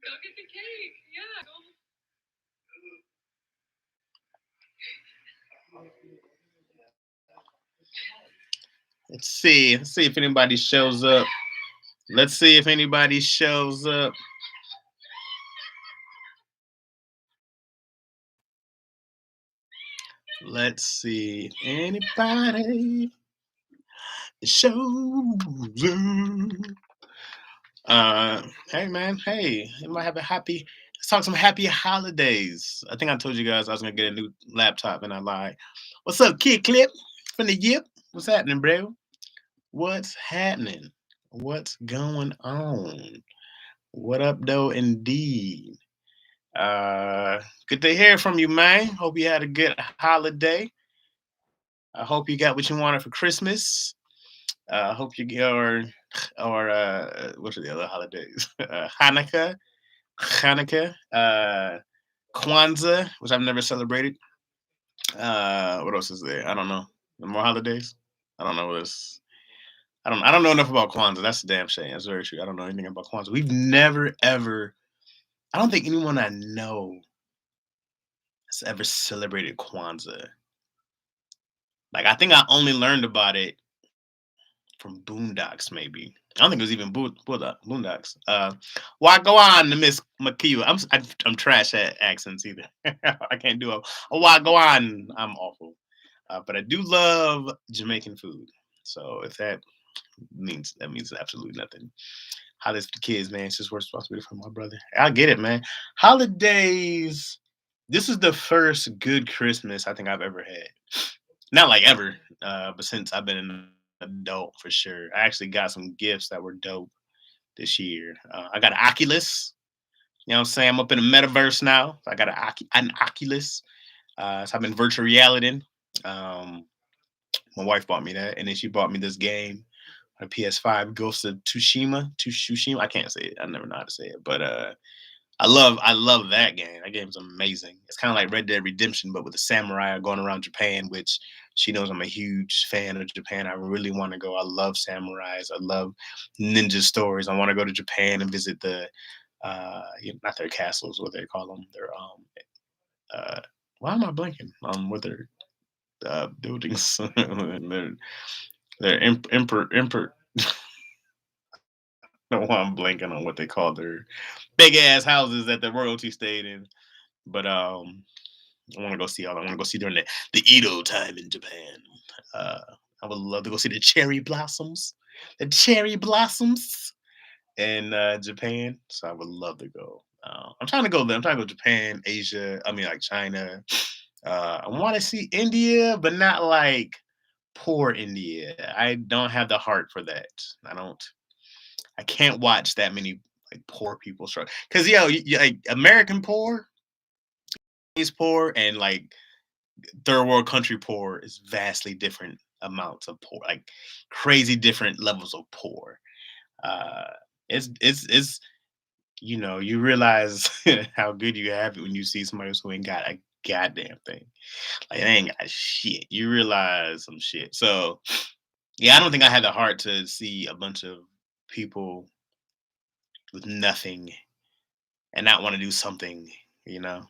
Go get the cake. Yeah. Let's see. Let's see if anybody shows up. Let's see if anybody shows up. Let's see if anybody shows up. Hey man, hey, you might have a happy. Let's talk some happy holidays. I think I told you guys I was gonna get a new laptop, and I lied. What's up, Kid Clip from the Yip? What's happening, bro? What's happening? What's going on? What up, though? Indeed. Good to hear from you, man. Hope you had a good holiday. I hope you got what you wanted for Christmas. I hope you get what are the other holidays? Hanukkah, Kwanzaa, which I've never celebrated. What else is there? I don't know. More holidays? I don't know what this. I don't know enough about Kwanzaa. That's a damn shame. That's very true. I don't know anything about Kwanzaa. We've never ever. I don't think anyone I know has ever celebrated Kwanzaa. Like I think I only learned about it from Boondocks, maybe. I don't think it was even Boondocks. Why go on, Miss McKeever? I'm trash at accents either. I can't do a why go on. I'm awful. But I do love Jamaican food. So if that means absolutely nothing. Holidays for the kids, man. It's just more responsibility for my brother. I get it, man. Holidays. This is the first good Christmas I think I've ever had. Not like ever, but since I've been an adult for sure. I actually got some gifts that were dope this year. I got an Oculus. You know what I'm saying? I'm up in the metaverse now. I got an Oculus. So I've been virtual reality. Um, my wife bought me that, and then she bought me this game, a PS5, Ghost of Tsushima. I can't say it. I never know how to say it, but I love that game. That game's amazing. It's kind of like Red Dead Redemption, but with a samurai going around Japan, which she knows I'm a huge fan of Japan. I really want to go. I love samurais. I love ninja stories. I want to go to Japan and visit not their castles, what they call them. Their uh, why am I blanking? What their buildings? their I don't know why I'm blanking on what they call their big ass houses that the royalty stayed in. But I want to go see all. I want to go see during the Edo time in Japan. Uh, I would love to go see the cherry blossoms in Japan. So I would love to go. I'm trying to go there. I'm trying to go to Japan, Asia. I mean, like China. I want to see India, but not like poor India. I don't have the heart for that. I don't. I can't watch that many like poor people struggle. Cause like American poor, is poor, and like third world country poor is vastly different amounts of poor, like crazy different levels of poor. Uh, it's you realize how good you have it when you see somebody else who ain't got a goddamn thing. Like they ain't got shit. You realize some shit. So yeah, I don't think I had the heart to see a bunch of people with nothing and not want to do something. You know.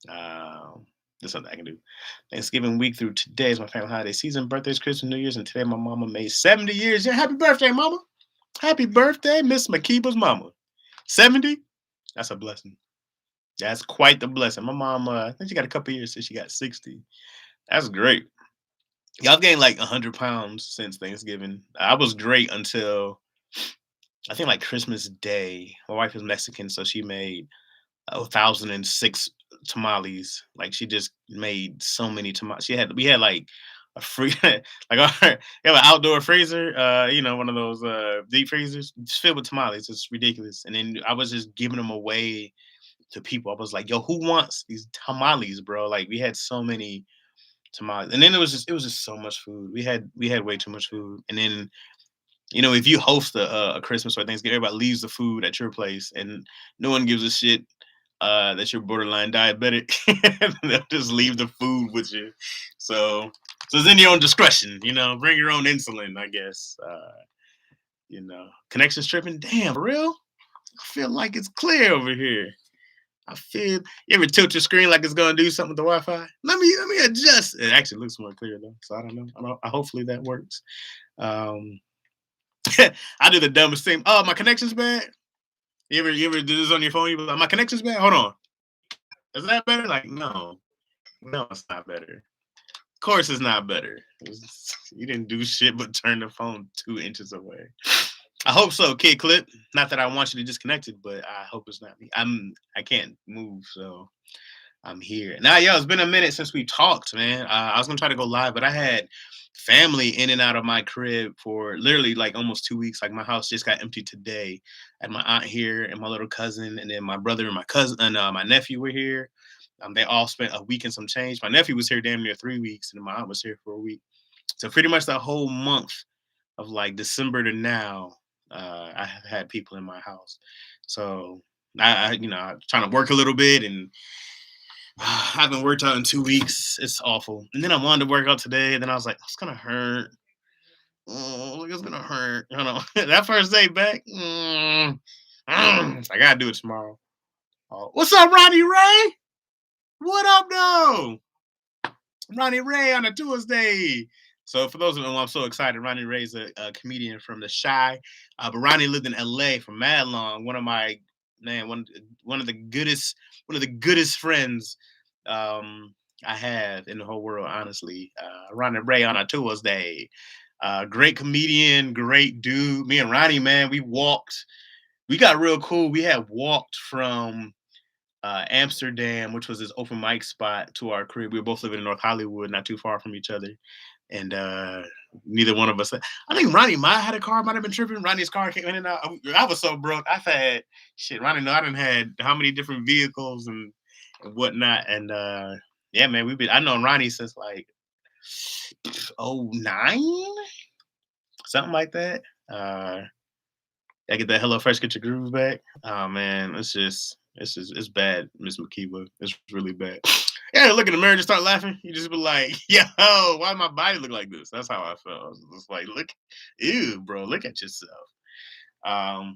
Um, there's something I can do. Thanksgiving week through today is my family holiday season. Birthdays, Christmas, New Year's, and today my mama made 70 years. Yeah, happy birthday, mama. Happy birthday, Miss Makiba's mama. 70? That's a blessing. That's quite the blessing. My mom, I think she got a couple years since she got 60. That's great. Y'all gained like 100 pounds since Thanksgiving. I was great until I think like Christmas Day. My wife is Mexican, so she made 1,006 tamales. Like she just made so many tamales. We had like a free like our we have an outdoor freezer, one of those deep freezers just filled with tamales. It's ridiculous. And then I was just giving them away to people. I was like, yo, who wants these tamales, bro? Like we had so many tamales. And then it was just so much food. We had way too much food. And then if you host a Christmas or Thanksgiving, everybody leaves the food at your place, and no one gives a shit that you're borderline diabetic. They'll just leave the food with you. So it's in your own discretion. Bring your own insulin, I guess. Connections tripping. Damn, for real? I feel like it's clear over here. I feel you ever tilt your screen like it's gonna do something with the Wi-Fi? Let me adjust. It actually looks more clear though, so I don't know. Hopefully that works. Um, I do the dumbest thing. Oh, my connection's bad. You ever do this on your phone? You be like, my connection's bad. Hold on, is that better? Like, no, no, it's not better. Of course, it's not better. You didn't do shit but turn the phone 2 inches away. I hope so, Kid Clip. Not that I want you to disconnect it, but I hope it's not me. I can't move, so I'm here. Now, yo, it's been a minute since we talked, man. I was gonna try to go live, but I had family in and out of my crib for literally like almost 2 weeks. Like my house just got empty today. I had my aunt here and my little cousin, and then my brother and my cousin and my nephew were here. They all spent a week and some change. My nephew was here damn near 3 weeks, and my aunt was here for a week. So pretty much the whole month of like December to now, I have had people in my house. So I'm trying to work a little bit, and I haven't worked out in 2 weeks. It's awful. And then I wanted to work out today, and then I was like, it's gonna hurt. Oh, like it's gonna hurt. You know, that first day back. I gotta do it tomorrow. Oh, what's up, Ronnie Ray? What up, though? Ronnie Ray on a Tuesday. So for those of them, I'm so excited. Ronnie Ray's a comedian from the Shy, but Ronnie lived in LA for mad long. One of my man, one of the goodest friends I have in the whole world. Honestly, Ronnie Ray on a Tuesday. Great comedian, great dude. Me and Ronnie, man, we walked. We got real cool. We had walked from Amsterdam, which was this open mic spot, to our crib. We were both living in North Hollywood, not too far from each other. And neither one of us. I think Ronnie might have had a car, might have been tripping. Ronnie's car came in and out. I was so broke. I've had shit. Ronnie, know I done had how many different vehicles and whatnot. And yeah, man, I known Ronnie since like '09, something like that. I get that Hello Fresh, get your groove back. Oh man, it's bad, Miss Makiba. It's really bad. Yeah, look in the mirror and just start laughing. You just be like, yo, why my body look like this? That's how I felt. I was just like, look, ew, bro, look at yourself.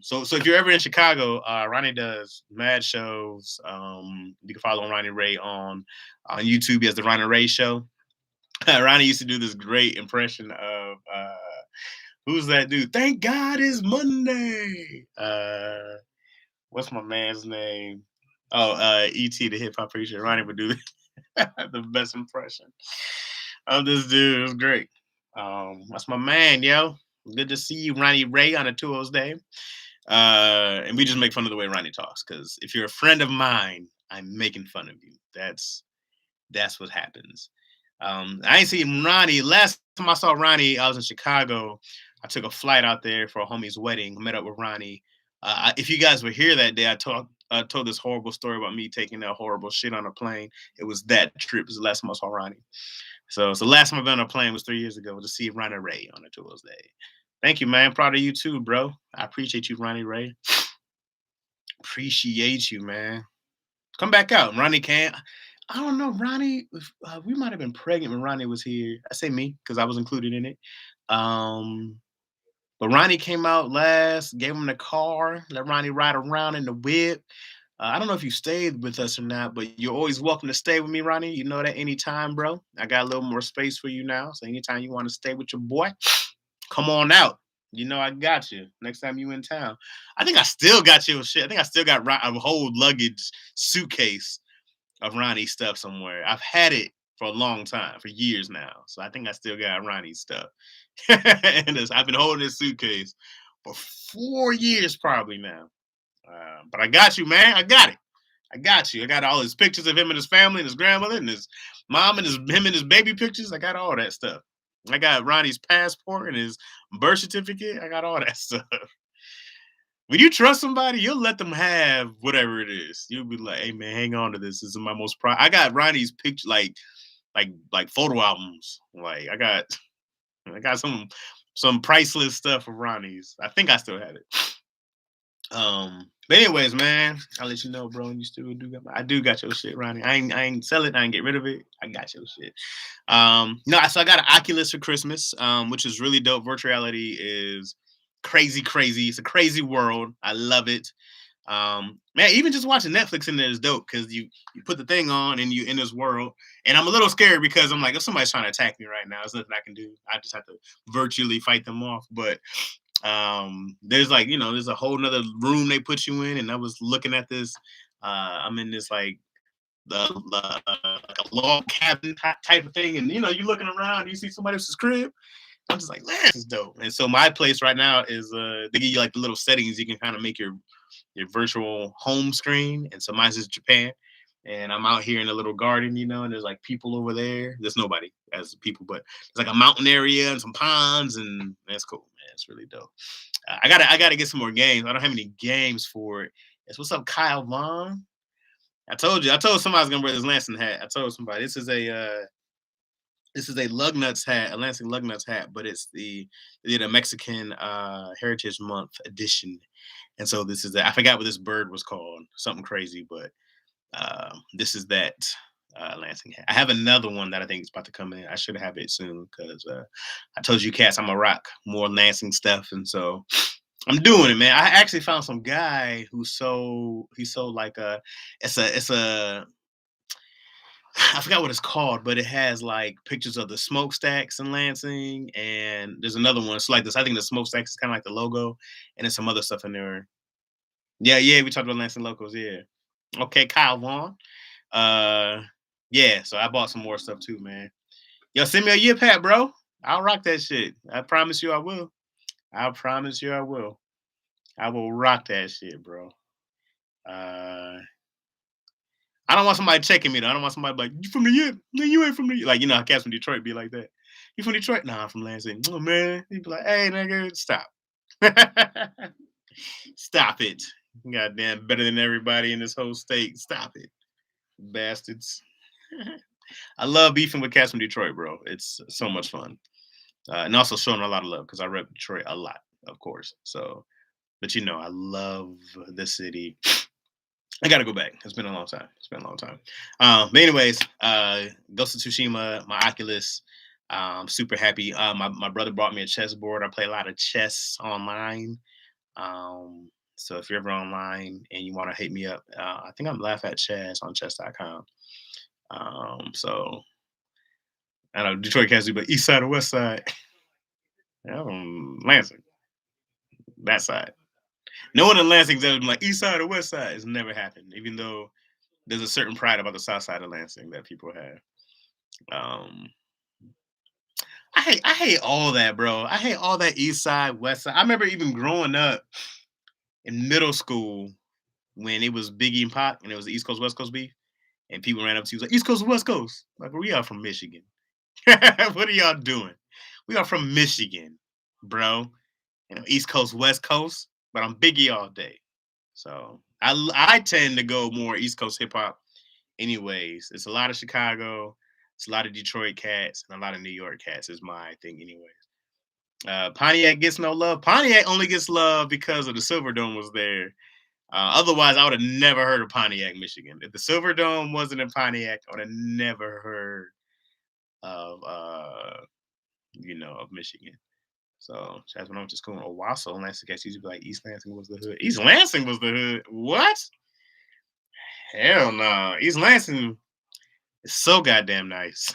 So if you're ever in Chicago, Ronnie does mad shows. You can follow Ronnie Ray on YouTube. He has the Ronnie Ray Show. Ronnie used to do this great impression of who's that dude? Thank God it's Monday. What's my man's name? Oh, E.T. the hip hop preacher. Ronnie would do the best impression of this dude. It was great. That's my man, yo. Good to see you, Ronnie Ray, on a Tuesday. And we just make fun of the way Ronnie talks, because if you're a friend of mine, I'm making fun of you. That's what happens. I ain't seen Ronnie. Last time I saw Ronnie, I was in Chicago. I took a flight out there for a homie's wedding. Met up with Ronnie. If you guys were here that day, I told this horrible story about me taking that horrible shit on a plane. It was that trip. It was the last time I saw Ronnie. So the last time I've been on a plane was 3 years ago to see Ronnie Ray on a Tuesday. Thank you, man. Proud of you too, bro. I appreciate you, Ronnie Ray. Appreciate you, man. Come back out. Ronnie can't. I don't know. Ronnie, we might have been pregnant when Ronnie was here. I say me because I was included in it. Um, but Ronnie came out last, gave him the car, let Ronnie ride around in the whip. I don't know if you stayed with us or not, but you're always welcome to stay with me, Ronnie. You know that anytime, bro. I got a little more space for you now. So anytime you want to stay with your boy, come on out. You know I got you. Next time you in town. I think I still got your shit. I think I still got a whole luggage suitcase of Ronnie's stuff somewhere. I've had it for a long time, for years now. So I think I still got Ronnie's stuff. And I've been holding this suitcase for 4 years probably now. But I got you, man. I got it. I got you. I got all his pictures of him and his family and his grandmother and his mom and him and his baby pictures. I got all that stuff. I got Ronnie's passport and his birth certificate. I got all that stuff. When you trust somebody, you'll let them have whatever it is. You'll be like, "Hey man, hang on to this. This is my most proud." I got Ronnie's picture, like photo albums. Like I got some priceless stuff of Ronnie's. I think I still have it. But anyways, man, I'll let you know, bro. You still do I do got your shit, Ronnie. I ain't sell it. I ain't get rid of it. I got your shit. No, so I got an Oculus for Christmas, which is really dope. Virtual reality is crazy. It's a crazy world. I love it. Man, even just watching Netflix in there is dope because you put the thing on and you in this world. And I'm a little scared because I'm like, if somebody's trying to attack me right now, there's nothing I can do. I just have to virtually fight them off. But there's like, there's a whole nother room they put you in, and I was looking at this. I'm in this like like a log cabin type of thing, and you looking around, you see somebody else's crib. I'm just like, man, this is dope. And so my place right now is they give you like the little settings you can kind of make your virtual home screen. And so mine's is Japan. And I'm out here in a little garden, and there's like people over there. There's nobody as people, but there's like a mountain area and some ponds, and that's cool, man. It's really dope. I gotta get some more games. I don't have any games for it. It's what's up, Kyle Vaughn. I told you. I told somebody I was gonna wear this Lansing hat. I told somebody this is a lug nuts hat, a Lansing lug nuts hat, but it's they did a Mexican Heritage Month edition, and so this is I forgot what this bird was called, something crazy, but this is that Lansing hat. I have another one that I think is about to come in. I should have it soon because I told you cats I'm a rock more Lansing stuff, and so I'm doing it, man. I actually found some guy he sold like it's a I forgot what it's called, but it has like pictures of the smokestacks in Lansing, and there's another one. It's like this. I think the smokestacks is kind of like the logo, and there's some other stuff in there. Yeah, yeah, we talked about Lansing locals. Yeah. Okay, Kyle Vaughn. Uh, yeah. So I bought some more stuff too, man. Yo, send me a year pack, bro. I'll rock that shit. I promise you, I will. I promise you, I will. I will rock that shit, bro. Uh, I don't want somebody checking me though. I don't want somebody like, you from the Yip? No, you ain't from the Yip. Like, how cats from Detroit be like that. You from Detroit? Nah, I'm from Lansing. Oh man. He'd be like, hey nigga, stop. Stop it. Goddamn better than everybody in this whole state. Stop it. Bastards. I love beefing with cats from Detroit, bro. It's so much fun. And also showing a lot of love because I rep Detroit a lot, of course. So, but I love the city. I gotta go back. It's been a long time. It's been a long time. But anyways, Ghost of Tsushima, my Oculus. Super happy. My brother brought me a chessboard. I play a lot of chess online. So if you're ever online and you want to hit me up, I think I'm Laugh at Chess on chess.com. So I know Detroit can't do, but East Side or West Side. Yeah, I'm from Lansing, that side. No one in Lansing's ever been like East Side or West Side. It's never happened, even though there's a certain pride about the South Side of Lansing that people have. Um, I hate all that, bro. I hate all that East Side, West Side. I remember even growing up in middle school when it was Biggie and Pac and it was the East Coast West Coast beef, and people ran up to you like East Coast or West Coast. Like, we are from Michigan. What are y'all doing? We are from Michigan, bro. East Coast, West Coast, but I'm Biggie all day. So I tend to go more East Coast hip hop. Anyways, it's a lot of Chicago, it's a lot of Detroit cats, and a lot of New York cats is my thing. Anyways, Pontiac gets no love. Pontiac only gets love because of the Silver Dome was there. Otherwise, I would have never heard of Pontiac, Michigan. If the Silver Dome wasn't in Pontiac, I would have never heard of of Michigan. So that's when I went to school in Owasso, Lansing. Cats used to be like East Lansing was the hood. East Lansing was the hood. What? Hell no. East Lansing is so goddamn nice.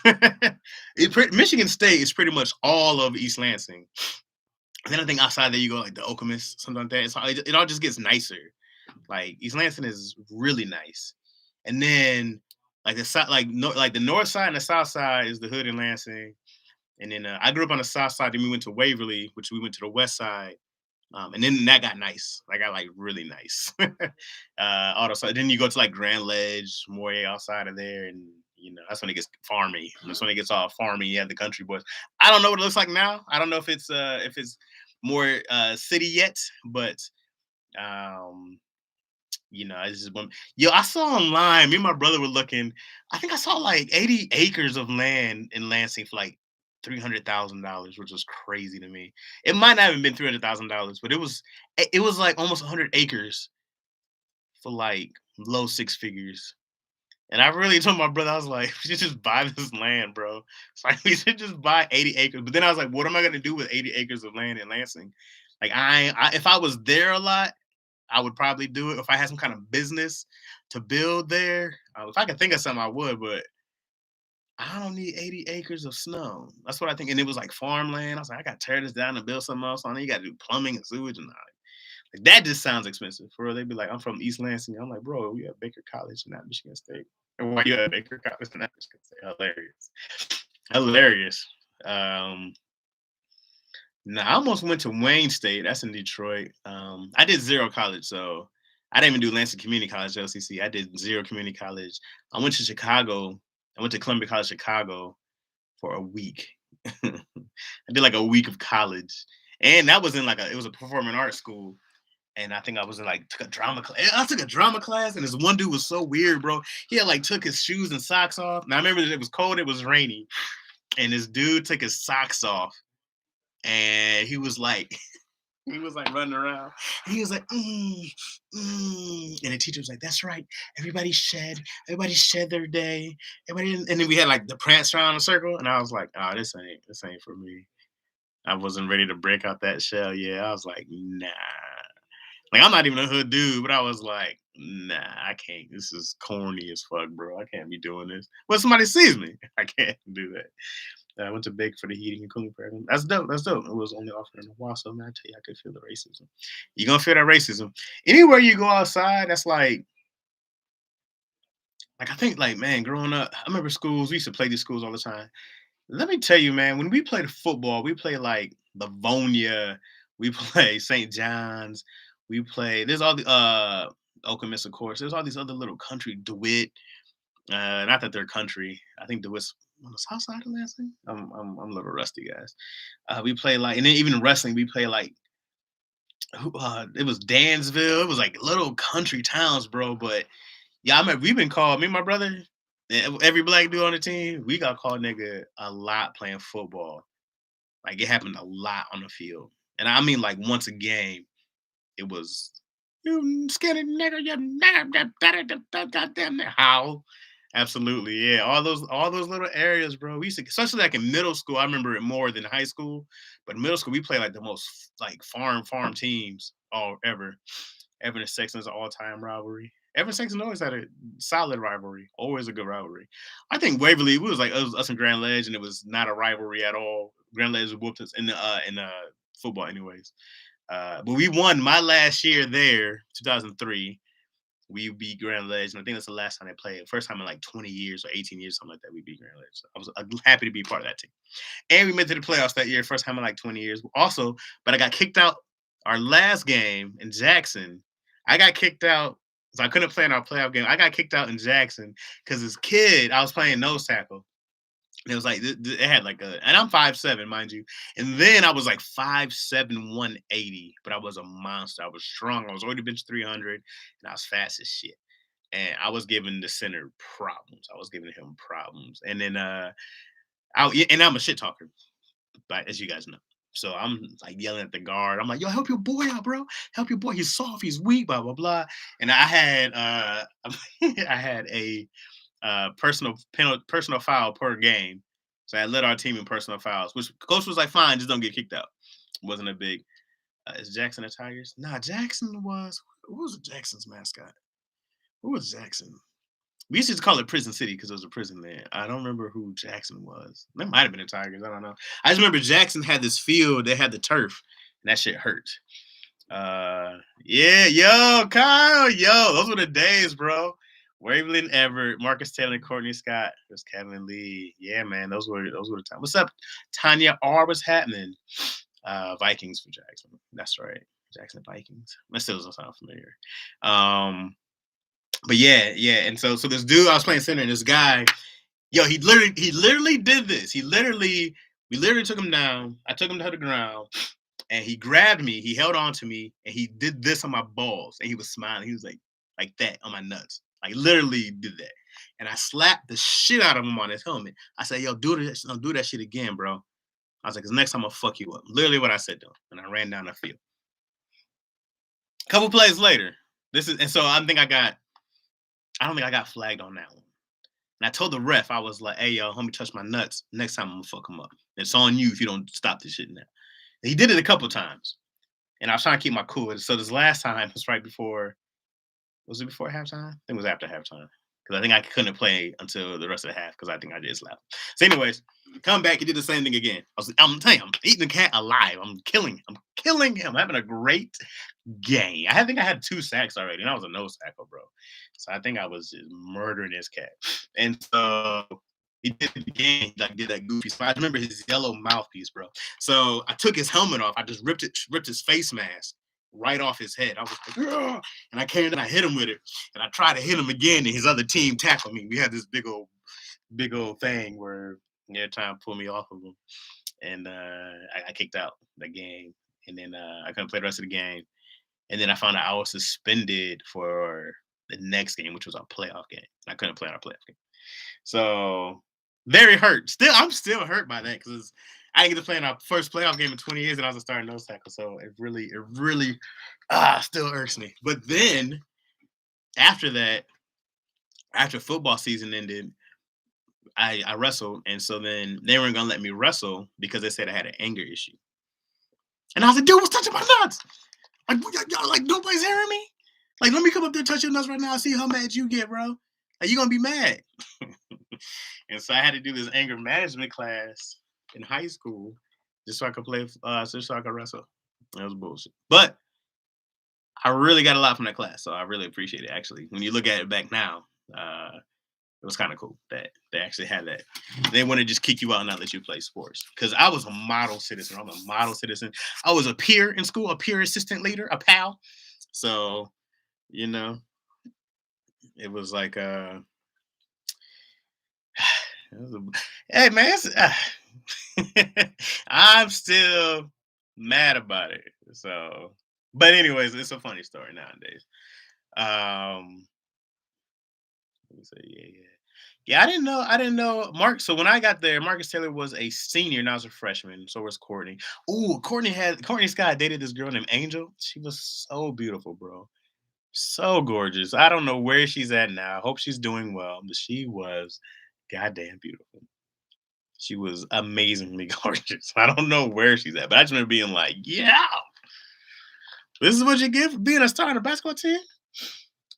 Michigan State is pretty much all of East Lansing. And then I think outside there you go like the Okemos, something like that. It all just gets nicer. Like East Lansing is really nice. And then like the side, like the north side and the south side is the hood in Lansing. And then I grew up on the south side. Then we went to Waverly, which we went to the west side. And then that got nice. That got like really nice. Also, then you go to like Grand Ledge, Moyer outside of there, and that's when it gets farmy. That's when it gets all farmy. You have the country boys. I don't know what it looks like now. I don't know if it's more city yet, but um, I just want. Yo, I saw online. Me and my brother were looking. I think I saw like 80 acres of land in Lansing for like $300,000, which was crazy to me. It might not have been $300,000, but it was like almost 100 acres for like low six figures. And I really told my brother, I was like, we should just buy this land, bro. It's like we should just buy 80 acres. But then I was like, what am I gonna do with 80 acres of land in Lansing? Like if I was there a lot, I would probably do it if I had some kind of business to build there. If I could think of something, I would, but I don't need 80 acres of snow. That's what I think. And it was like farmland. I was like, I got to tear this down and build something else on it. You got to do plumbing and sewage and all that. Like, that just sounds expensive. For real, they'd be like, I'm from East Lansing. I'm like, bro, we at Baker College, not Michigan State. And why you at Baker College, not Michigan State? Hilarious. Hilarious. Um, No, I almost went to Wayne State. That's in Detroit. I did zero college, so I didn't even do Lansing Community College, LCC. I did zero community college. I went to Chicago. I went to Columbia College, Chicago, for a week. I did like a week of college, and that was in like it was a performing arts school. And I think I was in like took a drama class. I took a drama class, and this one dude was so weird, bro. He had like took his shoes and socks off. Now I remember that it was cold, it was rainy, and this dude took his socks off, and he was like, he was like running around. He was like, and the teacher was like, "That's right. Everybody shed their day. Everybody," and then we had like the prance around a circle, and I was like, "Oh, this ain't for me." I wasn't ready to break out that shell. Yeah, I was like, "Nah." Like, I'm not even a hood dude, but I was like, "Nah, I can't. This is corny as fuck, bro. I can't be doing this." Well, somebody sees me, I can't do that. I went to Big for the heating and cooling program. That's dope. That's dope. It was only offered in a while, so man, I tell you, I could feel the racism. You're gonna feel that racism anywhere you go outside. That's like I think like man, growing up, I remember schools. We used to play these schools all the time. Let me tell you, man, when we played football, we play like Livonia, we play St. John's, we play. There's all the Okemos, of course. There's all these other little country DeWitt. Not that they're country. I think DeWitt's on the south side of Lansing. I'm a little rusty, guys. We play like, and then even in wrestling, we play like, it was Dansville. It was like little country towns, bro. But yeah, I remember we've been called, me and my brother, and every black dude on the team, we got called nigga a lot playing football. Like, it happened a lot on the field. And I mean like once a game, it was, "You skinny nigga, you nigga, goddamn it." How? Absolutely, yeah. All those little areas, bro. We used to, especially like in middle school. I remember it more than high school, but middle school we played like the most like farm teams all ever. Evan and Sexton's an all-time rivalry. Evan Sexton always had a solid rivalry, always a good rivalry. I think Waverly, we was like us and Grand Ledge, and it was not a rivalry at all. Grand Ledge whooped us in football, anyways. But we won my last year there, 2003. We beat Grand Ledge, and I think that's the last time they played. First time in like 20 years or 18 years, something like that. We beat Grand Ledge. So I was happy to be part of that team. And we made to the playoffs that year, first time in like 20 years. Also, but I got kicked out our last game in Jackson. I got kicked out, so I couldn't play in our playoff game. I got kicked out in Jackson because this kid, I was playing nose tackle. And it was like it had like and I'm 5'7", mind you. And then I was like 5'7", 180, but I was a monster. I was strong. I was already bench 300, and I was fast as shit. And I was giving the center problems. I was giving him problems. And then and I'm a shit talker, but as you guys know. So I'm like yelling at the guard. I'm like, "Yo, help your boy out, bro. Help your boy. He's soft. He's weak. Blah blah blah." And I had I had a personal foul per game. So I led our team in personal fouls, which coach was like, "Fine, just don't get kicked out." It wasn't a big. Is Jackson the Tigers? Nah, Jackson was. Who was Jackson's mascot? Who was Jackson? We used to call it Prison City because it was a prison there. I don't remember who Jackson was. That might have been the Tigers. I don't know. I just remember Jackson had this field. They had the turf, and that shit hurt. Yeah, yo, Kyle, yo, those were the days, bro. Waverly and Everett, Marcus Taylor, Courtney Scott, there's Kevin Lee. Yeah, man, those were the times. What's up, Tanya R? What's happening? Vikings for Jackson. That's right, Jackson Vikings. That still doesn't sound familiar. But yeah, and so this dude, I was playing center, and this guy, yo, he literally did this. We literally took him down. I took him to the ground, and he grabbed me. He held on to me, and he did this on my balls, and he was smiling. He was like that on my nuts. Like, literally did that. And I slapped the shit out of him on his helmet. I said, "Yo, don't do that shit again, bro." I was like, "Cause next time I'll fuck you up." Literally what I said to him. And I ran down the field. A couple plays later, and so I don't think I got flagged on that one. And I told the ref, I was like, "Hey, yo, homie, touch my nuts. Next time I'm gonna fuck him up. It's on you if you don't stop this shit now." And he did it a couple times. and I was trying to keep my cool. So this last time was right before. Was it before halftime? I think it was after halftime. Because I think I couldn't play until the rest of the half because I think I just left. So, anyways, come back and did the same thing again. I'm telling you, I'm eating the cat alive. I'm killing him. I'm killing him. I'm having a great game. I think I had 2 sacks already, and I was a no sacker, bro. So I think I was just murdering this cat. And so he did it again, like did that goofy. So I remember his yellow mouthpiece, bro. So I took his helmet off. I just ripped his face mask right off his head. I was like, "Ugh," and I came and I hit him with it, and I tried to hit him again, and his other team tackled me. We had this big old thing where they're trying to pull me off of him, and I kicked out the game, and then I couldn't play the rest of the game, and then I found out I was suspended for the next game, which was our playoff game. I couldn't play on our playoff game, so very hurt. I'm still hurt by that because I didn't get to play in our first playoff game in 20 years, and I was a starting nose tackle. So it really, still irks me. But then after that, after football season ended, I wrestled, and so then they weren't gonna let me wrestle because they said I had an anger issue. And I was like, dude, what's touching my nuts? Like, y'all, like nobody's hearing me. Like, let me come up there and touch your nuts right now. See how mad you get, bro. Like, you gonna be mad. And so I had to do this anger management class in high school just so I could play, just so I could wrestle. That was bullshit. But I really got a lot from that class, so I really appreciate it. Actually, when you look at it back now, it was kind of cool that they actually had that. They want to just kick you out and not let you play sports. Because I was a model citizen. I'm a model citizen. I was a peer in school, a peer assistant leader, a pal. So, you know, it was like, it was hey man, I'm still mad about it. So, but anyways, it's a funny story nowadays. Um, let me say, yeah. Yeah, I didn't know Mark. So when I got there, Marcus Taylor was a senior and I was a freshman. So was Courtney. Ooh, Courtney Scott dated this girl named Angel. She was so beautiful, bro. So gorgeous. I don't know where she's at now. I hope she's doing well, but she was goddamn beautiful. She was amazingly gorgeous. I don't know where she's at, but I just remember being like, yeah, this is what you get for being a star on a basketball team.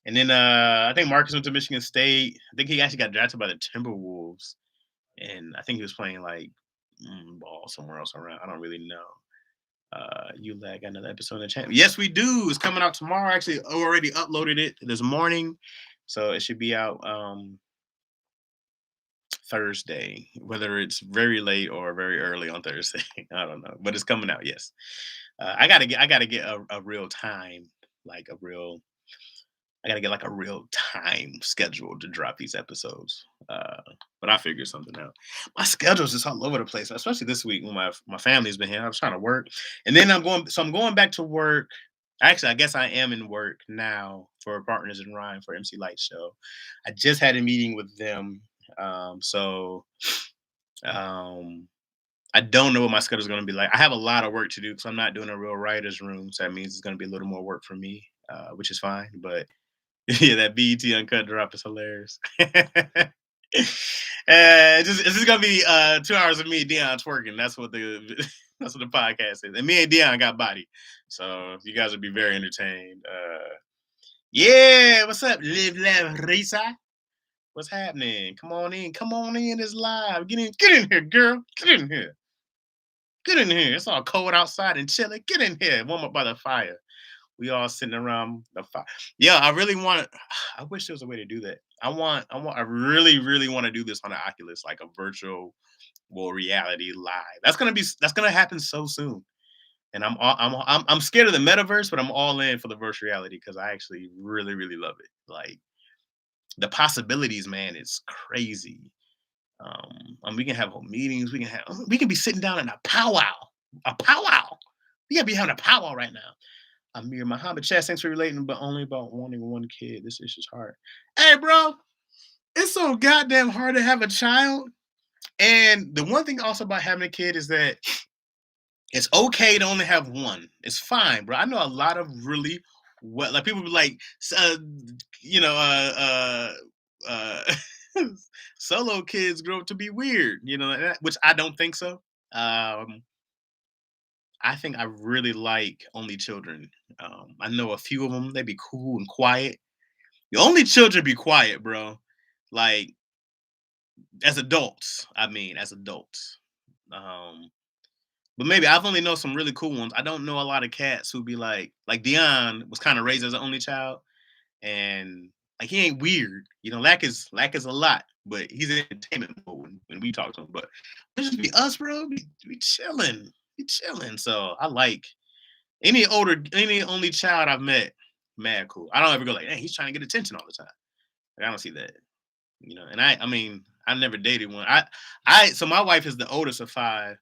And then I think Marcus went to Michigan State. I think he actually got drafted by the Timberwolves. And I think he was playing like ball somewhere else around. I don't really know. You got another episode of the channel. Yes, we do. It's coming out tomorrow. I actually already uploaded it this morning. So it should be out Thursday, whether it's very late or very early on Thursday. I don't know. But it's coming out, yes. I gotta get a real time, like a real I gotta get like a real time schedule to drop these episodes. But I figured something out. My schedule's just all over the place, especially this week when my family's been here. I was trying to work, and then I'm going back to work. Actually, I guess I am in work now for Partners in Rhyme for MC Light Show. I just had a meeting with them, so um, I don't know what my schedule is going to be like. I have a lot of work to do because I'm not doing a real writers' room, so that means it's going to be a little more work for me, which is fine. But yeah, that BET Uncut drop is hilarious. It's just gonna be 2 hours of me and Dion twerking. That's what the that's what the podcast is. And me and Dion got body. So you guys will be very entertained. Yeah, what's up? Live Laugh Risa. What's happening? Come on in. Come on in. It's live. Get in here, girl. Get in here. Get in here. It's all cold outside and chilly. Get in here. Warm up by the fire. We all sitting around the fire. Yeah, I really want. I wish there was a way to do that. I really, really want to do this on the Oculus, like a virtual reality live. That's gonna happen so soon. And I'm scared of the metaverse, but I'm all in for the virtual reality because I actually really, really love it. Like the possibilities, man, it's crazy. And we can have whole meetings. We can be sitting down in a powwow. A powwow. We gotta be having a powwow right now. Amir Muhammad Chess, thanks for relating, but only about wanting one kid. This issue's hard. Hey, bro, it's so goddamn hard to have a child. And the one thing also about having a kid is that it's okay to only have one. It's fine, bro. I know a lot of really like people be like, you know, solo kids grow up to be weird, which I don't think so. I think I really like only children. I know a few of them. They be cool and quiet. The only children be quiet, bro. Like as adults. I mean, as adults. Um, but maybe I've only know some really cool ones. I don't know a lot of cats who be like Dion was kind of raised as an only child, and like he ain't weird. You know, lack is a lot, but he's in entertainment mode when we talk to him. But it just be us, bro. We chilling, we chilling. So I like any only child I've met. Mad cool. I don't ever go like, hey, he's trying to get attention all the time. Like, I don't see that. You know, and I mean, I never dated one. So my wife is the oldest of five.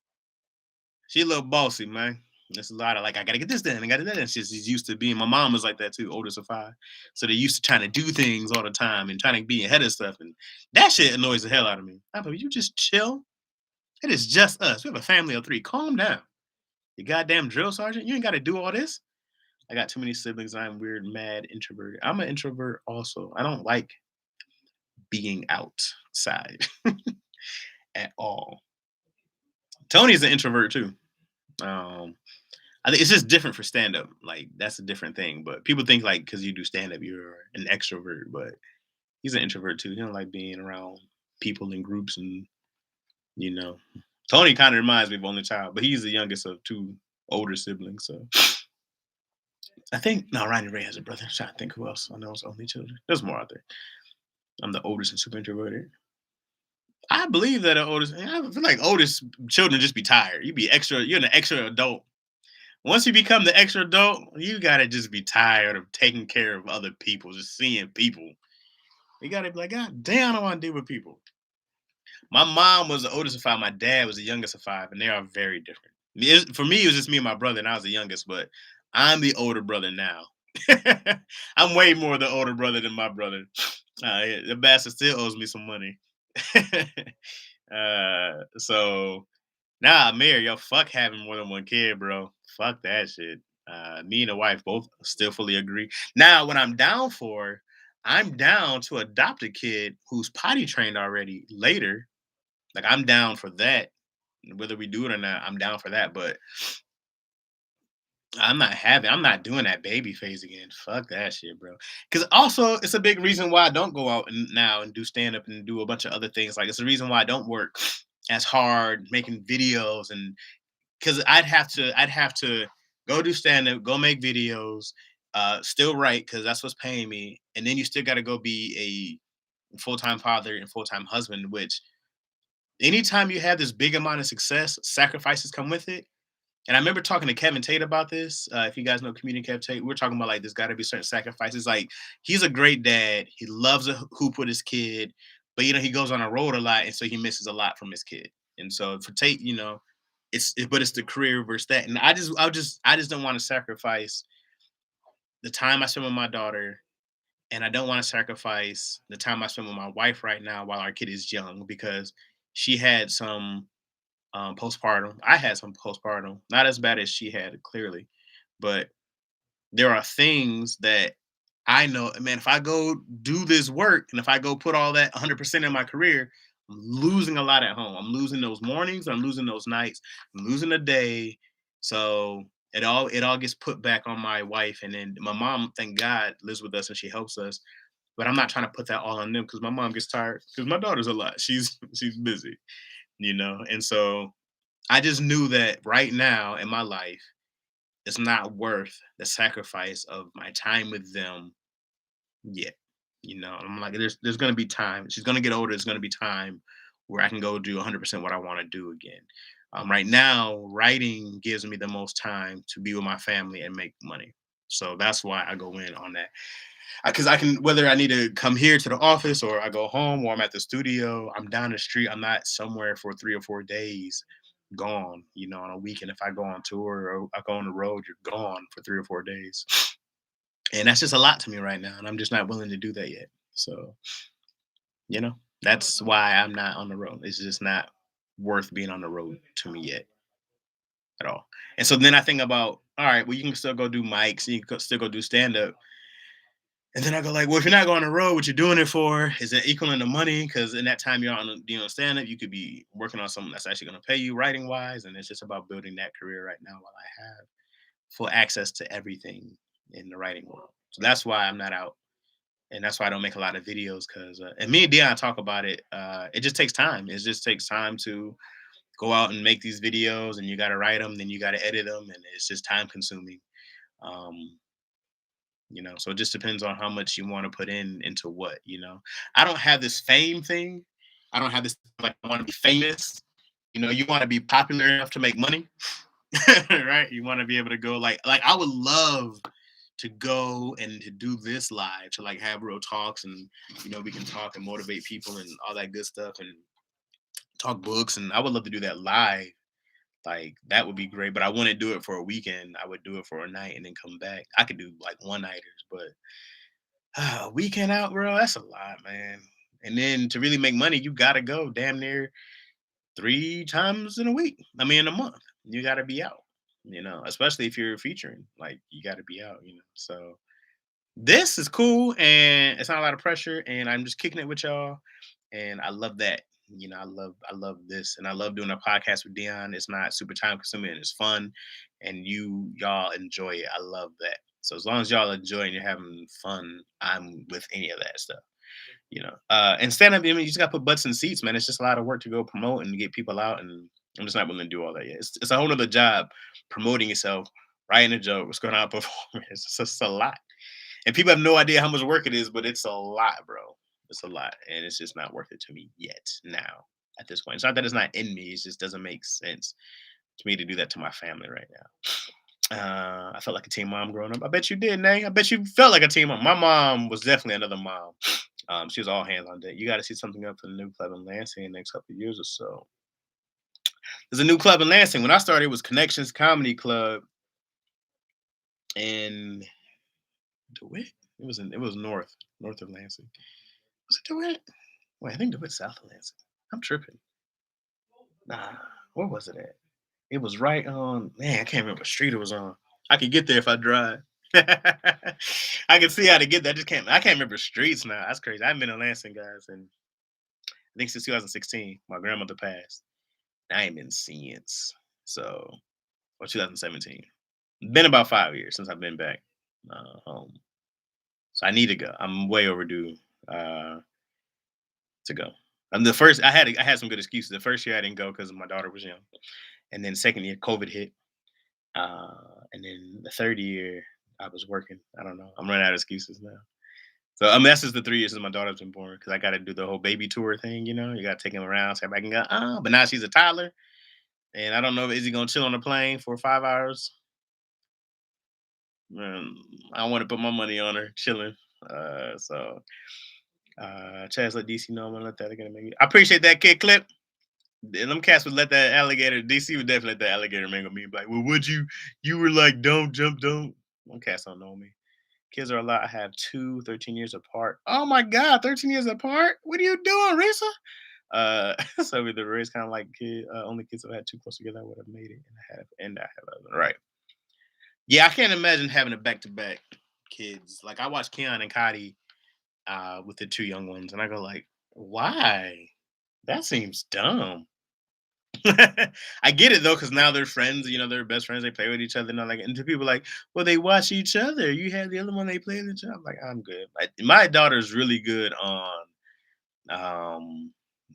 She a little bossy, man. There's a lot of like, I gotta get this done, I gotta get that. And she's used to being. My mom was like that too, oldest of five. So they used to trying to do things all the time and trying to be ahead of stuff, and that shit annoys the hell out of me. I'm like, you just chill. It is just us. We have a family of three. Calm down. You goddamn drill sergeant. You ain't got to do all this. I got too many siblings. I'm weird, mad, introverted. I'm an introvert also. I don't like being outside at all. Tony's an introvert too. Um, I think it's just different for stand up. Like that's a different thing. But people think like because you do stand up, you're an extrovert. But he's an introvert too. He don't like being around people in groups, and you know, Tony kind of reminds me of only child, but he's the youngest of two older siblings. So I think no, Ryan Ray has a brother. I'm trying to think who else I know is only children. There's more out there. I'm the oldest and super introverted. I believe that the oldest. I feel like oldest children just be tired. You be extra. You're an extra adult. Once you become the extra adult, you gotta just be tired of taking care of other people, just seeing people. You gotta be like, God damn, I don't want to deal with people. My mom was the oldest of five. My dad was the youngest of five, and they are very different. For me, it was just me and my brother, and I was the youngest. But I'm the older brother now. I'm way more the older brother than my brother. The bastard still owes me some money. So nah, Mayor, yo, fuck having more than one kid, bro. Fuck that shit. Me and the wife both still fully agree. Now, what I'm down to adopt a kid who's potty trained already later. Like I'm down for that. Whether we do it or not, I'm down for that. But I'm not doing that baby phase again. Fuck that shit, bro. Because also, it's a big reason why I don't go out and now and do stand up and do a bunch of other things. Like it's the reason why I don't work as hard making videos, and because I'd have to go do stand up, go make videos, still write because that's what's paying me, and then you still got to go be a full time father and full time husband. Which anytime you have this big amount of success, sacrifices come with it. And I remember talking to Kevin Tate about this. If you guys know comedian Kevin Tate, we're talking about like there's got to be certain sacrifices. Like he's a great dad. He loves to hoop with his kid, but he goes on a road a lot, and so he misses a lot from his kid. And so for Tate, but it's the career versus that. And I just don't want to sacrifice the time I spend with my daughter, and I don't want to sacrifice the time I spend with my wife right now while our kid is young because she had some postpartum. I had some postpartum, not as bad as she had, clearly, but there are things that I know, man, if I go do this work and if I go put all that 100% in my career, I'm losing a lot at home. I'm losing those mornings, I'm losing those nights, I'm losing a day. So it all gets put back on my wife, and then my mom, thank God, lives with us and she helps us. But I'm not trying to put that all on them because my mom gets tired because my daughter's a lot. She's busy, and so I just knew that right now in my life, it's not worth the sacrifice of my time with them yet. I'm like, there's gonna be time. She's gonna get older. There's gonna be time where I can go do 100% what I want to do again. Right now, writing gives me the most time to be with my family and make money. So that's why I go in on that. Because I can, whether I need to come here to the office or I go home or I'm at the studio, I'm down the street. I'm not somewhere for 3 or 4 days gone, on a weekend. If I go on tour or I go on the road, you're gone for 3 or 4 days. And that's just a lot to me right now. And I'm just not willing to do that yet. So, that's why I'm not on the road. It's just not worth being on the road to me yet at all. And so then I think about, all right, well, you can still go do mics, you can still go do stand up. And then I go like, well, if you're not going on the road, what you're doing it for? Is it equaling the money? Because in that time you're on, stand up, you could be working on something that's actually going to pay you writing wise, and it's just about building that career right now while I have full access to everything in the writing world. So that's why I'm not out, and that's why I don't make a lot of videos. Because and me and Dion talk about it. It just takes time. It just takes time to go out and make these videos, and you got to write them, then you got to edit them, and it's just time consuming. Um, so it just depends on how much you want to put in into what. I don't have this fame thing. I don't have this like I want to be famous. You want to be popular enough to make money. Right? You want to be able to go like I would love to go and to do this live, to like have real talks, and we can talk and motivate people and all that good stuff, and talk books, and I would love to do that live. Like that would be great, but I wouldn't do it for a weekend. I would do it for a night and then come back. I could do like one nighters, but a weekend out, bro, that's a lot, man. And then to really make money, you gotta go damn near 3 times in a week. I mean, in a month, you gotta be out. Especially if you're featuring, like you gotta be out. So this is cool, and it's not a lot of pressure, and I'm just kicking it with y'all, and I love that. I love this, and I love doing a podcast with Dion. It's not super time consuming, and it's fun, and y'all enjoy it. I love that. So as long as y'all enjoy and you're having fun, I'm with any of that stuff. And stand up, I mean, you just got to put butts in seats, man. It's just a lot of work to go promote and get people out, and I'm just not willing to do all that yet. It's a whole other job promoting yourself, writing a joke, what's going on performing. It's just a lot, and people have no idea how much work it is, but it's a lot, bro. It's a lot, and it's just not worth it to me yet. Now, at this point, it's not that it's not in me; it just doesn't make sense to me to do that to my family right now. I felt like a teen mom growing up. I bet you did, Nay. I bet you felt like a teen mom. My mom was definitely another mom. She was all hands on deck. You got to see something up for the new club in Lansing in the next couple of years or so. There's a new club in Lansing. When I started, it was Connections Comedy Club in DeWitt. It was north of Lansing. Was it DeWitt? Wait, I think DeWitt south of Lansing. I'm tripping. Nah, where was it at? It was right on. Man, I can't remember what street it was on. I could get there if I drive. I can see how to get there. I can't remember streets now. That's crazy. I haven't been in Lansing, guys, and I think since 2016. My grandmother passed. I ain't been since. So, or 2017. Been about 5 years since I've been back home. So I need to go. I'm way overdue uh, to go. The first I had some good excuses. The first year I didn't go because my daughter was young, and then second year COVID hit, and then the third year I was working. I don't know. I'm running out of excuses now. So I mean, that's just the 3 years since my daughter's been born because I got to do the whole baby tour thing. You got to take him around so everybody can go. But now she's a toddler, and I don't know if is he gonna chill on the plane for 5 hours. I want to put my money on her chilling. Chaz let DC know I'm gonna let that alligator mango. I appreciate that kid clip. Them cats would let that alligator. DC would definitely let that alligator mango me. Like, well, would you? You were like, don't jump, don't. Them cats don't know me. Kids are a lot. I have 13 years apart. Oh my God, 13 years apart. What are you doing, Risa? So with the race kind of like only kids who had too close together, I would have made it, and I have right. Yeah, I can't imagine having a back to back kids. Like I watched Keon and Cody with the two young ones, and I go like, why? That seems dumb. I get it though, because now they're friends. They're best friends. They play with each other, and and to people like, well, they watch each other. You had the other one they play with each other. I'm like, I'm good. My daughter's really good on. Um,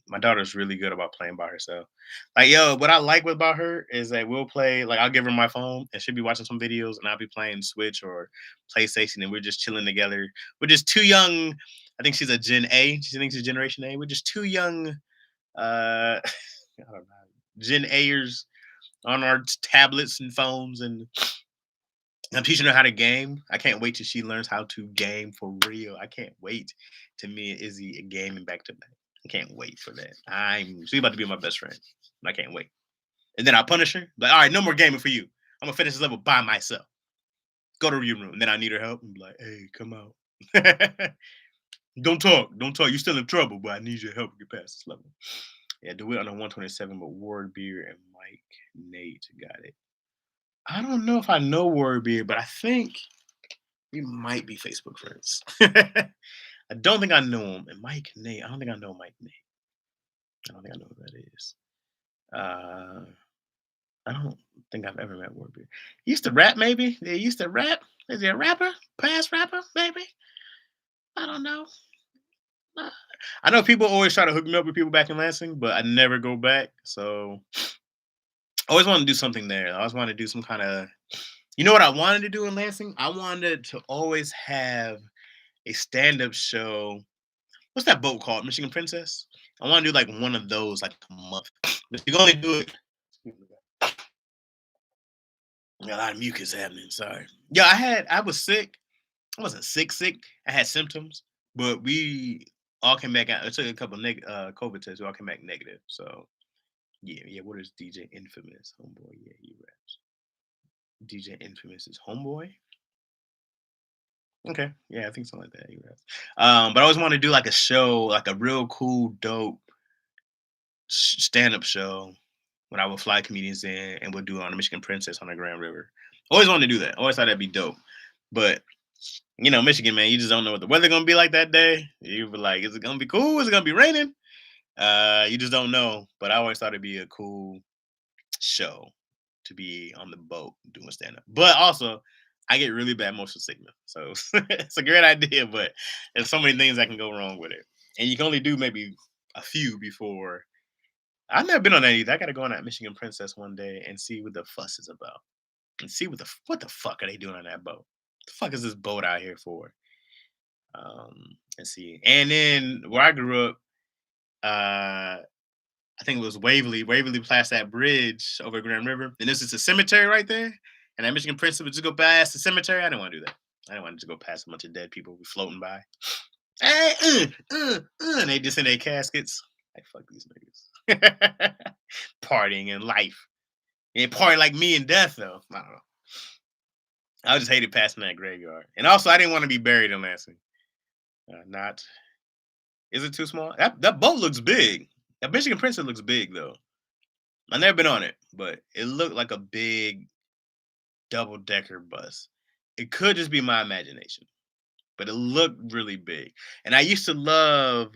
my daughter's really good about playing by herself. Like, yo, what I like about her is that we'll play. Like, I'll give her my phone, and she'll be watching some videos, and I'll be playing Switch or PlayStation, and we're just chilling together. We're just too young. I think she's a Gen A. She thinks she's Generation A. We're just too young. I don't know. Gen Ayers on our tablets and phones, and I'm teaching her how to game. I can't wait till she learns how to game for real. I can't wait to me and Izzy gaming back to back. I can't wait for that. She's about to be my best friend. I can't wait. And then I'll punish her. Like, all right, no more gaming for you. I'm gonna finish this level by myself. Go to your room. And then I need her help. And be like, hey, come out. Don't talk. Don't talk. You're still in trouble, but I need your help to get past this level. Yeah, do it on a 127, but Ward Beer and Mike Nate got it. I don't know if I know Word Beer, but I think We might be Facebook friends. I don't think I know him. And Mike Nate. I don't think I know Mike Nate. I don't think I know who that is. Uh, I don't think I've ever met Warbeard. He used to rap, maybe. They used to rap. Is he a rapper? Past rapper, maybe. I don't know. Uh, I know people always try to hook me up with people back in Lansing, but I never go back. So I always want to do something there. I always want to do some kind of. You know what I wanted to do in Lansing? I wanted to always have a stand-up show. What's that boat called? Michigan Princess. I want to do like one of those like a month. But you can only do it. Got a lot of mucus happening. Sorry. Yeah, I was sick. I wasn't sick. I had symptoms, but we all came back out. It took a couple of COVID tests. We all came back negative. So yeah. What is DJ Infamous homeboy? Yeah, he raps. DJ Infamous is homeboy. Okay, yeah, I think something like that. He raps. But I always want to do like a show, like a real cool, dope stand-up show when I would fly comedians in and would do it on the Michigan Princess on the Grand River. Always wanted to do that. Always thought that'd be dope. But Michigan, man, you just don't know what the weather gonna be like that day. You be like, is it gonna be cool? Is it gonna be raining? You just don't know. But I always thought it'd be a cool show to be on the boat doing stand up. But also, I get really bad motion sickness. So it's a great idea, but there's so many things that can go wrong with it. And you can only do maybe a few before. I've never been on that either. I gotta go on that Michigan Princess one day and see what the fuss is about. And see what the fuck are they doing on that boat? The fuck is this boat out here for? And see. And then where I grew up, uh I think it was Waverly past that bridge over Grand River. And this is a cemetery right there. And that Michigan Prince would just go past the cemetery. I didn't want to do that. I didn't want to just go past a bunch of dead people floating by. Hey, and they just in their caskets. Like, fuck these niggas. Partying in life. And partying like me in death, though. I don't know. I just hated passing that graveyard. And also, I didn't want to be buried in Lansing. Not. Is it too small? That boat looks big. That Michigan Princess looks big, though. I've never been on it, but it looked like a big double decker bus. It could just be my imagination, but it looked really big. And I used to love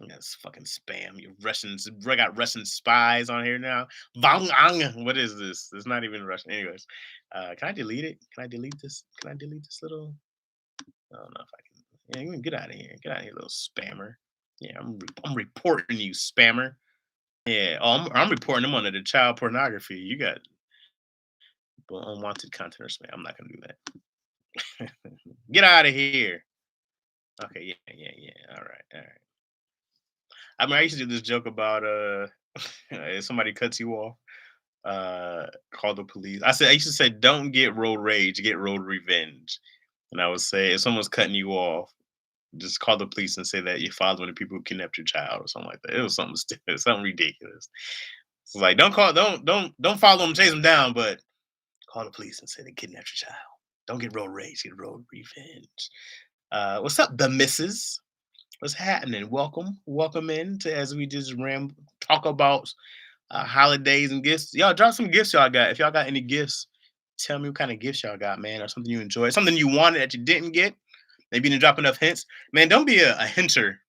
that's fucking spam. You Russians, I got Russian spies on here now. Bang, ang. What is this? It's not even Russian. Anyways, can I delete it? Can I delete this? Can I delete this little? I don't know if I can. Yeah, you can get out of here. Get out of here, little spammer. Yeah, I'm reporting you, spammer. Yeah, I'm reporting them under the child pornography. You got unwanted content or spam. I'm not gonna do that. Get out of here. Okay, yeah. All right. I mean, I used to do this joke about if somebody cuts you off, call the police. I used to say, don't get road rage, get road revenge. And I would say, if someone's cutting you off, just call the police and say that you're following the people who kidnapped your child or something like that. It was something stupid, something ridiculous. It's like don't follow them, chase them down, but call the police and say they kidnapped your child. Don't get road rage, get road revenge. What's up, the missus? What's happening? Welcome in to as we just talk about holidays and gifts. Y'all drop some gifts y'all got. If y'all got any gifts, tell me what kind of gifts y'all got, man, or something you enjoy, something you wanted that you didn't get. Maybe you didn't drop enough hints. Man, don't be a hinter.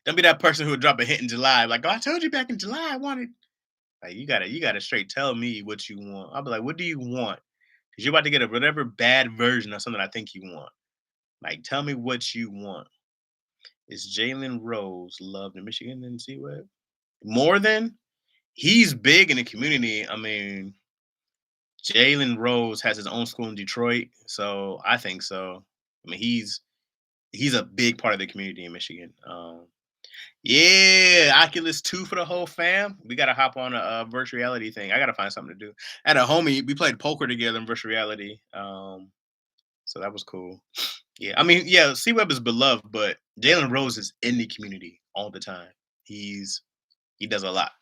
Don't be that person who would drop a hint in July, like, oh, I told you back in July I wanted. Like, you gotta straight tell me what you want. I'll be like, what do you want? Because you're about to get a whatever bad version of something I think you want. Like, tell me what you want. Is Jalen Rose loved in Michigan and see what? More than he's big in the community. I mean, Jalen Rose has his own school in Detroit, so I think so. I mean, he's a big part of the community in Michigan. Yeah, Oculus 2 for the whole fam. We gotta hop on a virtual reality thing. I gotta find something to do. I had a homie, we played poker together in virtual reality. So that was cool. Yeah, I mean, yeah, C Web is beloved, but Jalen Rose is in the community all the time. He does a lot.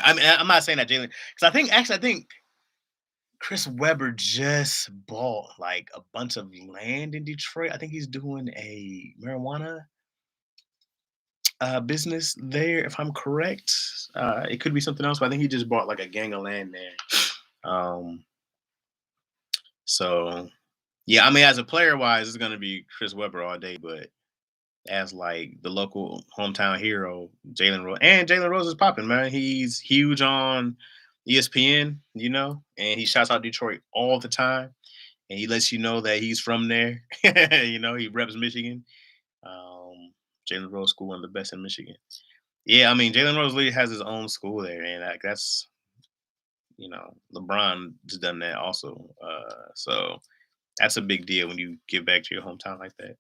I mean, I'm not saying that Jalen, because I think Chris Webber just bought like a bunch of land in Detroit. I think he's doing a marijuana business there, if I'm correct. It could be something else, but I think he just bought like a gang of land there. Um, so Yeah, I mean, as a player wise, it's gonna be Chris Webber all day, but as like the local hometown hero, Jalen Rose is popping, man. He's huge on ESPN, and he shouts out Detroit all the time, and he lets you know that he's from there. He reps Michigan. Um, Jalen Rose School, one of the best in Michigan. Yeah, I mean, Jalen Rose literally has his own school there, and like that's LeBron has done that also. So that's a big deal when you give back to your hometown like that.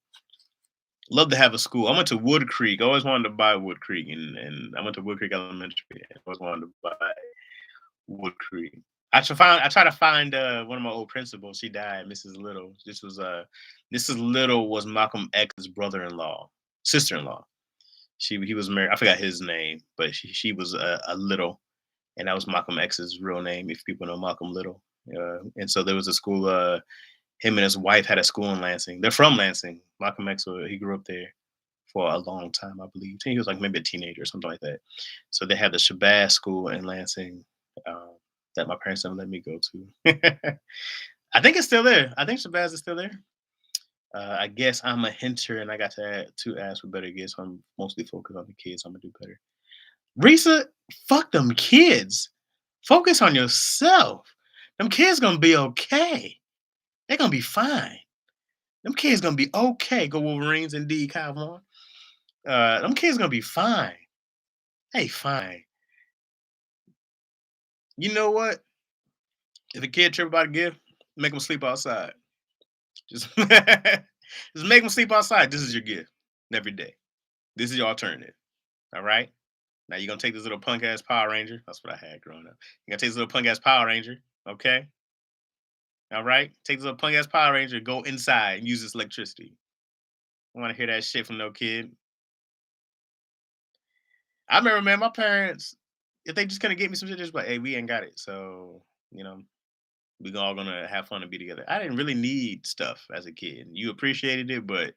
Love to have a school. I went to Wood Creek. I always wanted to buy Wood Creek, and I went to Wood Creek Elementary. I always wanted to buy Wood Creek. I try to find one of my old principals. She died, Mrs. Little. Mrs. Little was Malcolm X's brother-in-law, sister-in-law. He was married. I forgot his name, but she was a Little, and that was Malcolm X's real name. If people know Malcolm Little, and so there was a school. Him and his wife had a school in Lansing. They're from Lansing. Malcolm X, he grew up there for a long time, I believe. I think he was like maybe a teenager or something like that. So they had the Shabazz School in Lansing that my parents didn't let me go to. I think it's still there. I think Shabazz is still there. I guess I'm a hinter and I got to ask for better gifts. So I'm mostly focused on the kids. I'm gonna do better. Risa, fuck them kids. Focus on yourself. Them kids gonna be okay. They're gonna be fine. Them kids gonna be okay. Go Wolverines, indeed, Kyle Vaughn. Them kids gonna be fine. Hey, fine. You know what? If a kid trip about a gift, make them sleep outside. Just, just make them sleep outside. This is your gift every day. This is your alternative. All right. Now you're gonna take this little punk ass Power Ranger. That's what I had growing up. You're gonna take this little punk ass Power Ranger. Okay. All right. Take this little punk ass Power Ranger. Go inside and use this electricity. I want to hear that shit from no kid. I remember, man, my parents, if they just couldn't get me some shit, just like, hey, we ain't got it. So, you know, we all gonna have fun and be together. I didn't really need stuff as a kid. You appreciated it, but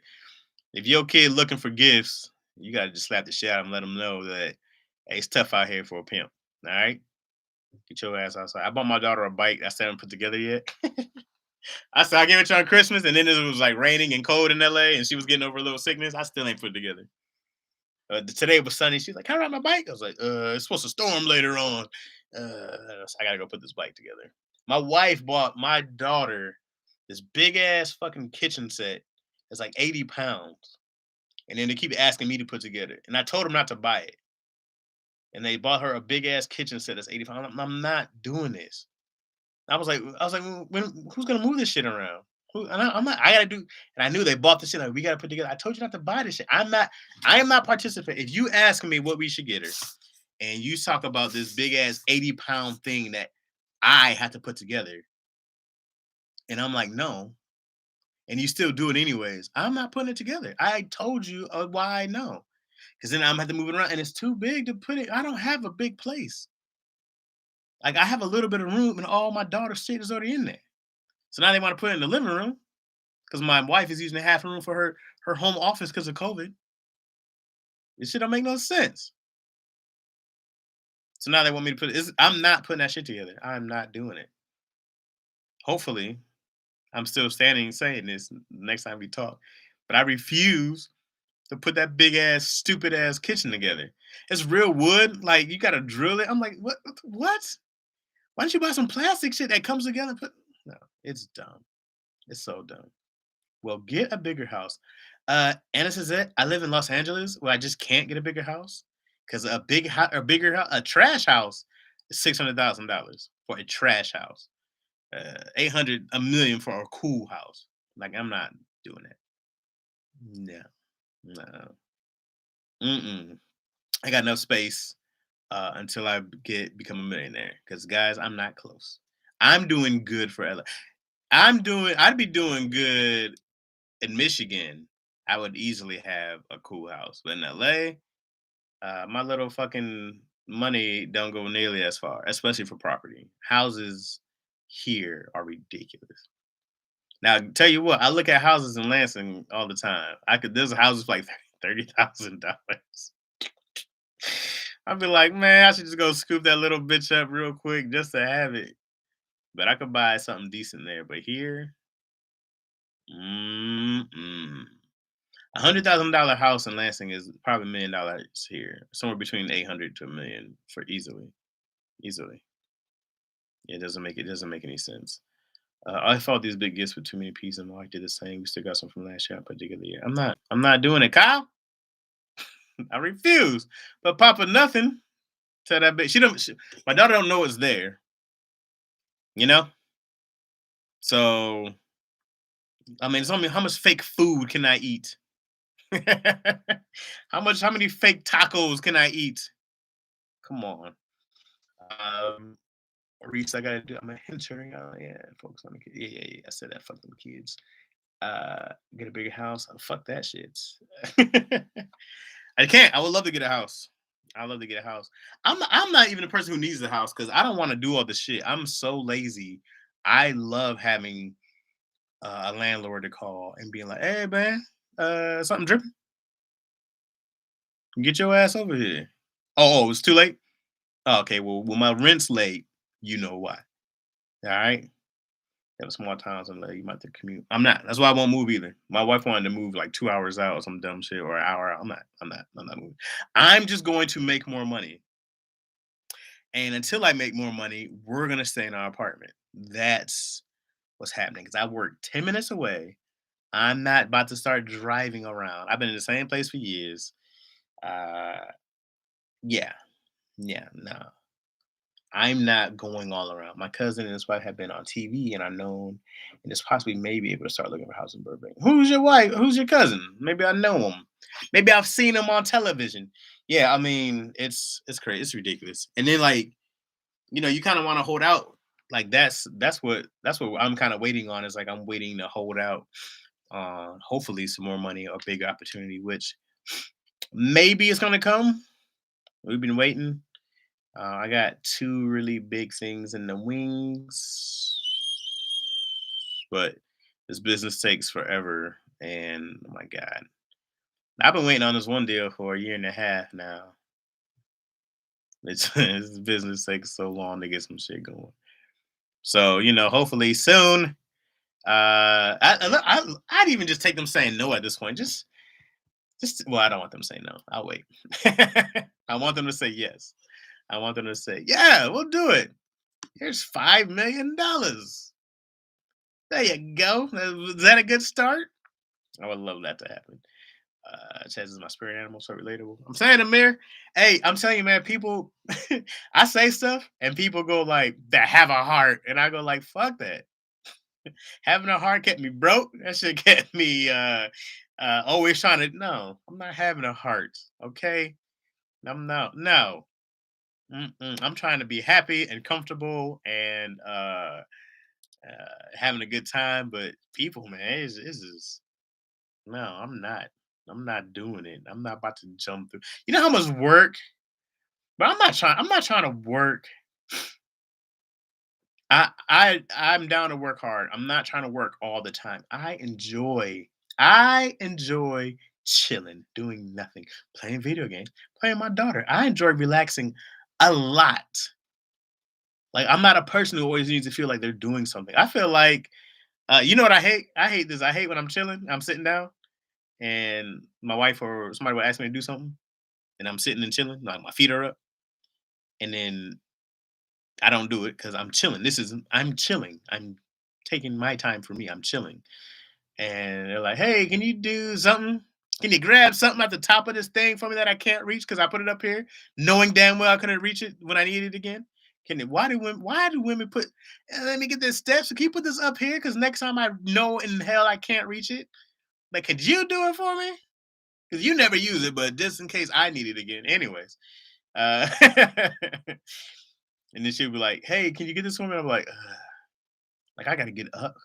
if your kid looking for gifts, you gotta just slap the shit out of them, let them know that hey, it's tough out here for a pimp. All right, get your ass outside. I bought my daughter a bike. I still haven't put together yet. I said I gave it to her on Christmas, and then it was like raining and cold in LA, and she was getting over a little sickness. I still ain't put it together. Today was sunny. She's like, "Can I ride my bike?" I was like, It's supposed to storm later on. So I gotta go put this bike together." My wife bought my daughter this big ass fucking kitchen set. It's like 80 pounds. And then they keep asking me to put together. And I told them not to buy it. And they bought her a big ass kitchen set that's 80 pounds. I'm not doing this. I was like, who's gonna move this shit around? I'm not. I gotta do. And I knew they bought the shit. Like we gotta put together. I told you not to buy this shit. I'm not. I am not participating. If you ask me what we should get her, and you talk about this big ass 80-pound thing that I had to put together, and I'm like, no, and you still do it anyways. I'm not putting it together. I told you why I know, because then I'm gonna have to move it around, and it's too big to put it. I don't have a big place. Like I have a little bit of room, and all my daughter's shit is already in there. So now they want to put it in the living room because my wife is using the half room for her home office because of COVID. This shit don't make no sense. So now they want me to put it. I'm not putting that shit together. I'm not doing it. Hopefully, I'm still standing saying this next time we talk. But I refuse to put that big ass, stupid ass kitchen together. It's real wood. Like you gotta drill it. I'm like, what? What? Why don't you buy some plastic shit that comes together? No, it's dumb. It's so dumb. Well, get a bigger house. And this is it. I live in Los Angeles where I just can't get a bigger house because a bigger house, a trash house is $600,000 for a trash house. 800, a million for a cool house. Like I'm not doing that. No, no. Mm-mm. I got enough space until I become a millionaire. Because guys, I'm not close. I'm doing good for LA. I'd be doing good in Michigan. I would easily have a cool house. But in LA, my little fucking money don't go nearly as far, especially for property. Houses here are ridiculous. Now, tell you what, I look at houses in Lansing all the time. There's houses for like $30,000. I'd be like, man, I should just go scoop that little bitch up real quick just to have it. But I could buy something decent there. But here, Mm-mm. $100,000 house in Lansing is probably $1 million here, somewhere between 800 to a million for easily, easily. It doesn't make any sense. I thought these big gifts were too many pieces, and Mark did the same. We still got some from last year, particularly. I'm not doing it, Kyle. I refuse. But Papa, nothing. Tell that bitch. She don't. My daughter don't know it's there. You know. So I mean, it's only how much fake food can I eat? How many fake tacos can I eat? Come on. Um, Reese, I gotta do. I'm a hinter. Yeah, focus on the kids. Yeah, yeah, yeah. I said that. Fuck them kids. Get a bigger house. Oh, fuck that shit. I can't. I would love to get a house. I love to get a house. I'm not even a person who needs a house because I don't want to do all the shit. I'm so lazy. I love having a landlord to call and being like, "Hey man, something dripping. Get your ass over here." Oh, it's too late. Oh, okay, well, when my rent's late, you know why. All right. There was small towns and like you might have to commute. I'm not. That's why I won't move either. My wife wanted to move like 2 hours out or some dumb shit or an hour out. I'm not. I'm not. I'm not moving. I'm just going to make more money. And until I make more money, we're gonna stay in our apartment. That's what's happening. Because I work 10 minutes away. I'm not about to start driving around. I've been in the same place for years. Uh yeah. Yeah, no. I'm not going all around. My cousin and his wife have been on TV and are known, and it's possibly maybe able to start looking for a house in Burbank. Who's your wife? Who's your cousin? Maybe I know him. Maybe I've seen him on television. Yeah, I mean, it's crazy. It's ridiculous. And then like, you kind of want to hold out. Like that's what I'm kind of waiting on. Is like I'm waiting to hold out on hopefully some more money or bigger opportunity, which maybe it's gonna come. We've been waiting. I got two really big things in the wings, but this business takes forever. And oh my God, I've been waiting on this one deal for a year and a half now. It's this business takes so long to get some shit going. So hopefully soon. I'd even just take them saying no at this point. Well, I don't want them to say no. I'll wait. I want them to say yes. I want them to say, yeah, we'll do it. Here's $5 million. There you go. Is that a good start? I would love that to happen. Chaz is my spirit animal, so relatable. I'm saying, Amir, hey, I'm telling you, man, people, I say stuff and people go like, that have a heart. And I go like, fuck that. Having a heart kept me broke. That shit kept me always trying to, no, I'm not having a heart. Okay. I'm not, no. I'm trying to be happy and comfortable and having a good time. But people, man, it's just no. I'm not. I'm not doing it. I'm not about to jump through. You know how much work? But I'm not trying. I'm not trying to work. I'm down to work hard. I'm not trying to work all the time. I enjoy chilling, doing nothing, playing video games, playing my daughter. I enjoy relaxing a lot. Like I'm not a person who always needs to feel like they're doing something. I feel like you know what I hate? I hate this. I hate when I'm chilling. I'm sitting down and my wife or somebody will ask me to do something, and I'm sitting and chilling, like my feet are up, and then I don't do it because I'm chilling. I'm chilling. I'm taking my time for me. I'm chilling, and they're like, "Hey, can you do something? Can you grab something at the top of this thing for me that I can't reach because I put it up here, knowing damn well I couldn't reach it when I needed it again? Can it? Why do women put? Let me get this steps. Can you put this up here? Because next time I know in hell I can't reach it. Like, could you do it for me? Because you never use it, but just in case I need it again. Anyways, and then she'll be like, "Hey, can you get this for me?" I'm like, "Ugh." Like I gotta get up.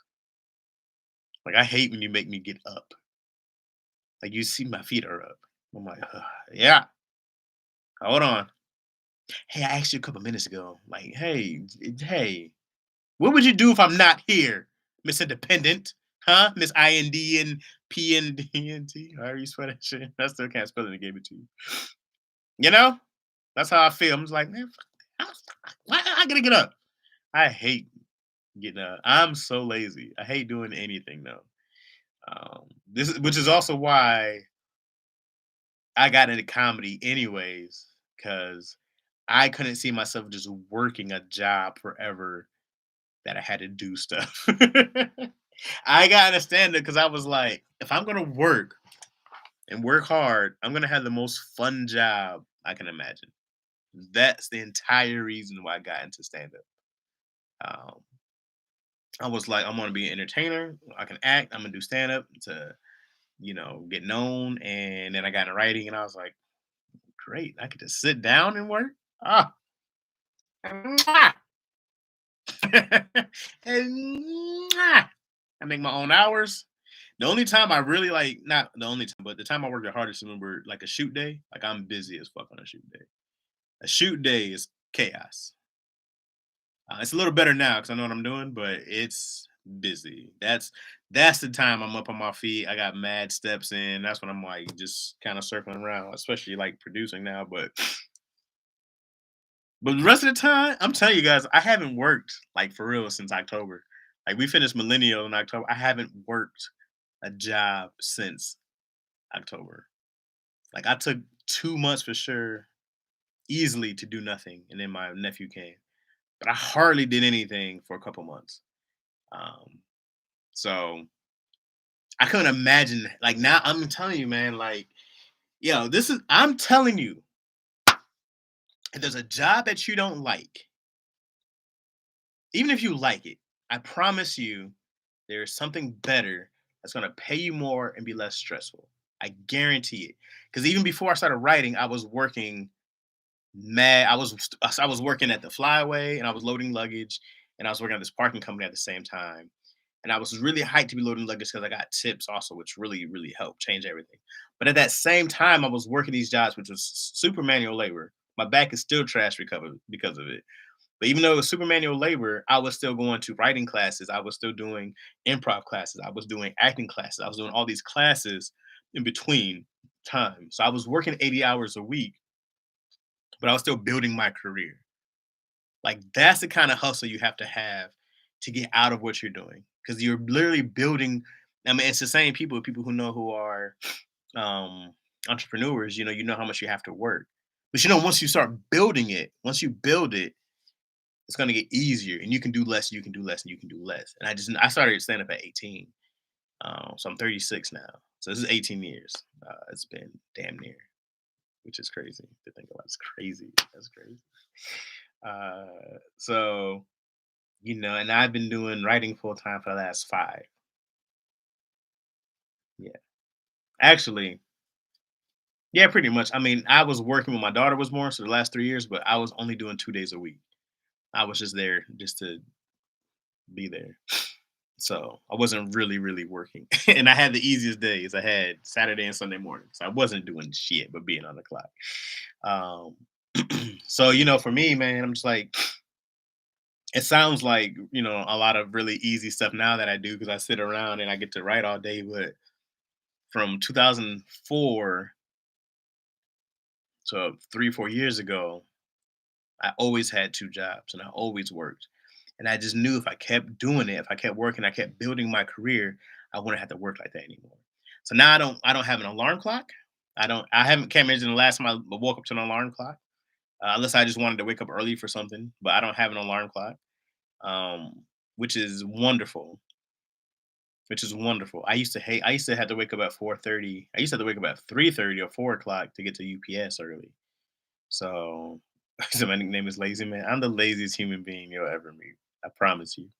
Like I hate when you make me get up. Like you see my feet are up. I'm like, "Ugh, yeah, hold on. Hey, I asked you a couple minutes ago. Like, hey, what would you do if I'm not here, Miss Independent? Huh? Miss INDNPNDNT? However you spell that shit. I still can't spell it and gave it to you. You know? That's how I feel. I'm just like, man, why I gotta get up? I hate getting up. I'm so lazy. I hate doing anything though. This is which is also why I got into comedy anyways, because I couldn't see myself just working a job forever that I had to do stuff. I got to understand it because I was like, if I'm gonna work and work hard, I'm gonna have the most fun job I can imagine. That's the entire reason why I got into stand up. I was like, I'm gonna be an entertainer. I can act. I'm gonna do stand up to, get known. And then I got into writing, and I was like, great. I could just sit down and work. Ah, mwah. and mwah. I make my own hours. The only time I really like, not the only time, but the time I work the hardest is when we're like a shoot day. Like I'm busy as fuck on a shoot day. A shoot day is chaos. It's a little better now because I know what I'm doing, but it's busy. That's the time I'm up on my feet. I got mad steps in. That's when I'm like just kind of circling around, especially like producing now. But the rest of the time, I'm telling you guys, I haven't worked like for real since October. Like we finished Millennial in October. I haven't worked a job since October. Like I took 2 months for sure, easily to do nothing, and then my nephew came. But I hardly did anything for a couple months. Um, so I couldn't imagine. Like now, I'm telling you, man. Like, this is. I'm telling you, if there's a job that you don't like, even if you like it, I promise you, there's something better that's gonna pay you more and be less stressful. I guarantee it. Because even before I started writing, I was working mad. I was working at the Flyway and I was loading luggage, and I was working at this parking company at the same time. And I was really hyped to be loading luggage because I got tips also, which really, really helped change everything. But at that same time, I was working these jobs, which was super manual labor. My back is still trash recovered because of it. But even though it was super manual labor, I was still going to writing classes. I was still doing improv classes. I was doing acting classes. I was doing all these classes in between time. So I was working 80 hours a week, but I was still building my career. Like that's the kind of hustle you have to get out of what you're doing because you're literally building. I mean, it's the same people who know who are um, entrepreneurs. You know how much you have to work, but once you start building it, once you build it, it's gonna get easier, and you can do less. You can do less, and you can do less. And I started stand up at 18, so I'm 36 now. So this is 18 years. It's been damn near, which is crazy to think about. It's crazy. That's crazy. So and I've been doing writing full time for the last 5. Yeah, actually, yeah, pretty much. I mean, I was working when my daughter was born, so the last 3 years, but I was only doing 2 days a week. I was just there just to be there. So I wasn't really, really working. And I had the easiest days. I had Saturday and Sunday mornings. I wasn't doing shit but being on the clock. Um, so, for me, man, I'm just like, it sounds like, a lot of really easy stuff now that I do because I sit around and I get to write all day. But from 2004 to 3, 4 years ago, I always had 2 jobs and I always worked. And I just knew if I kept doing it, if I kept working, I kept building my career, I wouldn't have to work like that anymore. So now I don't have an alarm clock. I haven't can't imagine the last time I woke up to an alarm clock. Unless I just wanted to wake up early for something, but I don't have an alarm clock. Um, which is wonderful. Which is wonderful. I used to have to wake up at 4:30. I used to have to wake up at 3:30 or 4 o'clock to get to UPS early. So, so my nickname is Lazy Man. I'm the laziest human being you'll ever meet. I promise you.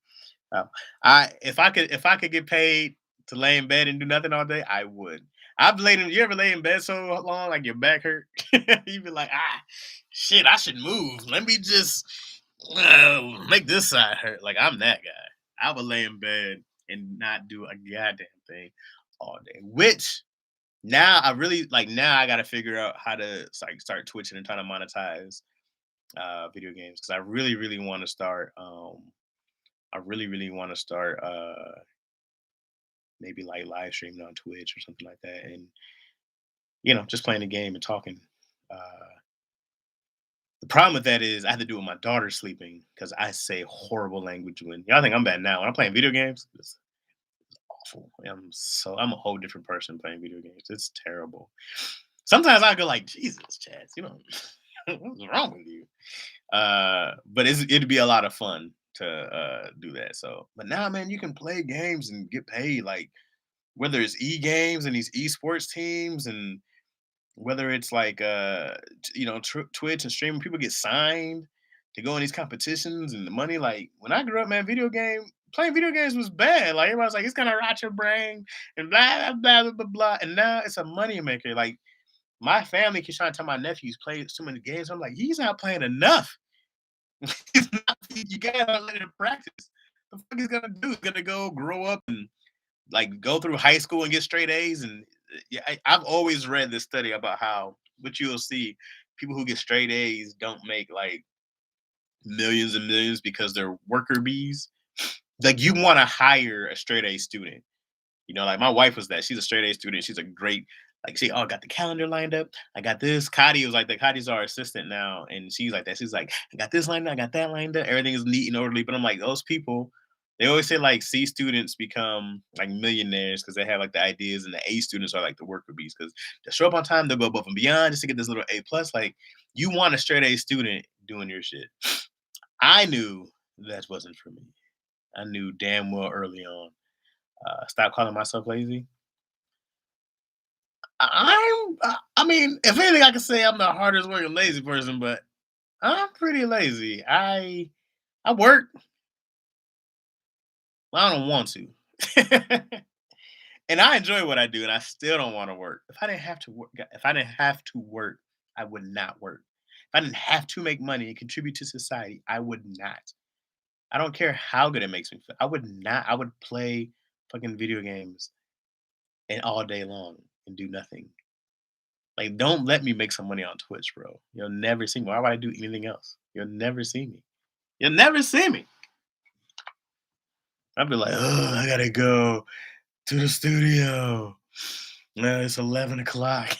Uh, I if I could get paid to lay in bed and do nothing all day, I would. I've laid in. You ever lay in bed so long like your back hurt? You be like, shit, I should move. Let me just make this side hurt. Like I'm that guy. I would lay in bed and not do a goddamn thing all day. Which now I really like. Now I got to figure out how to start twitching and trying to monetize video games because I really, really want to start. I really, really want to start maybe like live streaming on Twitch or something like that, and just playing the game and talking. The problem with that is I have to do it with my daughter sleeping because I say horrible language when y'all think I'm bad now. When I'm playing video games, it's awful. I'm a whole different person playing video games. It's terrible. Sometimes I go like, Jesus, Chad, you know, what's wrong with you? But it'd be a lot of fun to do that. So, but now, man, you can play games and get paid. Like whether it's games and these esports teams, and whether it's like Twitch and streaming, people get signed to go in these competitions and the money. Like when I grew up, man, playing video games was bad. Like everybody's like, it's gonna rot your brain and blah blah blah blah blah. And now it's a money maker. Like my family keeps trying to tell my nephews play so many games. I'm like, he's not playing enough. He's not, you gotta let him practice. The fuck he's gonna do? He's gonna go grow up and like go through high school and get straight A's. And yeah, I've always read this study about how, what you'll see, people who get straight A's don't make like millions and millions because they're worker bees. Like you want to hire a straight A student. Like my wife was that. She's a straight A student. She's a great, like she got the calendar lined up. I got this. Cotty was like that. Cotty's our assistant now, and she's like that. She's like, I got this lined up. I got that lined up. Everything is neat and orderly. But I'm like, those people, they always say like C students become like millionaires because they have like the ideas, and the A students are like the worker bees because they show up on time. They'll go above and beyond just to get this little A plus. Like you want a straight A student doing your shit. I knew that wasn't for me. I knew damn well early on. Stop calling myself lazy. I mean, if anything, I can say I'm the hardest working lazy person, but I'm pretty lazy. I work, but I don't want to. And I enjoy what I do, and I still don't want to work. If I didn't have to work, I would not work. If I didn't have to make money and contribute to society, I would not. I don't care how good it makes me feel. I would not. I would play fucking video games and all day long and do nothing. Like, don't let me make some money on Twitch, bro. You'll never see me. Why would I do anything else? You'll never see me. You'll never see me. I'd be like, oh, I gotta go to the studio. No, it's 11 o'clock.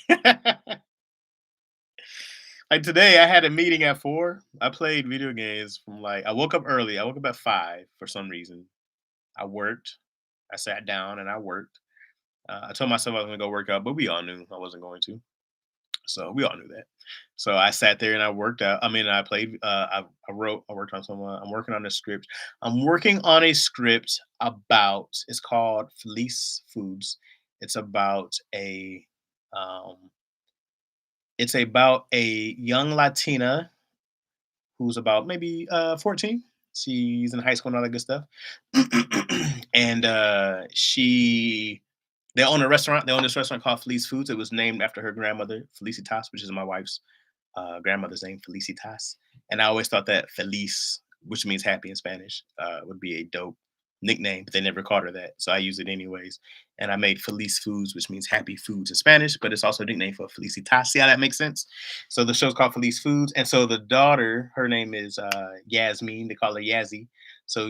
Like today, I had a meeting at 4. I played video games from like, I woke up early. I woke up at 5 for some reason. I worked. I sat down and I worked. I told myself I was gonna go work out, but we all knew I wasn't going to. So we all knew that. So I sat there and I worked out. I mean, I played. I wrote. I worked on some. I'm working on a script. I'm working on a script about. It's called Felice Foods. It's about a. Um, it's about a young Latina who's about maybe 14. She's in high school and all that good stuff. And they own a restaurant. They own this restaurant called Felice Foods. It was named after her grandmother, Felicitas, which is my wife's grandmother's name, Felicitas. And I always thought that Felice, which means happy in Spanish, would be a dope nickname, but they never called her that. So I use it anyways. And I made Felice Foods, which means happy foods in Spanish, but it's also a nickname for Felicitas. See how that makes sense? So the show's called Felice Foods. And so the daughter, her name is Yasmin. They call her Yazzie. So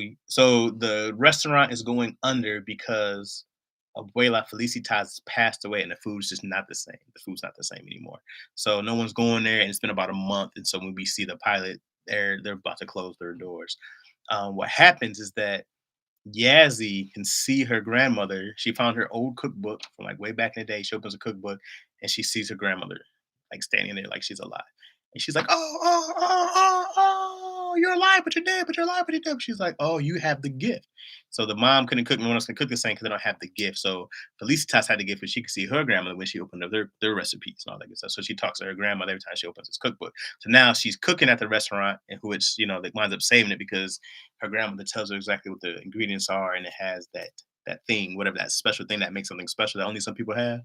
the restaurant is going under because Abuela Felicitas passed away and the food's just not the same. The food's not the same anymore. So no one's going there, and it's been about a month. And so when we see the pilot, they're about to close their doors. What happens is that Yazzie can see her grandmother. She found her old cookbook from like way back in the day. She opens a cookbook and she sees her grandmother like standing there like she's alive. And she's like, oh, you're alive, but you're dead, but you're alive, but you're dead. She's like, oh, you have the gift. So the mom couldn't cook, no one else can cook the same because they don't have the gift. So Felicitas had the gift, but she could see her grandmother when she opened up their recipes and all that good stuff. So she talks to her grandmother every time she opens this cookbook. So now she's cooking at the restaurant, and who it's, that winds up saving it because her grandmother tells her exactly what the ingredients are, and it has that thing, whatever that special thing that makes something special that only some people have.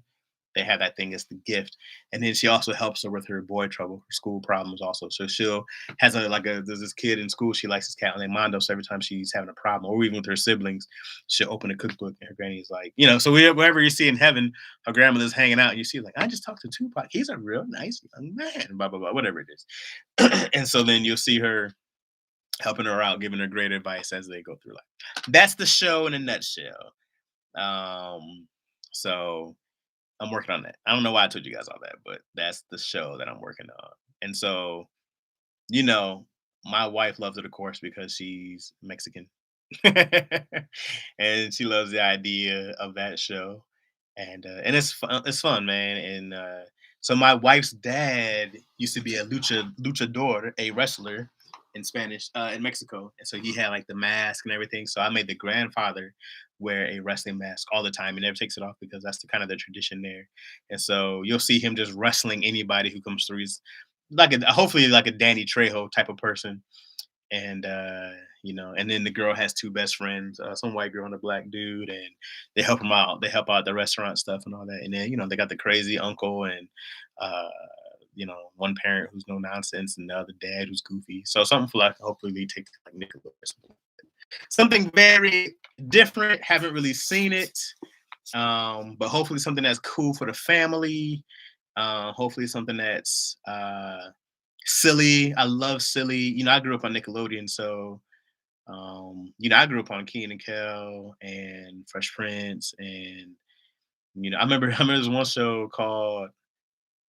They have that thing as the gift. And then she also helps her with her boy trouble, her school problems also. So she'll has a there's this kid in school, she likes this cat named Mondo. So every time she's having a problem, or even with her siblings, she'll open a cookbook and her granny's like, so wherever you see in heaven, her grandmother's hanging out, and you see like, I just talked to Tupac. He's a real nice young man, blah, blah, blah, whatever it is. And so then you'll see her helping her out, giving her great advice as they go through life. That's the show in a nutshell. So I'm working on that. I don't know why I told you guys all that, but that's the show that I'm working on. And so, you know, my wife loves it, of course, because she's Mexican. And she loves the idea of that show, and it's fun, man. And so my wife's dad used to be a luchador, a wrestler in Spanish in Mexico, and so he had like the mask and everything. So I made the grandfather wear a wrestling mask all the time. He never takes it off because that's the kind of the tradition there. And so you'll see him just wrestling anybody who comes through. He's like hopefully like a Danny Trejo type of person. And and then the girl has two best friends, some white girl and a black dude, and they help him out. They help out the restaurant stuff and all that. And then they got the crazy uncle and uh one parent who's no nonsense and the other dad who's goofy. So something for like hopefully they take like Nicola or something very different. Haven't really seen it, but hopefully something that's cool for the family. Hopefully something that's silly. I love silly. I grew up on Nickelodeon, so I grew up on Keenan and Kel and Fresh Prince, and I remember there's one show called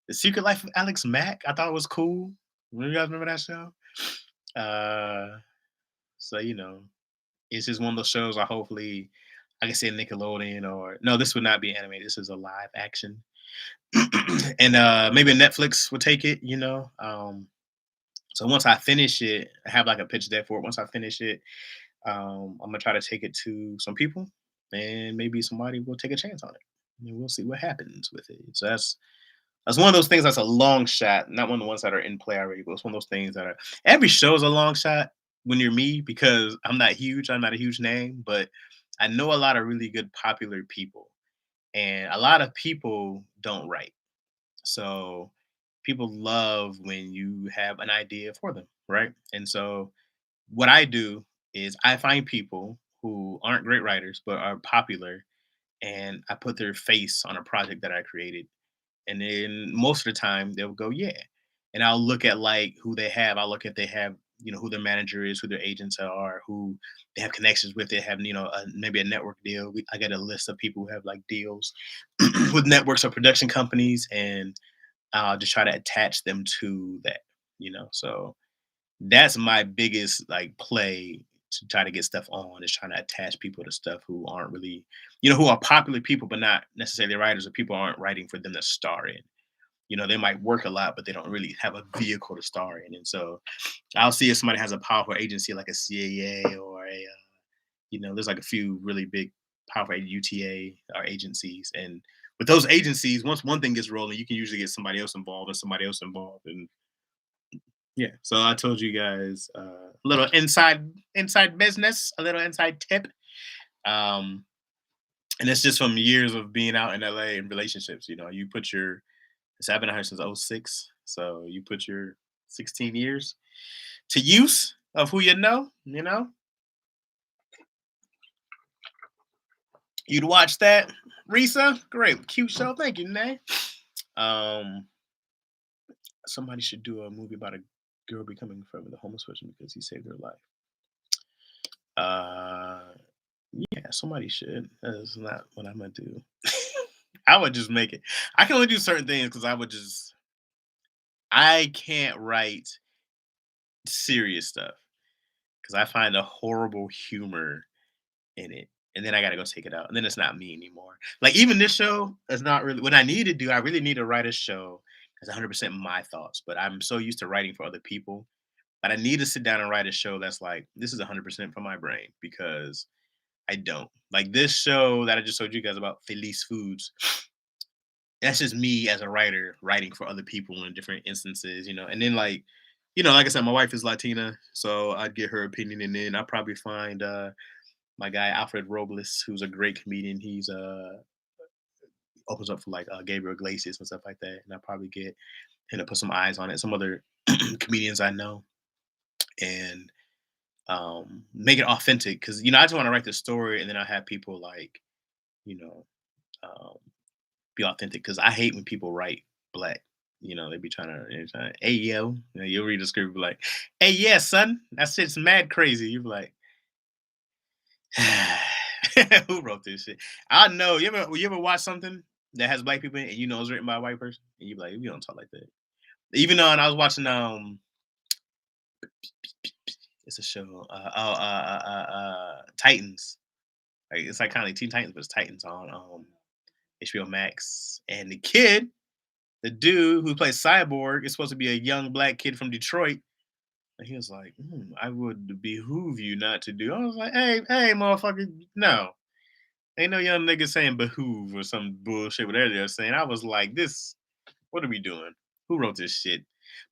The Secret Life of Alex Mack. I thought it was cool. You guys remember that show? Uh, so it's just one of those shows. I can say Nickelodeon or no, this would not be animated. This is a live action, and maybe Netflix would take it. So once I finish it, I have like a pitch deck for it. Once I finish it, I'm gonna try to take it to some people, and maybe somebody will take a chance on it. And we'll see what happens with it. So that's one of those things that's a long shot, not one of the ones that are in play already, but it's one of those things that are every show is a long shot when you're me because I'm not huge. I'm not a huge name, but I know a lot of really good popular people, and a lot of people don't write. So people love when you have an idea for them, right? And so what I do is I find people who aren't great writers but are popular, and I put their face on a project that I created. And then most of the time they'll go, yeah. And I'll look at like who they have. I'll look at they have, who their manager is, who their agents are, who they have connections with. They have, maybe a network deal. I got a list of people who have like deals with networks or production companies, and I'll just try to attach them to that. So that's my biggest like play to try to get stuff on is trying to attach people to stuff who aren't really, who are popular people but not necessarily writers, or people aren't writing for them to star in. They might work a lot but they don't really have a vehicle to star in. And so I'll see if somebody has a powerful agency like a CAA or there's like a few really big powerful UTA or agencies. And with those agencies, once one thing gets rolling, you can usually get somebody else involved and somebody else involved. And yeah, so I told you guys a little inside business, a little inside tip, um, and it's just from years of being out in LA and relationships. You put your so I've been out here since '06, so you put your 16 years to use of who you know. You'd watch that, Risa. Great, cute show. Thank you, Nay. Um, Somebody should do a movie about a girl becoming from the homeless person because he saved her life. Uh, Yeah, somebody should. That's not what I'm gonna do. I would just make it. I can only do certain things because I can't write serious stuff because I find a horrible humor in it. And then I gotta go take it out. And then it's not me anymore. Like even this show is not really what I need to do. I really need to write a show that's 100% my thoughts. But I'm so used to writing for other people. But I need to sit down and write a show that's like, this is 100% from my brain because I don't. Like this show that I just told you guys about, Felice Foods, that's just me as a writer writing for other people in different instances. And then like I said, my wife is Latina, so I'd get her opinion, and then I'd probably find my guy Alfred Robles, who's a great comedian. He's opens up for like Gabriel Iglesias and stuff like that, and I probably get him to put some eyes on it. Some other comedians I know, and make it authentic because I just want to write the story, and then I have people like you know um, be authentic because I hate when people write black. They be hey yo, you'll read the script, be like, hey yeah, son, that shit's mad crazy. You be like, who wrote this shit? I know. You ever watch something that has black people in it and it's written by a white person, and you be like, you don't talk like that. Even though and I was watching It's a show. Titans. Like it's like kind of like Teen Titans, but it's Titans on HBO Max. And the dude who plays Cyborg, is supposed to be a young black kid from Detroit. And he was like, I would behoove you not to do. I was like, hey, motherfucker, no. Ain't no young nigga saying behoove or some bullshit, whatever they're saying. I was like, this, what are we doing? Who wrote this shit?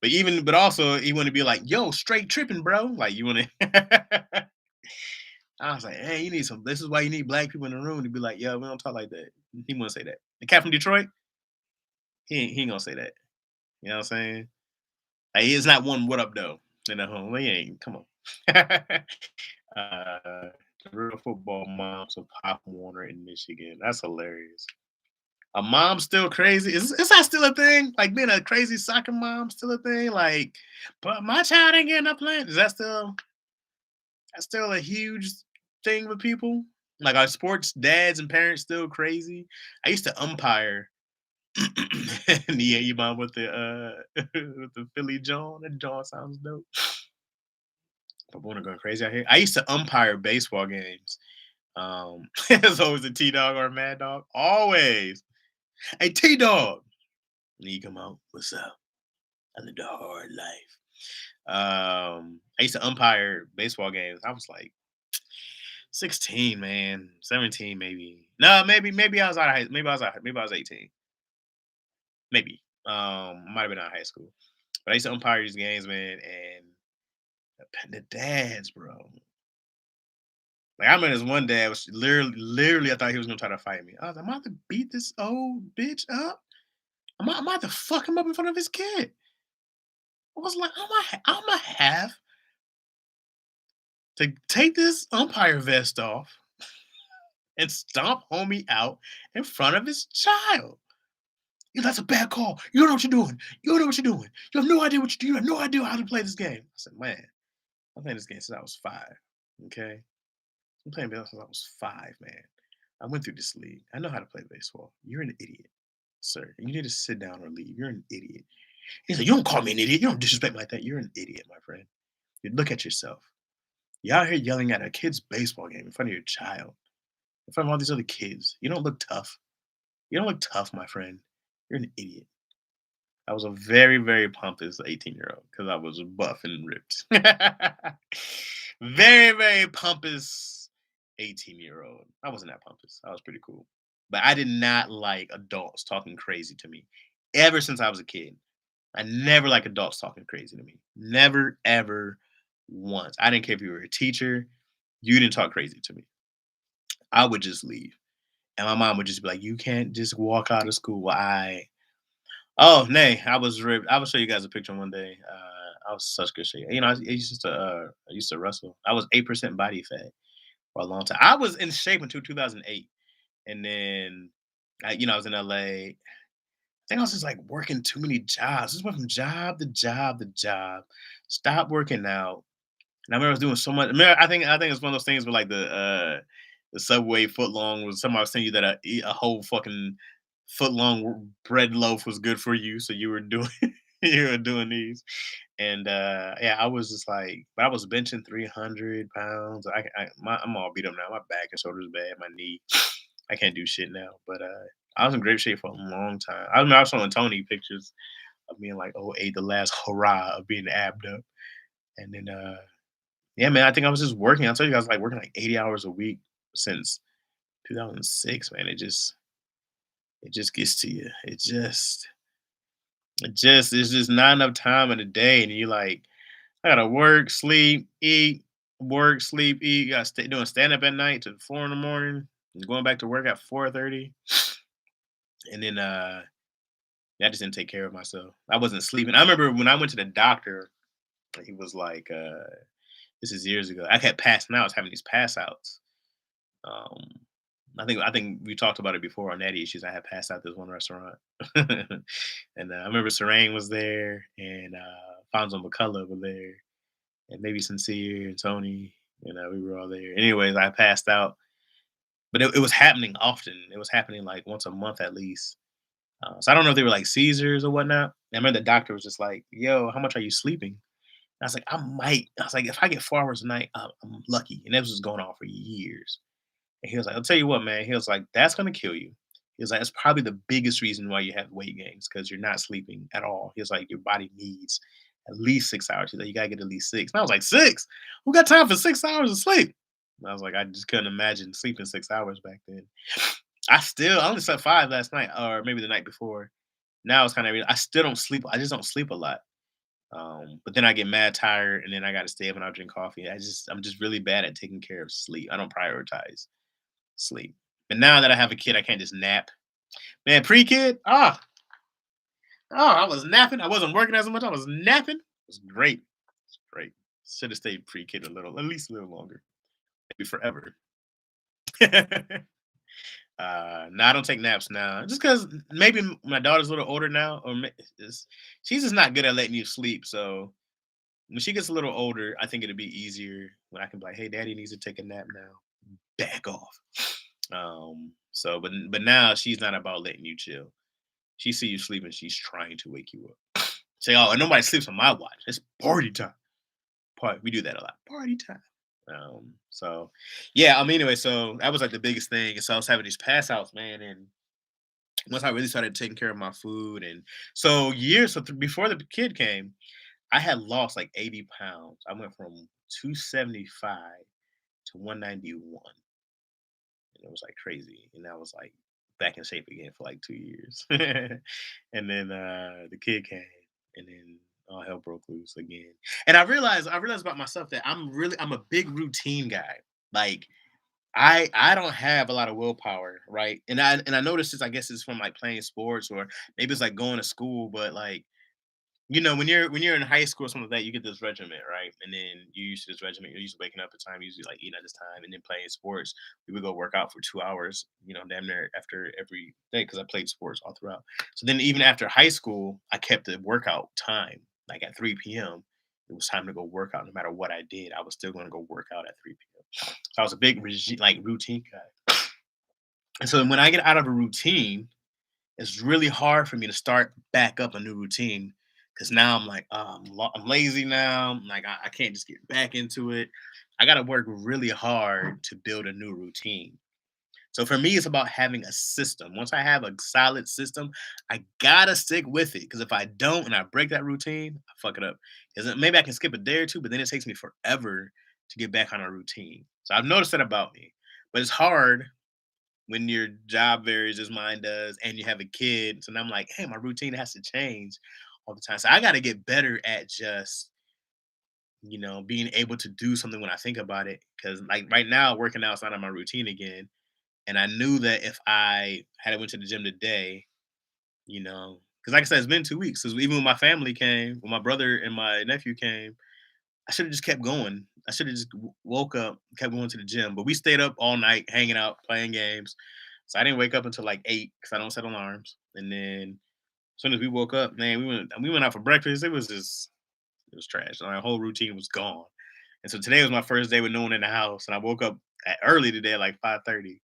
But also, he want to be like, yo, straight tripping, bro. Like, you want to. I was like, hey, you need some. This is why you need black people in the room to be like, yo, we don't talk like that. He wouldn't say that. The cat from Detroit, he ain't gonna say that. You know what I'm saying? Like, it's not one what up though in the home. He ain't. Come on. The real football moms of Pop Warner in Michigan. That's hilarious. A mom still crazy? Is that still a thing? Like being a crazy soccer mom still a thing? Like, but my child ain't getting up playing. Is that still a huge thing with people? Like are sports dads and parents still crazy? I used to umpire. Yeah, you mom with the with the Philly John. That John sounds dope. But wanna go crazy out here. I used to umpire baseball games. There's always a T Dog or a Mad Dog. Always. Hey T Dog. And you come out. What's up? I lived a hard life. I used to umpire baseball games. I was like 16, man, 17 maybe. No, maybe I was out of high, maybe I was 18. Maybe. Might have been out of high school. But I used to umpire these games, man, and the dads, bro. Like I remember this one dad was literally, I thought he was gonna try to fight me. I was like, I'm about to beat this old bitch up. I'm about to fuck him up in front of his kid. I was like, I'm gonna have to take this umpire vest off and stomp homie out in front of his child. "Yeah, that's a bad call. You don't know what you're doing. You don't know what you're doing. You have no idea what you do. You have no idea how to play this game." I said, man, I'm playing this game since I was 5. Okay. I'm playing baseball since I was 5, man. I went through this league. I know how to play baseball. You're an idiot, sir. You need to sit down or leave. You're an idiot. He's like, you don't call me an idiot. You don't disrespect me like that. You're an idiot, my friend. You look at yourself. You're out here yelling at a kid's baseball game in front of your child, in front of all these other kids. You don't look tough. You don't look tough, my friend. You're an idiot. I was a very, very pompous 18-year-old because I was buff and ripped. Very, very pompous 18-year-old. I wasn't that pompous. I was pretty cool. But I did not like adults talking crazy to me ever since I was a kid. I never like adults talking crazy to me. Never, ever once. I didn't care if you were a teacher. You didn't talk crazy to me. I would just leave. And my mom would just be like, you can't just walk out of school. Oh, nay, I was ripped. I will show you guys a picture one day. I was such good shape. You know, I used to wrestle. I was 8% body fat for a long time. I was in shape until 2008, and then I was in LA. I think I was just like working too many jobs. Just went from job to job to job. Stop working out. And I remember I was doing so much. I think it's one of those things where like the Subway foot long was somebody was telling you that a whole fucking foot long bread loaf was good for you, so you were doing you were doing these. And yeah, I was just like, but I was benching 300 pounds. I'm all beat up now. My back and shoulders bad. My knee, I can't do shit now. But I was in great shape for a long time. I was showing Tony pictures of being like, oh, ate the last hurrah of being abbed up. And then yeah, man, I think I was just working. I told you guys like working like 80 hours a week since 2006, man. It just gets to you. It's just not enough time in the day, and you like, I gotta work, sleep, eat, work, sleep, eat. You gotta stay doing stand up at night to 4 in the morning, and going back to work at 4:30, and then I just didn't take care of myself. I wasn't sleeping. I remember when I went to the doctor, he was like, this is years ago. I had passed out. I was having these pass outs. Um, I think we talked about it before on Natty Issues. I had passed out this one restaurant, and I remember Serene was there, and Fonzo McCullough were there, and maybe Sincere and Tony. We were all there. Anyways, I passed out, but it was happening often. It was happening like once a month at least. So I don't know if they were like Caesars or whatnot. I remember the doctor was just like, "Yo, how much are you sleeping?" I was like, I might. I was like, if I get 4 hours a night, I'm lucky. And that was just going on for years. And he was like, I'll tell you what, man. He was like, that's gonna kill you. He was like, that's probably the biggest reason why you have weight gains because you're not sleeping at all. He was like, your body needs at least 6 hours. He's like, you gotta get at least six. And I was like, six? Who got time for 6 hours of sleep? And I was like, I just couldn't imagine sleeping 6 hours back then. I only slept 5 last night, or maybe the night before. Now it's kind of I still don't sleep. I just don't sleep a lot. But then I get mad tired, and then I got to stay up and I'll drink coffee. I'm just really bad at taking care of sleep. I don't prioritize sleep. But now that I have a kid, I can't just nap. Man, pre-kid, I was napping. I wasn't working as much. I was napping. It was great. It's great. Should have stayed pre-kid a little, at least a little longer, maybe forever. No, I don't take naps now, just because maybe my daughter's a little older now, or she's just not good at letting you sleep. So when she gets a little older, I think it'll be easier when I can be like, "Hey, daddy needs to take a nap now. Back off." But now she's not about letting you chill. She see you sleeping, she's trying to wake you up. Say, "Oh, and nobody sleeps on my watch. It's party time." We do that a lot. Party time. So yeah. Anyway, so that was like the biggest thing. And so I was having these pass outs, man, and once I really started taking care of my food, and so before the kid came, I had lost like 80 pounds. I went from 275 to 191. And it was like crazy. And I was like back in shape again for like 2 years. And then the kid came, and then all hell broke loose again. And I realized about myself that I'm a big routine guy. Like I don't have a lot of willpower, right? And I noticed this, I guess it's from like playing sports, or maybe it's like going to school, but like when you're in high school or something like that, you get this regiment, right? And then you used to this regiment, you're used to waking up at time, usually like eating at this time, and then playing sports. We would go work out for 2 hours, damn near after every day because I played sports all throughout. So then even after high school, I kept the workout time. Like at 3 p.m., it was time to go work out. No matter what I did, I was still going to go work out at 3 p.m. So I was a big like routine guy. And so when I get out of a routine, it's really hard for me to start back up a new routine because now I'm like, I'm lazy now. I'm like, I can't just get back into it. I got to work really hard to build a new routine. So for me, it's about having a system. Once I have a solid system, I gotta stick with it. Because if I don't and I break that routine, I fuck it up. Because maybe I can skip a day or two, but then it takes me forever to get back on a routine. So I've noticed that about me. But it's hard when your job varies as mine does and you have a kid. So now I'm like, hey, my routine has to change all the time. So I got to get better at just, being able to do something when I think about it. Cause like right now, working out is not on my routine again. And I knew that if I had went to the gym today, because like I said, it's been 2 weeks. So even when my family came, when my brother and my nephew came, I should have just kept going. I should have just woke up, kept going to the gym. But we stayed up all night, hanging out, playing games. So I didn't wake up until like 8 because I don't set alarms. And then as soon as we woke up, man, we went out for breakfast. It was trash. My whole routine was gone. And so today was my first day with no one in the house, and I woke up early today, at like 5:30.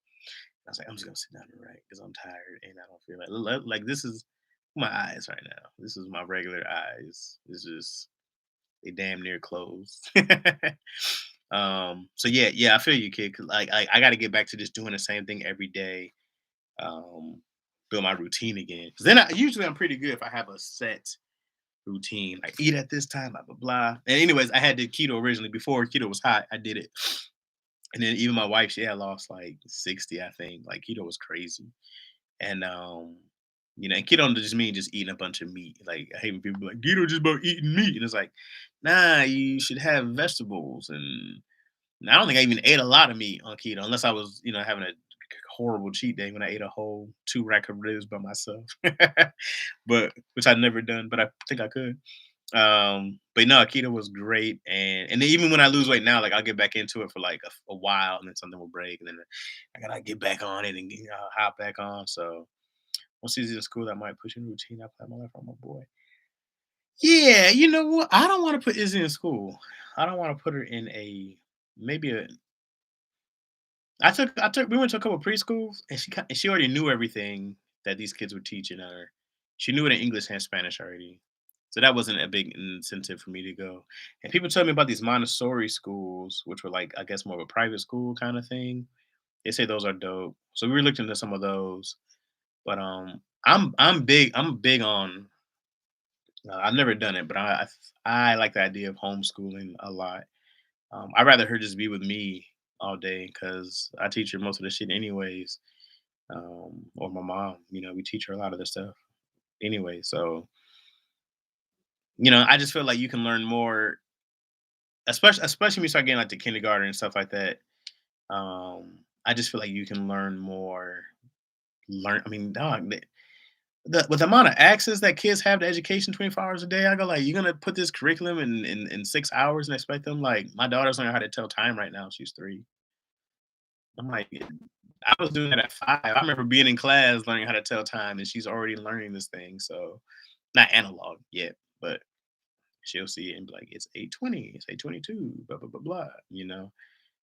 I was like, I'm just gonna sit down and write because I'm tired and I don't feel like this is my eyes right now. This is my regular eyes. This is they damn near closed. So yeah, I feel you, kid. 'Cause like I got to get back to just doing the same thing every day. Um, Build my routine again. Because then usually I'm pretty good if I have a set routine, like eat at this time, blah blah blah. And anyways, I had the keto originally before keto was hot. I did it, and then even my wife, she had lost like 60, I think. Like keto was crazy, and and keto don't just mean just eating a bunch of meat. Like I hate when people be like keto just about eating meat, and it's like, nah, you should have vegetables. And I don't think I even ate a lot of meat on keto, unless I was, having a horrible cheat day when I ate a whole 2 rack of ribs by myself. But which I'd never done, but I think I could. But no, keto was great, and then even when I lose weight now, like I'll get back into it for like a while, and then something will break, and then I gotta get back on it and hop back on. So once he's in school, I might push in routine. I plan my life on my boy. Yeah, you know what? I don't want to put Izzy in school. I don't want to put her in a maybe a. I took we went to a couple preschools, and she already knew everything that these kids were teaching her. She knew it in English and Spanish already. So that wasn't a big incentive for me to go. And people told me about these Montessori schools, which were like, I guess, more of a private school kind of thing. They say those are dope. So we were looking into some of those. But I'm big on. I've never done it, but I like the idea of homeschooling a lot. I'd rather her just be with me all day because I teach her most of the shit anyways. Or my mom, we teach her a lot of the stuff anyway. So I just feel like you can learn more, especially when you start getting like the kindergarten and stuff like that. I just feel like you can learn more. I mean, dog, with the amount of access that kids have to education 24 hours a day, I go like, you're gonna put this curriculum in 6 hours and expect them like my daughter's learning how to tell time right now. She's 3. I'm like, I was doing that at 5. I remember being in class learning how to tell time, and she's already learning this thing. So not analog yet, but she'll see it and be like, it's 8:20, it's 8:22, blah blah blah blah.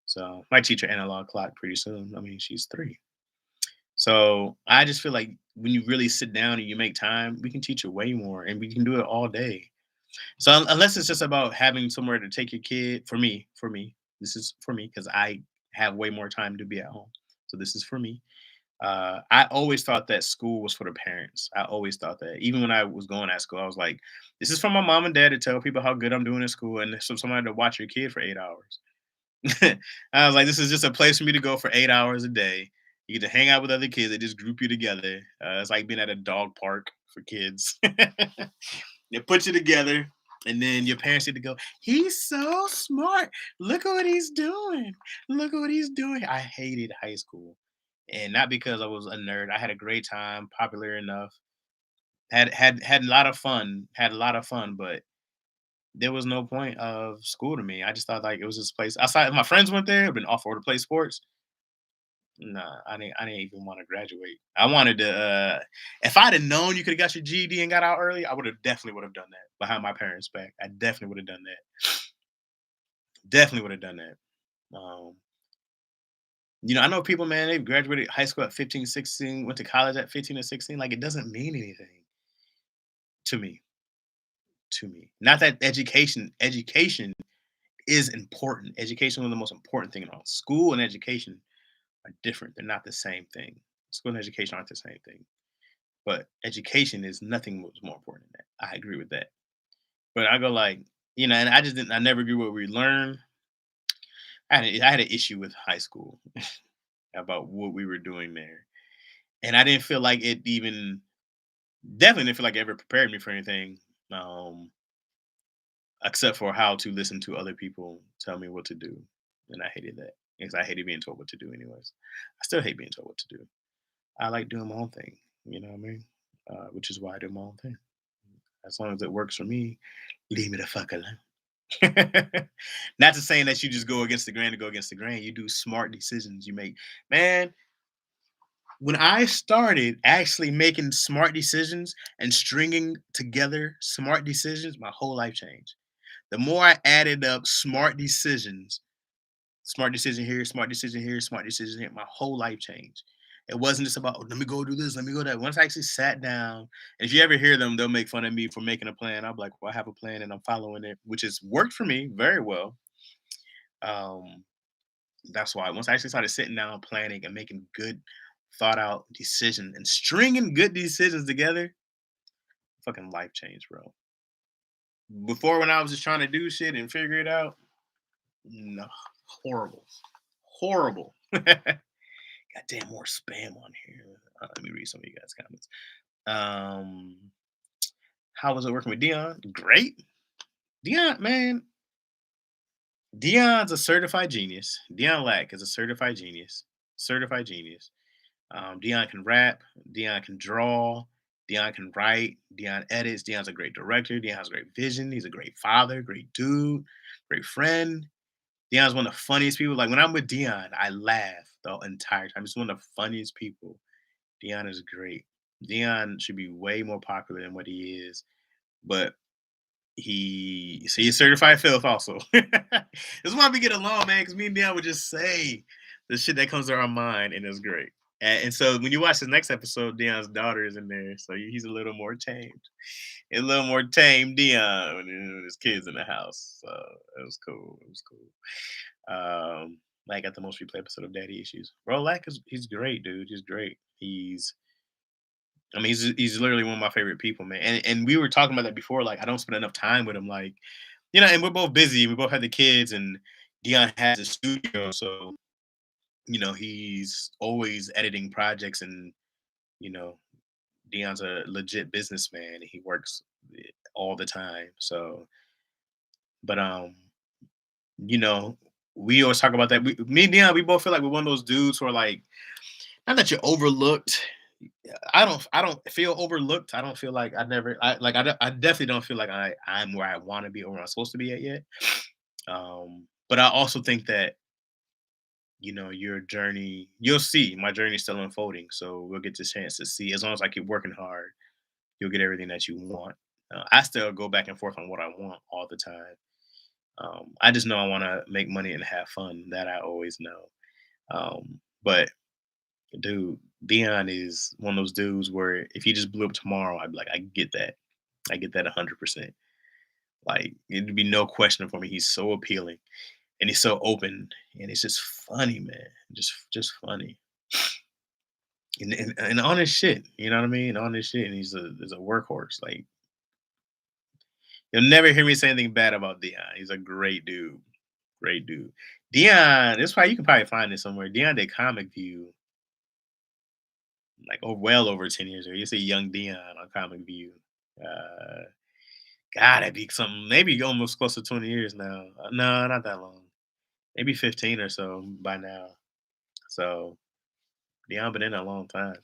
So might teach her analog clock pretty soon. I mean, she's 3. So I just feel like when you really sit down and you make time, we can teach her way more, and we can do it all day. So unless it's just about having somewhere to take your kid, for me, this is for me because I have way more time to be at home. So this is for me. I always thought that school was for the parents. I always thought that. Even when I was going at school, I was like, this is for my mom and dad to tell people how good I'm doing in school, and so somebody to watch your kid for 8 hours. I was like, this is just a place for me to go for 8 hours a day. You get to hang out with other kids. They just group you together. It's like being at a dog park for kids. They put you together, and then your parents need to go, he's so smart. Look at what he's doing. Look at what he's doing. I hated high school. And not because I was a nerd. I had a great time, popular enough. Had a lot of fun. Had a lot of fun, but there was no point of school to me. I just thought like it was this place. Outside, if my friends went there, been offered to play sports. Nah, I didn't even want to graduate. I wanted to. If I'd have known you could have got your GED and got out early, I definitely would have done that behind my parents' back. I definitely would have done that. Definitely would have done that. Um, I know people, man, they've graduated high school at 15, 16, went to college at 15 or 16. Like it doesn't mean anything to me. To me, not that education is important. Education is one of the most important thing in all. School and education are different. They're not the same thing. School and education aren't the same thing. But education is nothing was more important than that. I agree with that. But I go like, and I just didn't. I never grew what we learned. I had an issue with high school about what we were doing there, and I didn't feel like it even. Definitely didn't feel like it ever prepared me for anything, um, except for how to listen to other people tell me what to do, and I hated that because I hated being told what to do. Anyways, I still hate being told what to do. I like doing my own thing. You know what I mean? Which is why I do my own thing. As long as it works for me, leave me the fuck alone. Not to saying that you just go against the grain to go against the grain. You do smart decisions. You make, man. When I started actually making smart decisions and stringing together smart decisions, my whole life changed. The more I added up smart decision here, smart decision here, smart decision here, my whole life changed. It wasn't just about, "Oh, let me go do this, let me go that." Once I actually sat down, and if you ever hear them, they'll make fun of me for making a plan. I'm like, well, I have a plan and I'm following it, which has worked for me very well. Um, that's why once I actually started sitting down, planning and making good, thought out decisions and stringing good decisions together, fucking life changed, bro. Before, when I was just trying to do shit and figure it out, no, horrible, horrible. Goddamn, more spam on here. Let me read some of you guys' comments. Um, how was it working with Dion? Great. Dion, man, Dion's a certified genius. Dion Lack is a certified genius. Certified genius. Dion can rap. Dion can draw. Dion can write. Dion edits. Dion's a great director. Dion has a great vision. He's a great father, great dude, great friend. Dion's one of the funniest people. Like when I'm with Dion, I laugh the entire time. He's one of the funniest people. Dion is great. Dion should be way more popular than what he is, but he's certified filth also. This is why we get along, man. Because me and Dion would just say the shit that comes to our mind, and it's great. And so when you watch the next episode, Dion's daughter is in there, so he's a little more tamed. A little more tame Dion when his kids in the house. So it was cool. It was cool. I got the most replayed episode of Daddy Issues. Rolak is he's great, dude. He's great. He's literally one of my favorite people, man. And we were talking about that before. Like I don't spend enough time with him. Like and we're both busy. We both have the kids, and Dion has a studio, so he's always editing projects, and you know Dion's a legit businessman. He works all the time. So, but you know, we always talk about that. Me and Dion, we both feel like we're one of those dudes who are like, not that you're overlooked. I don't feel overlooked. I don't feel like I definitely don't feel like I'm where I want to be or where I'm supposed to be at yet. But I also think that your journey, you'll see my journey is still unfolding. So we'll get the chance to see. As long as I keep working hard, you'll get everything that you want. I still go back and forth on what I want all the time. I just know I want to make money and have fun. That I always know. But dude, Dion is one of those dudes where if he just blew up tomorrow, I'd be like, I get that. I get that 100%. Like it'd be no question for me. He's so appealing and he's so open and it's just funny, man. Just funny. And on his shit, you know what I mean? On his shit, and he's a workhorse. Like you'll never hear me say anything bad about Dion. He's a great dude. Great dude. Dion, this why you can probably find it somewhere. Dion did Comic View like well over 10 years ago. You see Young Dion on Comic View. Uh Gotta be something, maybe almost close to 20 years now. No, not that long. Maybe 15 or so by now. So Dion been in a long time.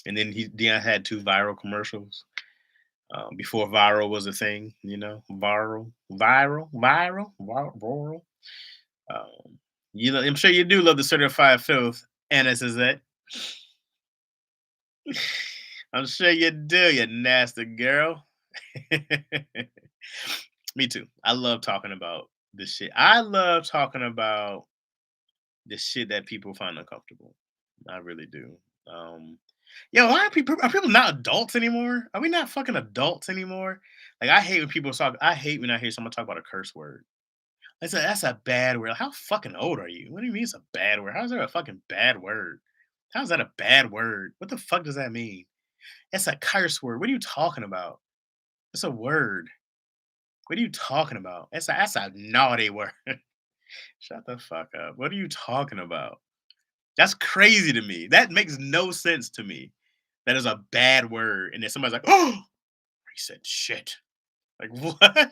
And then Dion had two viral commercials before viral was a thing, viral. I'm sure you do love the certified filth, Anna says that. I'm sure you do, you nasty girl. Me too. I love talking about this shit. I love talking about the shit that people find uncomfortable. I really do. Um, why are people not adults anymore? Are we not fucking adults anymore? Like I hate when people talk. I hate when I hear someone talk about a curse word. That's a bad word. How fucking old are you? What do you mean it's a bad word? How's that a fucking bad word? How's that a bad word? What the fuck does that mean? It's a curse word. What are you talking about? It's a word. What are you talking about? That's a naughty word. Shut the fuck up. What are you talking about? That's crazy to me. That makes no sense to me. That is a bad word. And then somebody's like, oh, he said shit. Like, what?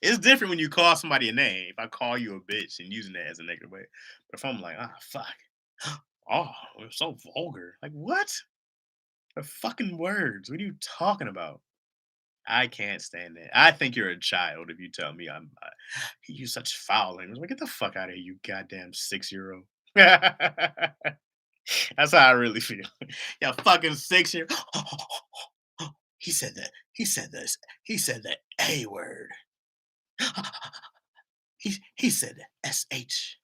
It's different when you call somebody a name. If I call you a bitch and using that as a negative way. But if I'm like, fuck. Oh, it's so vulgar. Like, what? The fucking words. What are you talking about? I can't stand that. I think you're a child if you tell me you use such foul language. Like, get the fuck out of here, you goddamn 6-year-old. That's how I really feel. Yeah, fucking 6 year. He said that. He said this. He said the A word. He said SH.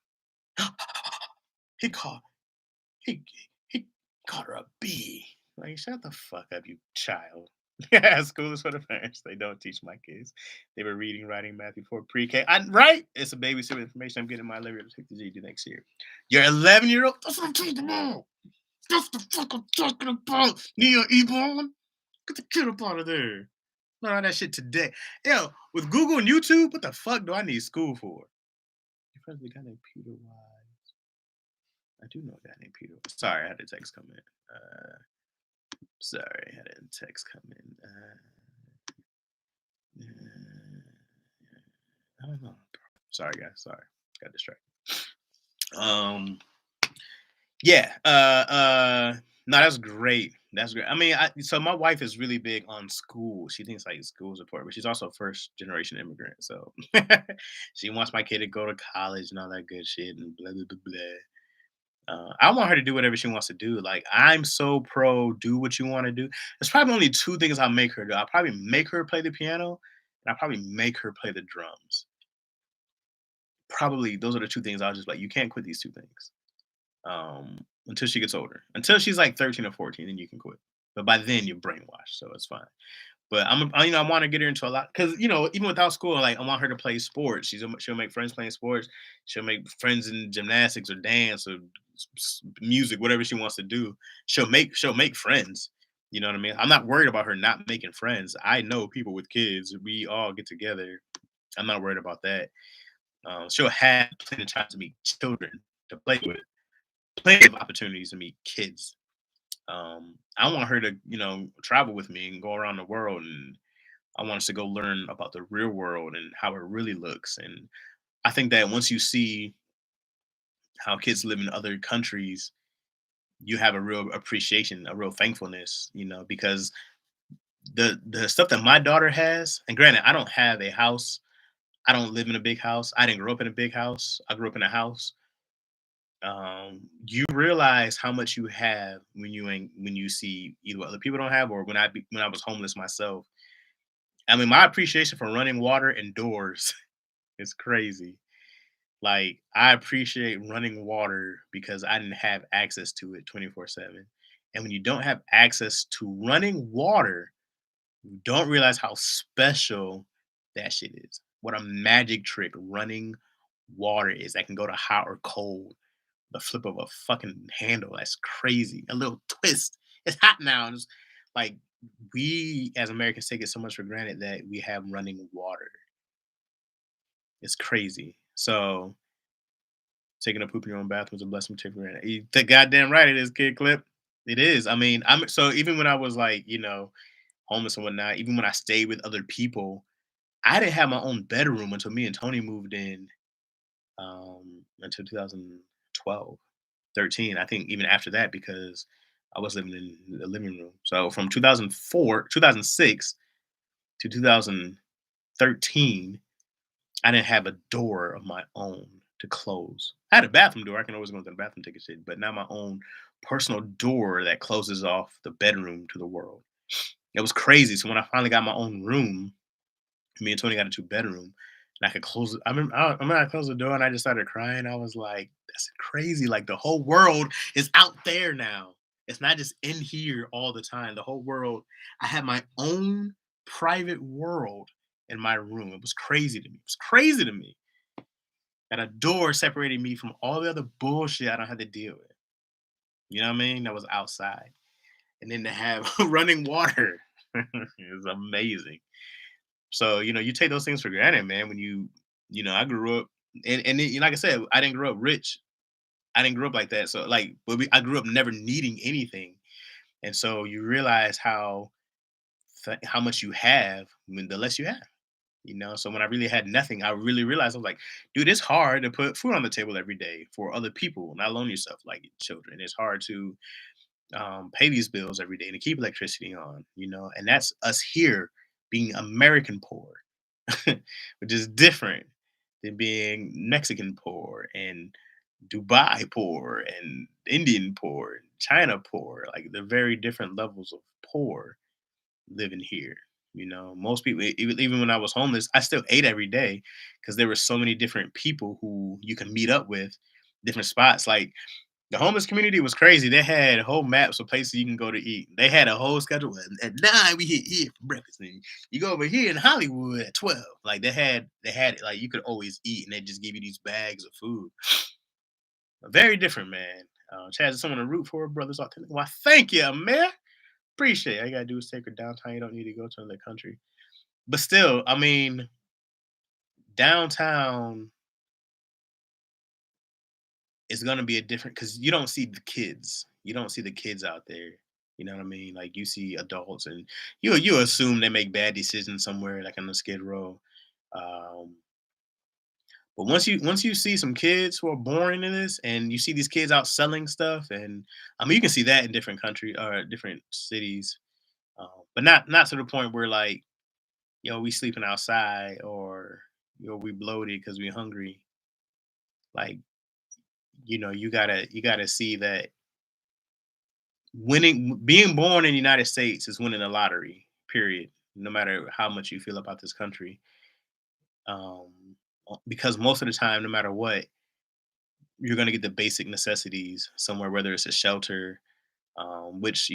He called he he called her a B. Like, shut the fuck up, you child. Yeah, school is for the parents. They don't teach my kids. They were reading, writing, math before pre-K. Right? It's a babysitter information. I'm getting my liver to take the GD next year. You're 11-year-old. That's what I'm talking about. That's the fuck I'm talking about. Neo Ebon. Get the kid up out of there. Learn all that shit today. Yo, with Google and YouTube, what the fuck do I need school for? Your friends with a guy named Peter Wise. I do know a guy named Peter. Sorry, I had a text come in. Sorry, I had a text come in. I don't know. Sorry, guys. Sorry, got distracted. Um, yeah. No, that's great. That's great. I mean, so my wife is really big on school. She thinks like school is important, but she's also a first generation immigrant. So she wants my kid to go to college and all that good shit and blah blah blah blah. I want her to do whatever she wants to do. Like I'm so pro, do what you want to do. There's probably only two things I'll make her do. I'll probably make her play the piano, and I'll probably make her play the drums. Probably those are the two things I'll just like. You can't quit these two things. until she gets older. Until she's like 13 or 14, then you can quit. But by then you're brainwashed, so it's fine. But I want to get her into a lot because even without school, like I want her to play sports. She'll make friends playing sports. She'll make friends in gymnastics or dance or music, whatever she wants to do. She'll make friends. You know what I mean? I'm not worried about her not making friends. I know people with kids. We all get together. I'm not worried about that. She'll have plenty of time to meet children to play with, plenty of opportunities to meet kids. I want her to, travel with me and go around the world, and I want us to go learn about the real world and how it really looks. And I think that once you see how kids live in other countries, you have a real appreciation, a real thankfulness, because the stuff that my daughter has, and granted, I don't have a house, I don't live in a big house, I didn't grow up in a big house, I grew up in a house. You realize how much you have when you see either what other people don't have, or when I was homeless myself. I mean, my appreciation for running water and doors is crazy. Like, I appreciate running water because I didn't have access to it 24/7. And when you don't have access to running water, you don't realize how special that shit is. What a magic trick running water is that can go to hot or cold. The flip of a fucking handle. That's crazy. A little twist. It's hot now. And it's like we as Americans take it so much for granted that we have running water. It's crazy. So taking a poop in your own bathroom is a blessing to take for granted. You the goddamn right it is, kid clip. It is. I mean, I'm so even when I was like, homeless and whatnot, even when I stayed with other people, I didn't have my own bedroom until me and Tony moved in until 2012. 13. I think even after that because I was living in the living room. So from 2006 to 2013, I didn't have a door of my own to close. I had a bathroom door. I can always go to the bathroom, take a shit, but not my own personal door that closes off the bedroom to the world. It was crazy. So when I finally got my own room, me and Tony got a two-bedroom, and I could close it. I closed the door and I just started crying. I was like, "That's crazy! Like the whole world is out there now. It's not just in here all the time. The whole world. I had my own private world in my room. It was crazy to me. It was crazy to me that a door separated me from all the other bullshit I don't have to deal with. You know what I mean? That was outside, and then to have running water is amazing. So, you take those things for granted, man. When I grew up, and then, like I said, I didn't grow up rich. I didn't grow up like that. So, like, I grew up never needing anything, and so you realize how much you have when the less you have. So when I really had nothing, I really realized I was like, dude, it's hard to put food on the table every day for other people, not alone yourself, like children. It's hard to pay these bills every day to keep electricity on, and that's us here being American poor, which is different than being Mexican poor and Dubai poor and Indian poor and China poor. Like they're very different levels of poor living here. Most people, even when I was homeless, I still ate every day because there were so many different people who you can meet up with, different spots. Like the homeless community was crazy. They had whole maps of places you can go to eat. They had a whole schedule. At 9 we hit here for breakfast. And you go over here in Hollywood at 12. Like they had it like you could always eat and they just give you these bags of food. Very different, man. Chaz is someone to root for, brothers authentic. Why thank you, man. Appreciate it. All you gotta do is take her downtown. You don't need to go to another country. But still, I mean, downtown it's gonna be a different because you don't see the kids. You don't see the kids out there. You know what I mean? Like you see adults, and you assume they make bad decisions somewhere, like on the Skid Row. Um, but once you see some kids who are born into this, and you see these kids out selling stuff, and I mean you can see that in different country or different cities, but not to the point where like we sleeping outside or we bloated because we hungry. Like you gotta see that being born in the United States is winning a lottery, period. No matter how much you feel about this country. Um, because most of the time, no matter what, you're gonna get the basic necessities somewhere, whether it's a shelter, which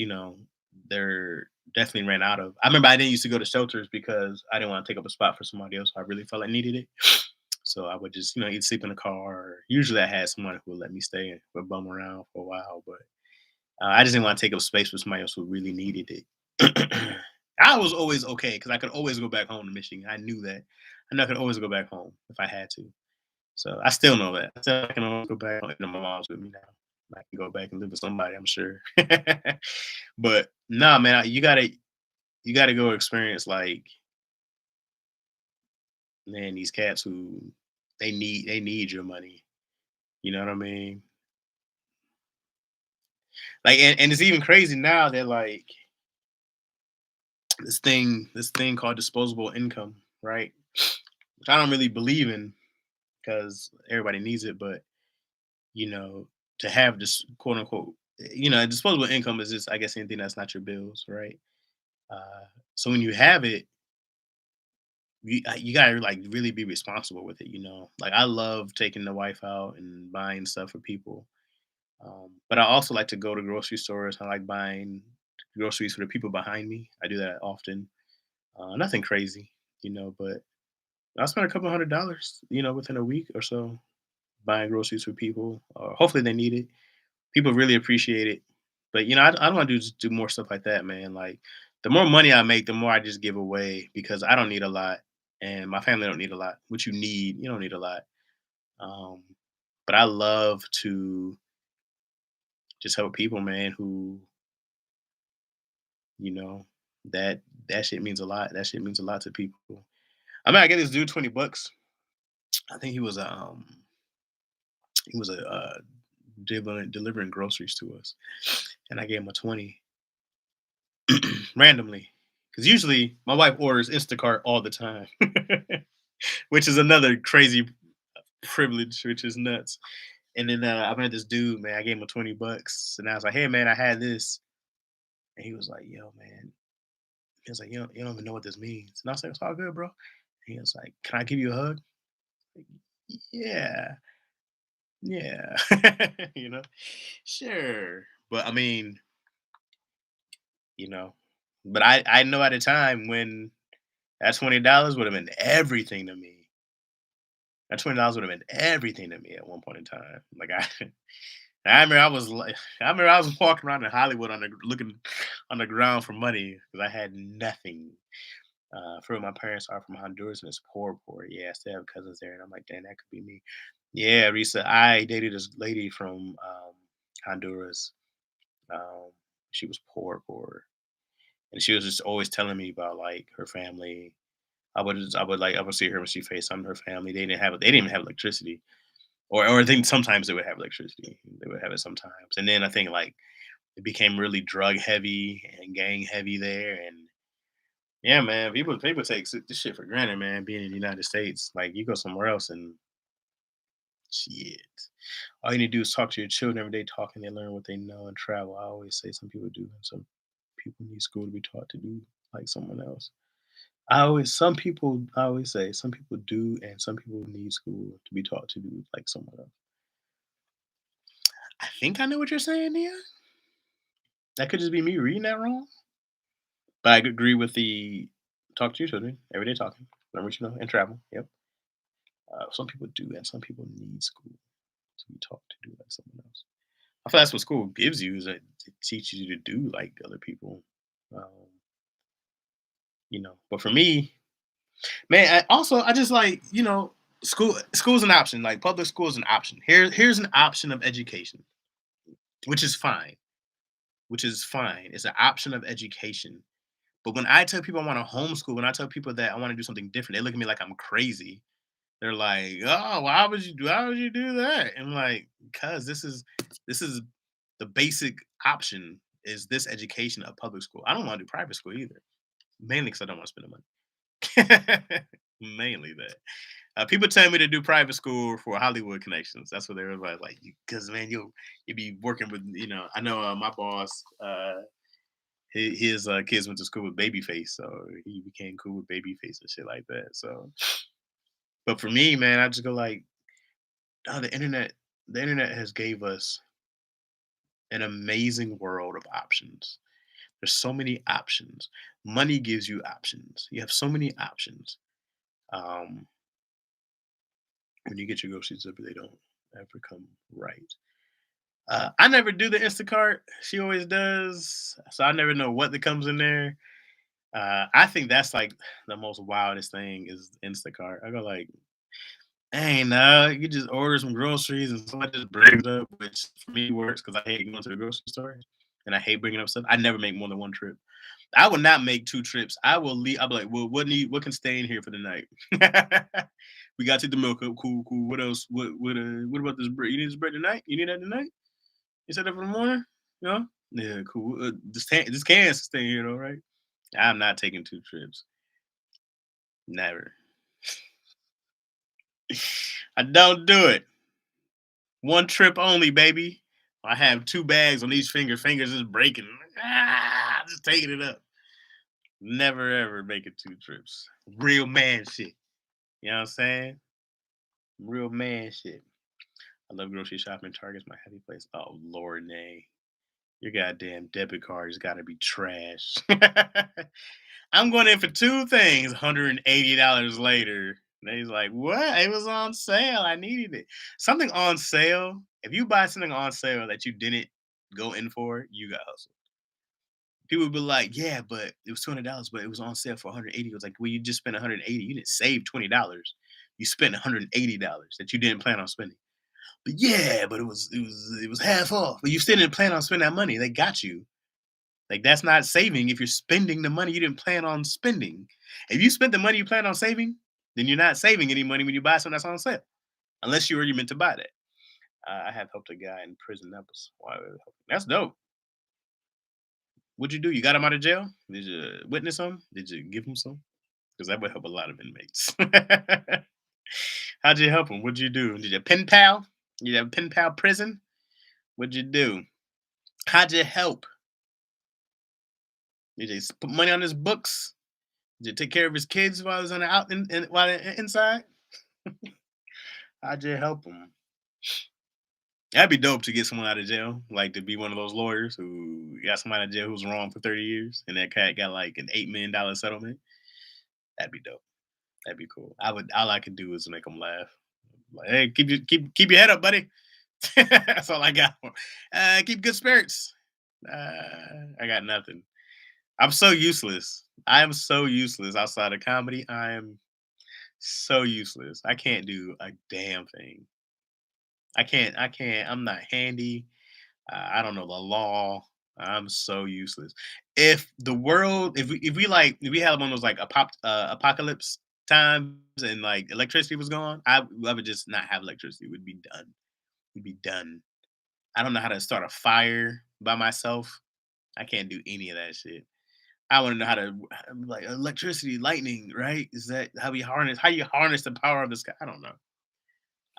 they're definitely ran out of. I remember I didn't used to go to shelters because I didn't want to take up a spot for somebody else. I really felt I needed it, so I would just either sleep in the car. Or usually, I had someone who would let me stay and would bum around for a while, but I just didn't want to take up space for somebody else who really needed it. I was always okay because I could always go back home to Michigan. I knew that. I know I could always go back home if I had to. So I still know that. I still can always go back home. My mom's with me now. I can go back and live with somebody, I'm sure. But nah, man, you gotta go experience like, man, these cats who they need your money. You know what I mean? Like, and it's even crazy now that like this thing called disposable income, right? Which I don't really believe in because everybody needs it, but you know, to have this quote unquote, disposable income is just, I guess, anything that's not your bills, right? Uh, so when you have it, you gotta like really be responsible with it. Like I love taking the wife out and buying stuff for people, but I also like to go to grocery stores. I like buying groceries for the people behind me. I do that often. Nothing crazy, but I spent a couple $100, within a week or so buying groceries for people. Hopefully they need it. People really appreciate it. But I don't want to do more stuff like that, man. Like the more money I make, the more I just give away because I don't need a lot, and my family don't need a lot. What you don't need a lot. Um, but I love to just help people, man. Who you know that that shit means a lot. That shit means a lot to people. I mean, I get this dude $20. I think he was delivering groceries to us, and I gave him a 20 randomly. Because usually my wife orders Instacart all the time, which is another crazy privilege, which is nuts. And then I met this dude, man. I gave him a $20, and I was like, "Hey, man, I had this," and he was like, "Yo, man," he was like, "You don't even know what this means." And I was like, "It's all good, bro." And he was like, "Can I give you a hug?" Like, yeah, yeah, you know, sure. But I mean, you know, but I know at a time when that $20 would have been everything to me. That $20 would have been everything to me at one point in time. Like I remember I was like, I remember I was walking around in Hollywood looking on the ground for money because I had nothing. For my parents are from Honduras and it's poor, poor. Yeah, I still have cousins there, and I'm like, damn, that could be me. Yeah, Risa, I dated this lady from Honduras. Um, she was poor, poor, and she was just always telling me about like her family. I would see her when she FaceTimed her family. They didn't even have electricity, or I think sometimes they would have electricity. They would have it sometimes, and then I think like it became really drug heavy and gang heavy there, and yeah, man, people take this shit for granted, man. Being in the United States, like you go somewhere else and shit, all you need to do is talk to your children every day, talk and they learn what they know and travel. I always say some people do, and some people need school to be taught to do like someone else. I always say some people do, and some people need school to be taught to do like someone else. I think I know what you're saying, Nia. That could just be me reading that wrong. But I agree with the talk to your children, everyday talking, learn what you know, and travel. Yep. Some people do, and some people need school to be taught to do like someone else. I feel that's what school gives you is that it teaches you to do like other people. Um, but for me, man, I just like school's an option. Like public school is an option. Here's an option of education, which is fine. Which is fine. It's an option of education. But when I tell people I want to homeschool, when I tell people that I want to do something different, they look at me like I'm crazy. They're like, "Oh, why would you do that?" And I'm like, "Cause this is the basic option is this education of public school. I don't want to do private school either, mainly because I don't want to spend the money. Mainly that. People tell me to do private school for Hollywood connections. That's what they're like, because man, you be working with I know my boss. His kids went to school with Babyface, so he became cool with Babyface and shit like that. So, but for me, man, I just go like, oh, the internet. The internet has gave us an amazing world of options. There's so many options. Money gives you options. You have so many options. Um, when you get your groceries delivered, they don't ever come right. I never do the Instacart. She always does, so I never know what that comes in there. I think that's like the most wildest thing is Instacart. I go like, hey, no, you just order some groceries and somebody just brings it up, which for me works because I hate going to the grocery store and I hate bringing up stuff. I never make more than one trip. I will not make 2 trips. I will leave. I'll be like, well, what can stay in here for the night? We got to the milk up. Cool, cool. What else? What about this bread? You need this bread tonight? You need that tonight? You said that for the morning? You know? Yeah, cool. This can stay here though, right? I'm not taking 2 trips. Never. I don't do it. One trip only, baby. I have 2 bags on each finger. Fingers is breaking. Just taking it up. Never ever making 2 trips. Real man shit. You know what I'm saying? Real man shit. I love grocery shopping. Target's my happy place. Oh Lord, nay. Your goddamn debit card has got to be trash. I'm going in for 2 things. $180 later. And he's like, "What? It was on sale. I needed it." Something on sale. If you buy something on sale that you didn't go in for, you got hustled. People would be like, "Yeah, but it was $200, but it was on sale for 180." It was like, "Well, you just spent 180. You didn't save $20. You spent $180 that you didn't plan on spending." But yeah, but it was half off. But you still didn't plan on spending that money. They got you. Like that's not saving if you're spending the money you didn't plan on spending. If you spent the money you plan on saving, then you're not saving any money when you buy something that's on sale, unless you already meant to buy that. I have helped a guy in prison. That was why. That's dope. What'd you do? You got him out of jail? Did you witness him? Did you give him some? Because that would help a lot of inmates. How'd you help him? What'd you do? Did you pen pal? You have pen pal prison? What'd you do? How'd you help? Did you put money on his books? Did you take care of his kids while he was on the out while inside? How'd you help him? That'd be dope to get someone out of jail, like to be one of those lawyers who got somebody out of jail who was wrong for 30 years, and that cat got like an $8 million settlement. That'd be dope. That'd be cool. I would. All I could do is make them laugh. Like, hey, keep your head up, buddy. That's all I got. Keep good spirits. I got nothing. I'm so useless. I am so useless outside of comedy. I am so useless. I can't do a damn thing. I can't. I'm not handy. I don't know the law. I'm so useless. If we had one of those like apocalypse times and like electricity was gone, I would just not have electricity. We'd be done. We'd be done. I don't know how to start a fire by myself. I can't do any of that shit. I want to know how to like electricity, lightning, right? Is that how you harness the power of the sky? I don't know.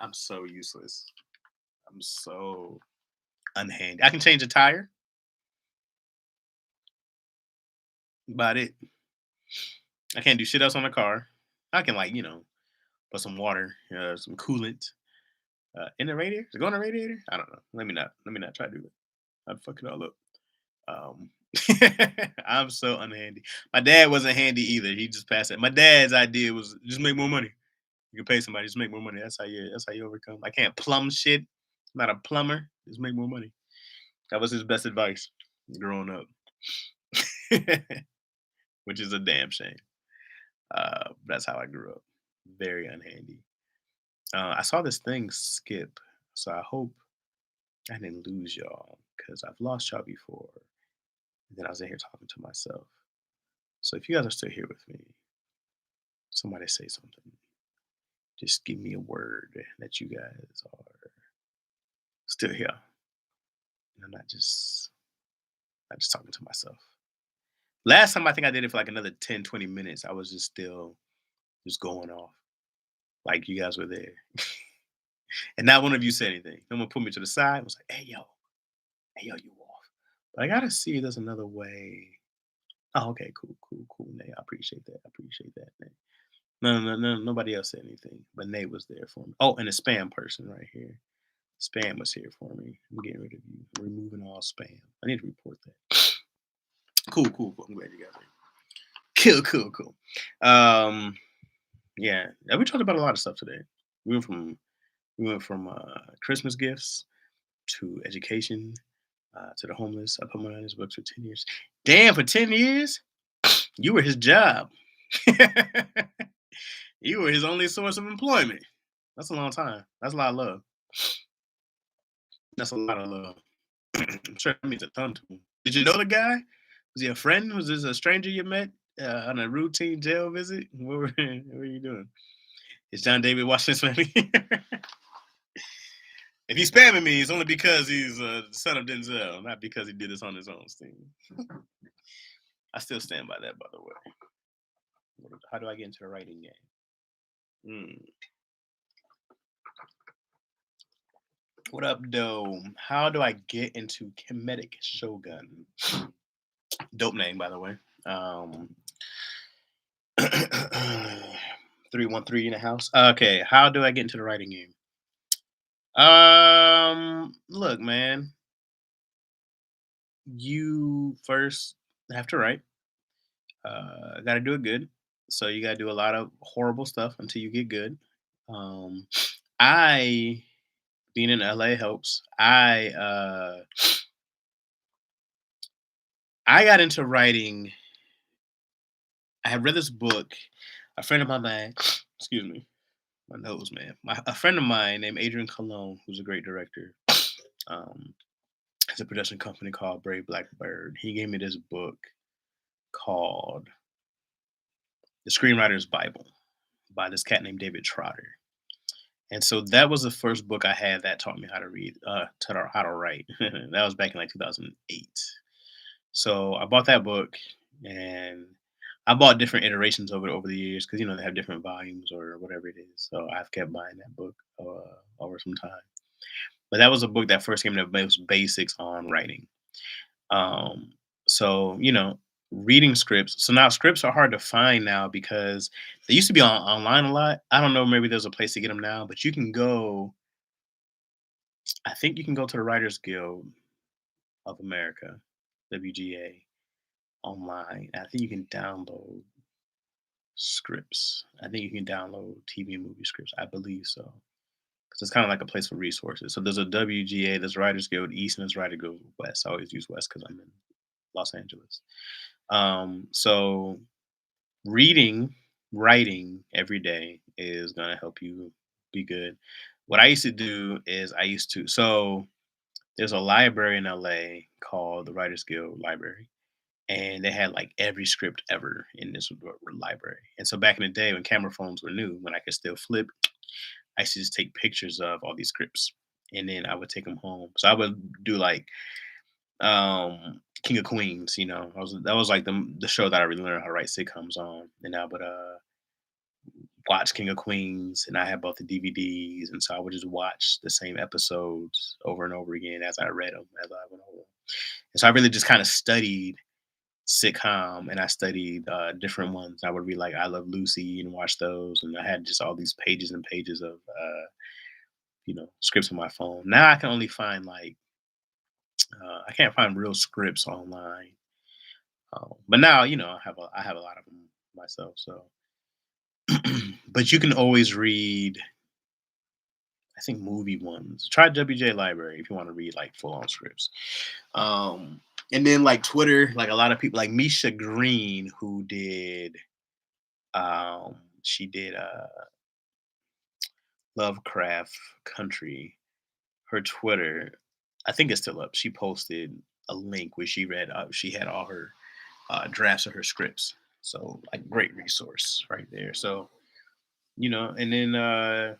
I'm so useless. I'm so unhandy. I can change a tire, about it. I can't do shit else on the car. I can like put some water, some coolant in the radiator. Is it going in the radiator? I don't know. Let me not try to do that. I'd fuck it all up. Um, I'm so unhandy. My dad wasn't handy either. He just passed it. My dad's idea was just make more money. You can pay somebody, just make more money. That's how you overcome. I can't plumb shit. I'm not a plumber. Just make more money. That was his best advice growing up. Which is a damn shame. That's how I grew up. Very unhandy. I saw this thing skip, so I hope I didn't lose y'all because I've lost y'all before. And then I was in here talking to myself. So if you guys are still here with me, somebody say something. Just give me a word that you guys are still here. And I'm not just talking to myself. Last time I think I did it for like another 10, 20 minutes. I was just still just going off. Like you guys were there. And not one of you said anything. Someone put me to the side and was like, hey yo, you off. But I gotta see if there's another way. Oh, okay, cool, cool, cool, Nay. I appreciate that. I appreciate that, Nay. No, nobody else said anything. But Nay was there for me. Oh, and a spam person right here. Spam was here for me. I'm getting rid of you. Removing all spam. I need to report that. Cool, cool, cool. I'm glad you guys are. Cool, cool, cool. Um, yeah, we talked about a lot of stuff today. We went from Christmas gifts to education to the homeless. I put money on his books for 10 years. Damn, for 10 years, you were his job. You were his only source of employment. That's a long time. That's a lot of love. That's a lot of love. I'm sure that means a ton to him. Did you know the guy? Was he a friend? Was this a stranger you met on a routine jail visit? What were you doing? Is John David watching this family? If he's spamming me, it's only because he's the son of Denzel, not because he did this on his own steam. I still stand by that, by the way. How do I get into the writing game? Hmm. What up, though? How do I get into Comedic Shogun? Dope name, by the way. 313 in the house. Okay, how do I get into the writing game? Look, man, you first have to write. Got to do it good. So you got to do a lot of horrible stuff until you get good. Um, I being in LA helps. I got into writing. I had read this book. A friend of mine, excuse me, my nose, man. A friend of mine named Adrian Colon, who's a great director. Um, has a production company called Brave Blackbird. He gave me this book called The Screenwriter's Bible by this cat named David Trotter. And so that was the first book I had that taught me how to read, how to write. That was back in like 2008. So I bought that book, and I bought different iterations over the years because they have different volumes or whatever it is. So I've kept buying that book over some time. But that was a book that first gave me the most basics on writing. Um, so reading scripts. So now scripts are hard to find now because they used to be online a lot. I don't know, maybe there's a place to get them now, but you can go. I think you can go to the Writers Guild of America, WGA, online. I think you can download scripts. I think you can download TV and movie scripts. I believe so. Because it's kind of like a place for resources. So there's a WGA, there's Writers Guild East, and there's Writers Guild West. I always use West because I'm in Los Angeles. So writing every day is gonna help you be good. What I used to do is so there's a library in LA called the Writers Guild Library, and they had like every script ever in this library. And so back in the day when camera phones were new, when I could still flip, I used to just take pictures of all these scripts, and then I would take them home. So I would do like King of Queens. That was like the show that I really learned how to write sitcoms on, and I would watch King of Queens, and I had both the DVDs, and so I would just watch the same episodes over and over again as I read them as I went over. And so I really just kind of studied sitcom, and I studied different ones. I would read like I Love Lucy and watch those, and I had just all these pages and pages of scripts on my phone. Now I can only find like I can't find real scripts online. But now I have a lot of them myself. So, but you can always read. I think movie ones. Try WJ Library if you want to read like full on scripts. And then like Twitter, like a lot of people like Misha Green who did she did Lovecraft Country. Her Twitter, I think it's still up. She posted a link where she read she had all her drafts of her scripts. So like great resource right there. So and then a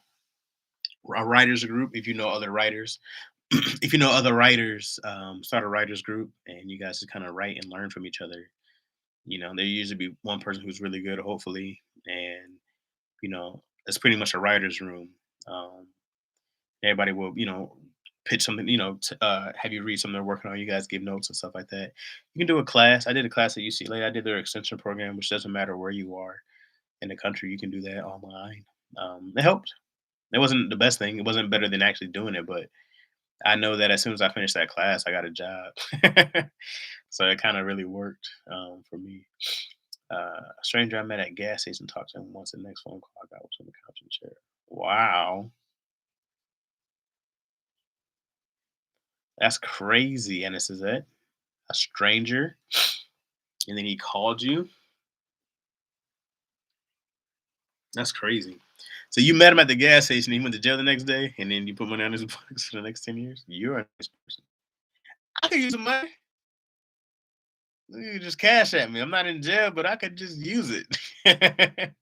writers group if you know other writers. If you know other writers, start a writers group and you guys just kind of write and learn from each other. There usually be one person who's really good, hopefully, and it's pretty much a writers room. Um, Everybody will pitch something, have you read something they're working on. You guys give notes and stuff like that. You can do a class. I did a class at UCLA. I did their extension program, which doesn't matter where you are in the country. You can do that online. It helped. It wasn't the best thing. It wasn't better than actually doing it, but I know that as soon as I finished that class, I got a job. So it kind of really worked for me. A stranger I met at gas station talked to him once. The next phone call I got was on the couch and chair. Wow, that's crazy. And this is it. A stranger, and then he called you. That's crazy. So you met him at the gas station. He went to jail the next day, and then you put money on his books for the next 10 years. You're a nice person. I could use some money. You just cash at me. I'm not in jail, but I could just use it.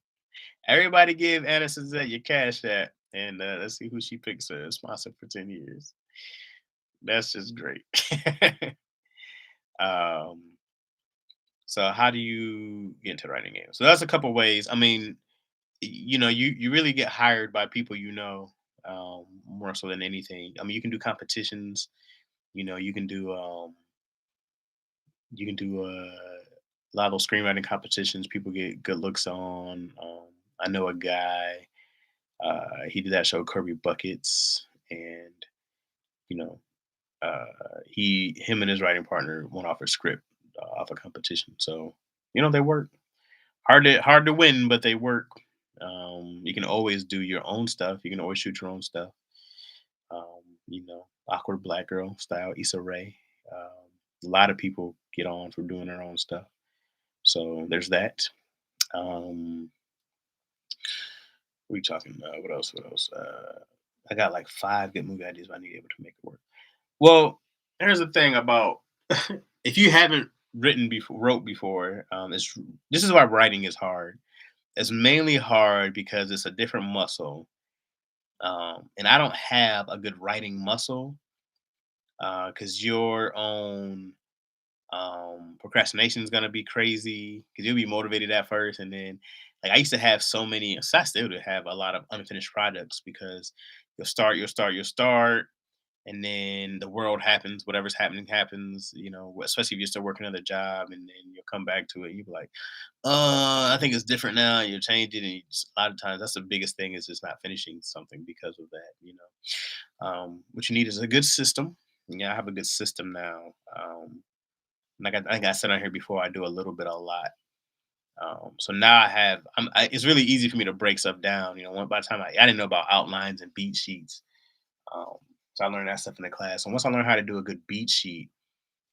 Everybody give Anna Suzette your cash app, and let's see who she picks as sponsor for 10 years. That's just great. um, so how do you get into writing games? So that's a couple ways. I mean, you really get hired by people more so than anything. I mean, you can do competitions. You can do a lot of those screenwriting competitions. People get good looks on. I know a guy. He did that show Kirby Buckets, and you know, him and his writing partner went off a script off a competition. So they work hard to win, but they work. You can always do your own stuff. You can always shoot your own stuff. Awkward black girl style, Issa Rae. A lot of people get on for doing their own stuff. So there's that. Um, we talking about what else? What else? I got like five good movie ideas, but I need to be able to make it work. Well, here's the thing about if you haven't wrote before, this is why writing is hard. It's mainly hard because it's a different muscle, and I don't have a good writing muscle because your own procrastination is gonna be crazy because you'll be motivated at first, and then like I used to have so many. So I still do have a lot of unfinished projects because you'll start, and then the world happens, whatever's happening happens, especially if you're still working another job, and then you'll come back to it and you'll be like, I think it's different now. You're changing, and a lot of times that's the biggest thing is just not finishing something because of that. What you need is a good system. Yeah, I have a good system now. Like I think I said on here before, I do a little bit, a lot. So now it's really easy for me to break stuff down. By the time I didn't know about outlines and beat sheets. Um, so I learned that stuff in the class. And once I learned how to do a good beat sheet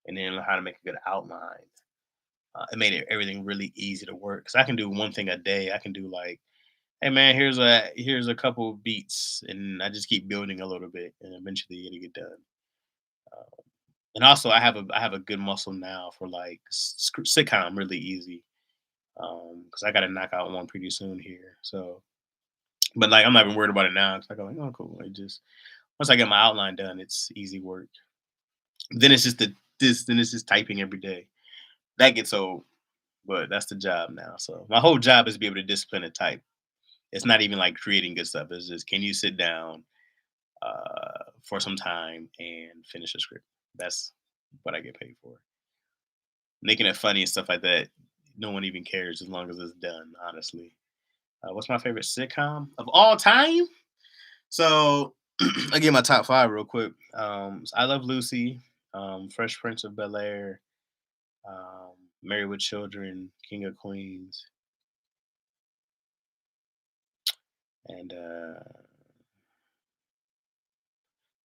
and then learn how to make a good outline, it made everything really easy to work. Because I can do one thing a day. I can do like, hey man, here's a couple of beats, and I just keep building a little bit, and eventually it'll get done. Um, and also, I have a good muscle now for like sitcom really easy. Because I got to knock out one pretty soon here. So, but like I'm not even worried about it now. It's like I'm like, oh cool. It just once I get my outline done, it's easy work. Then it's just then it's just typing every day. That gets old, but that's the job now. So my whole job is to be able to discipline and type. It's not even like creating good stuff. It's just can you sit down for some time and finish a script? That's what I get paid for. Making it funny and stuff like that, no one even cares as long as it's done. Honestly, what's my favorite sitcom of all time? So I give my top five real quick. I Love Lucy, Fresh Prince of Bel Air, um, Married with Children, King of Queens, and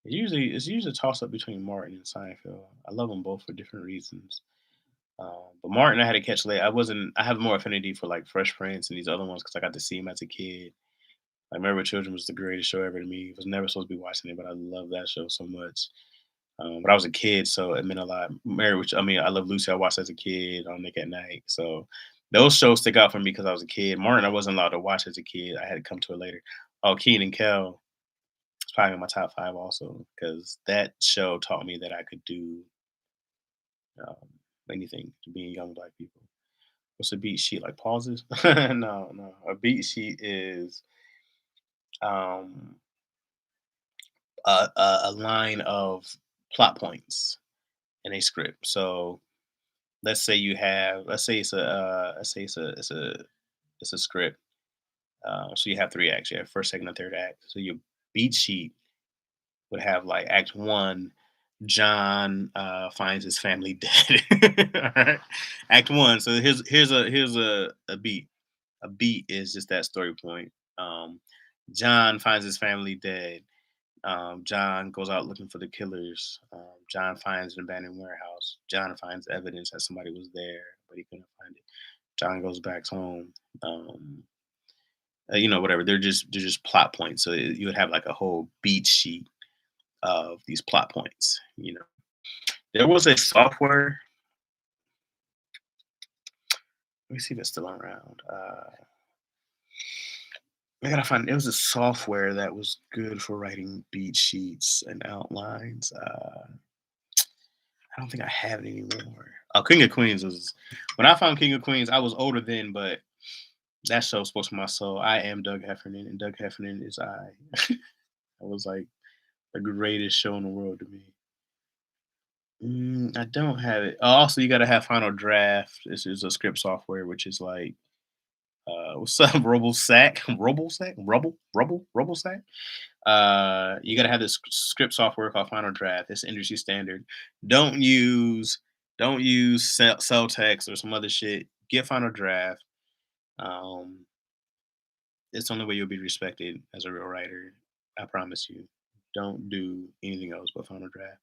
it's usually a toss up between Martin and Seinfeld. I love them both for different reasons. But Martin, I had to catch late. I have more affinity for like Fresh Prince and these other ones because I got to see him as a kid. Like Married with Children was the greatest show ever to me. I was never supposed to be watching it, but I love that show so much. But I was a kid, so it meant a lot. I Love Lucy. I watched as a kid on Nick at Night. So those shows stick out for me because I was a kid. Martin, I wasn't allowed to watch as a kid. I had to come to it later. Oh, Keen and Kel is probably in my top five also because that show taught me that I could do um, anything to being young black people. What's a beat sheet like pauses? No, no. A beat sheet is um, a line of plot points in a script. So let's say it's a script. So you have three acts. You have first, second, and third act. So your beat sheet would have like Act One. John finds his family dead. All right, Act One. So here's a beat. A beat is just that story point. Um, John finds his family dead. John goes out looking for the killers. John finds an abandoned warehouse. John finds evidence that somebody was there, but he couldn't find it. John goes back home. Um, whatever. They're just plot points. So you would have like a whole beat sheet of these plot points. There was a software. Let me see if it's still around. I gotta find. It was a software that was good for writing beat sheets and outlines. I don't think I have it anymore. Oh, King of Queens was when I found King of Queens. I was older then, but that show spoke to my soul. I am Doug Heffernan, and Doug Heffernan is I. That was like the greatest show in the world to me. I don't have it. Also, you got to have Final Draft. This is a script software, which is like, what's up, RoboSack? RoboSack? RoboSack? You got to have this script software called Final Draft. It's industry standard. Don't use don't use cell text or some other shit. Get Final Draft. Um, it's the only way you'll be respected as a real writer. I promise you. Don't do anything else but Final Draft.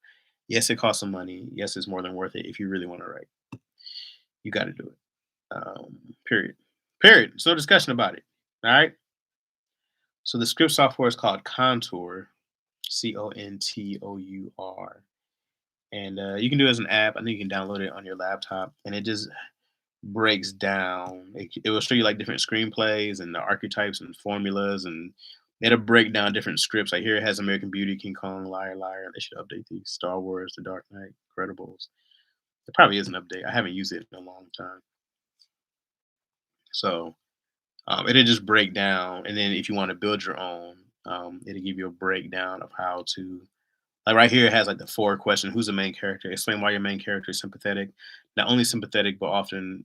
Yes, it costs some money. Yes, it's more than worth it if you really want to write. You got to do it. Period. Period. So discussion about it. All right. So the script software is called Contour, Contour, and you can do it as an app. I think you can download it on your laptop, and it just breaks down. It will show you like different screenplays and the archetypes and formulas, and it'll break down different scripts. Like here, it has American Beauty, King Kong, Liar, Liar. They should update these. Star Wars, The Dark Knight, Incredibles. It probably is an update. I haven't used it in a long time, so it'll just break down. And then if you want to build your own, it'll give you a breakdown of how to. Like right here, it has like the four question: Who's the main character? Explain why your main character is sympathetic. Not only sympathetic, but often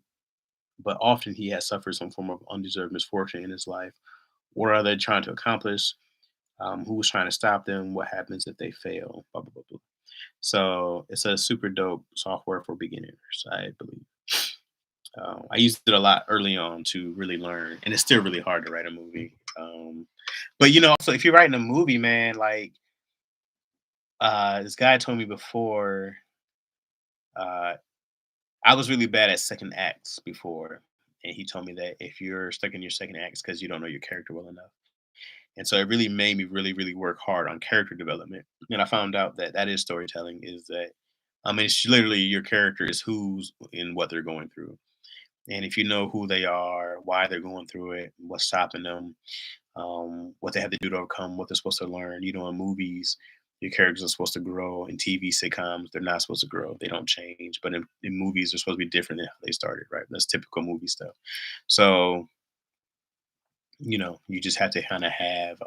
he has suffered some form of undeserved misfortune in his life. What are they trying to accomplish? Who's trying to stop them? What happens if they fail? Blah blah blah blah. So it's a super dope software for beginners, I believe. I used it a lot early on to really learn, and it's still really hard to write a movie. But also if you're writing a movie, man, like this guy told me before, uh, I was really bad at second acts before, and he told me that if you're stuck in your second acts because you don't know your character well enough, and so it really made me really, really work hard on character development. And I found out that that is storytelling. Is that I mean, it's literally your character is who's and what they're going through. And if you know who they are, why they're going through it, what's stopping them, what they have to do to overcome, what they're supposed to learn. In movies, your characters are supposed to grow. In TV sitcoms, they're not supposed to grow. They don't change. But in movies, they're supposed to be different than how they started, right? That's typical movie stuff. So, you just have to kind of have,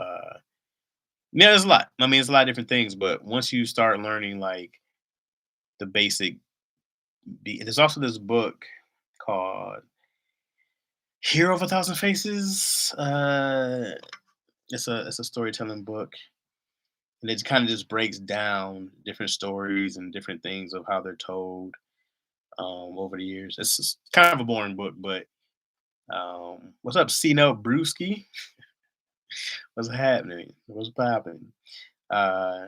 yeah, there's a lot. I mean, it's a lot of different things. But once you start learning like the basic, there's also this book called Hero of a Thousand Faces. It's a storytelling book, and it kind of just breaks down different stories and different things of how they're told over the years. It's just kind of a boring book, but what's up, C Note Brewski? What's happening? What's popping? Uh,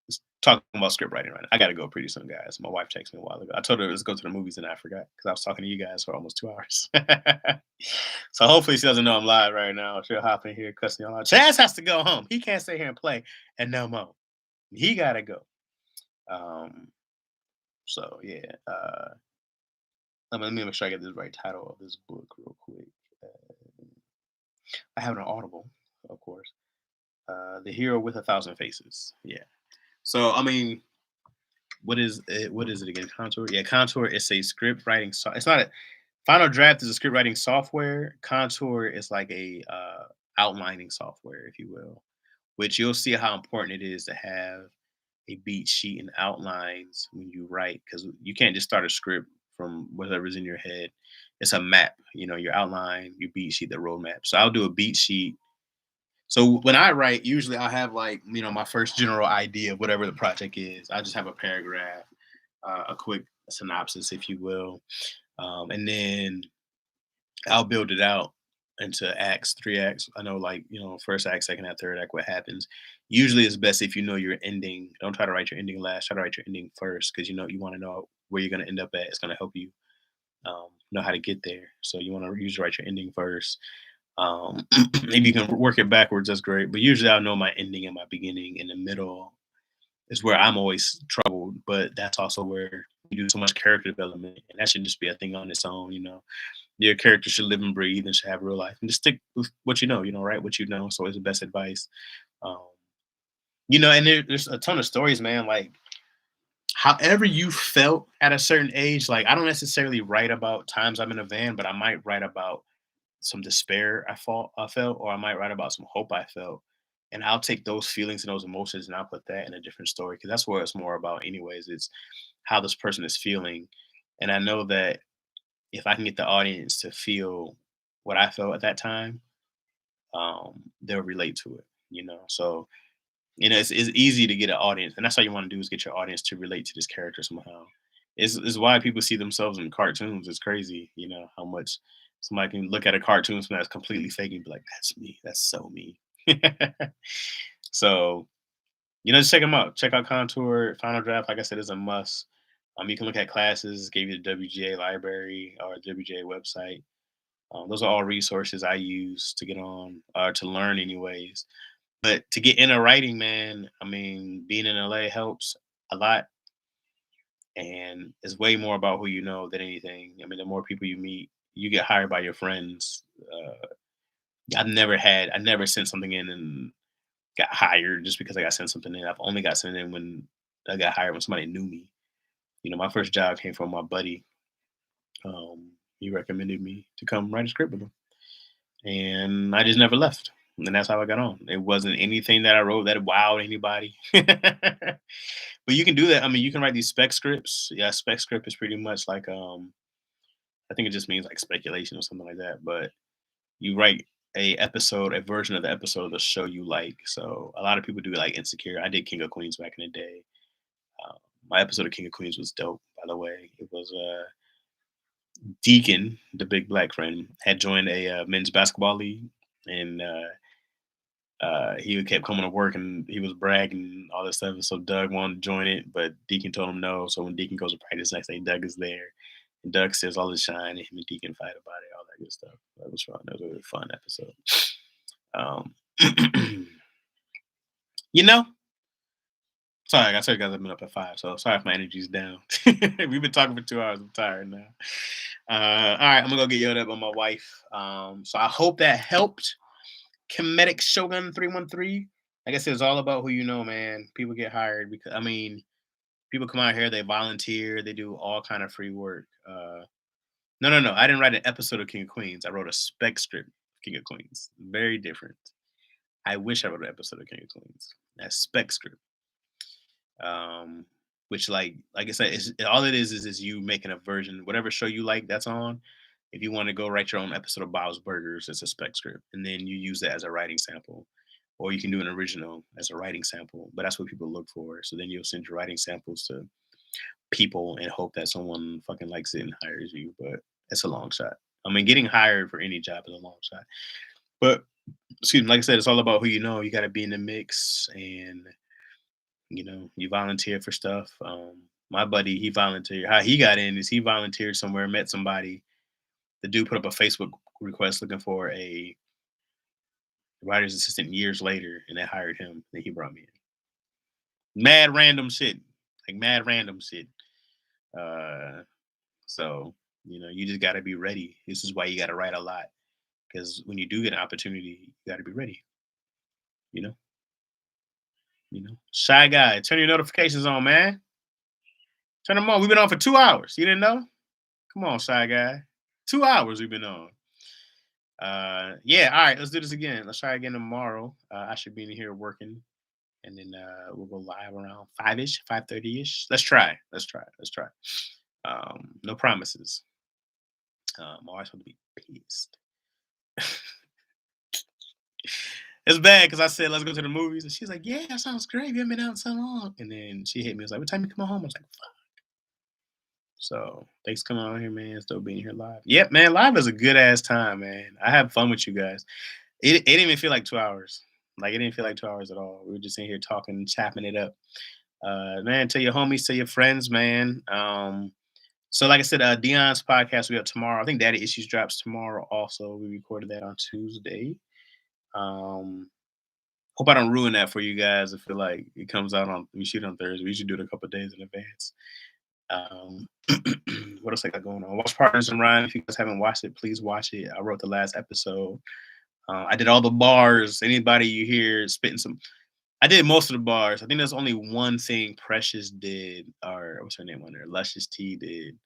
just talking about script writing right now. I got to go pretty soon, guys. My wife texted me a while ago. I told her let's go to the movies, and I forgot because I was talking to you guys for almost 2 hours. So hopefully she doesn't know I'm live right now. She'll hop in here cussing y'all out. Chaz has to go home. He can't stay here and play and no more. He gotta go. Um, so yeah. Let me make sure I get the right title of this book real quick. I have it on Audible, of course. The Hero with a Thousand Faces. Yeah. So I mean, what is it? What is it again? Contour. Yeah, Contour is a script writing. It's not a Final Draft is a script writing software. Contour is like a outlining software, if you will, which you'll see how important it is to have a beat sheet and outlines when you write because you can't just start a script from whatever's in your head. It's a map, your outline, your beat sheet, the roadmap. So I'll do a beat sheet So when I write, usually I have like my first general idea of whatever the project is. I just have a paragraph, a quick synopsis, if you will, and then I'll build it out into acts, 3 acts. I know, like, first act, second act, third act, what happens. Usually it's best if you know your ending. Don't try to write your ending last. Try to write your ending first because you want to know where you're going to end up at. It's going to help you know how to get there. So you want to usually write your ending first. If you can work it backwards, that's great. But usually I'll know my ending and my beginning. In the middle is where I'm always troubled, but that's also where you do so much character development. And that should just be a thing on its own. Your character should live and breathe and should have real life. And just stick with what write what you know. So it's the best advice. Um, and there's a ton of stories, man. Like, however you felt at a certain age, like I don't necessarily write about times I'm in a van, but I might write about some despair I felt, or I might write about some hope I felt. And I'll take those feelings and those emotions and I'll put that in a different story because that's what it's more about, anyways. It's how this person is feeling. And I know that if I can get the audience to feel what I felt at that time, they'll relate to it. So it's easy to get an audience, and that's all you want to do is get your audience to relate to this character somehow. It's why people see themselves in cartoons. It's crazy, how much somebody can look at a cartoon that's completely fake and be like, "That's me. That's so me." So just check them out. Check out Contour. Final Draft, like I said, is a must. You can look at classes. Gave you the WGA library or WGA website. Those are all resources I use to get on or to learn, anyways. But to get into writing, man, I mean, being in LA helps a lot, and it's way more about who you know than anything. I mean, the more people you meet, you get hired by your friends. I never sent something in and got hired just because I got sent something in. I've only got sent in when I got hired when somebody knew me. My first job came from my buddy. He recommended me to come write a script with him, and I just never left. And that's how I got on. It wasn't anything that I wrote that wowed anybody. But you can do that. I mean, you can write these spec scripts. Yeah, spec script is pretty much like I think it just means like speculation or something like that. But you write a version of the episode of the show you like. So a lot of people do like Insecure. I did King of Queens back in the day. Um, my episode of King of Queens was dope, by the way. It was Deacon, the big black friend, had joined a men's basketball league, and he kept coming to work and he was bragging and all this stuff. And so Doug wanted to join it, but Deacon told him no. So when Deacon goes to practice next day, Doug is there. And Doug says all the shine, and him and Deacon fight about it, all that good stuff. That was fun. That was a really fun episode. Um, you know, sorry, I told you guys I've been up at 5, so sorry if my energy's down. We've been talking for 2 hours. I'm tired now. All right, I'm gonna go get yelled at by my wife. So I hope that helped. Comedic Shogun 313. Like I said, it's all about who you know, man. People get hired because people come out here, they volunteer, they do all kind of free work. No, no, no. I didn't write an episode of King of Queens. I wrote a spec script of King of Queens. Very different. I wish I wrote an episode of King of Queens. That spec script. Um, which like I said, all it is you making a version, whatever show you like that's on. If you want to go write your own episode of Bob's Burgers, it's a spec script, and then you use that as a writing sample, or you can do an original as a writing sample. But that's what people look for. So then you'll send your writing samples to people and hope that someone fucking likes it and hires you. But it's a long shot. I mean, getting hired for any job is a long shot. But excuse me, like I said, it's all about who you know. You got to be in the mix, and you volunteer for stuff. My buddy, he volunteered. How he got in is he volunteered somewhere, met somebody. The dude put up a Facebook request looking for a writer's assistant years later, and they hired him. Then he brought me in. Mad random shit, like mad random shit. Uh, so you just got to be ready. This is why you got to write a lot, because when you do get an opportunity, you got to be ready. You know, Shy guy, turn your notifications on, man. Turn them on. We've been on for 2 hours. You didn't know? Come on, shy guy. 2 hours we've been on. Yeah, all right, let's do this again. Let's try again tomorrow. I should be in here working, and then we'll go live around 5-ish, 5:30-ish. Let's try. No promises. My wife's going to be pissed. It's bad because I said let's go to the movies, and she's like, "Yeah, that sounds great. We haven't been out in so long." And then she hit me. I was like, "What time you come home?" I was like, "Fuck." So thanks for coming on here, man. Still being here live. Yep, man. Live is a good ass time, man. I have fun with you guys. It didn't even feel like 2 hours. Like it didn't feel like 2 hours at all. We were just in here talking, chopping it up. Man, tell your homies, tell your friends, man. So like I said, Dion's podcast we have tomorrow. I think Daddy Issues drops tomorrow. Also, we recorded that on Tuesday. Um, Hope I don't ruin that for you guys. I feel like it comes out on we shoot on Thursday. We usually do it a couple of days in advance. Um, what else I got going on? Watch Partners in Rhyme. If you guys haven't watched it, please watch it. I wrote the last episode. I did all the bars. Anybody you hear spitting some, I did most of the bars. I think there's only one thing Precious did, or what's her name on there? Luscious T did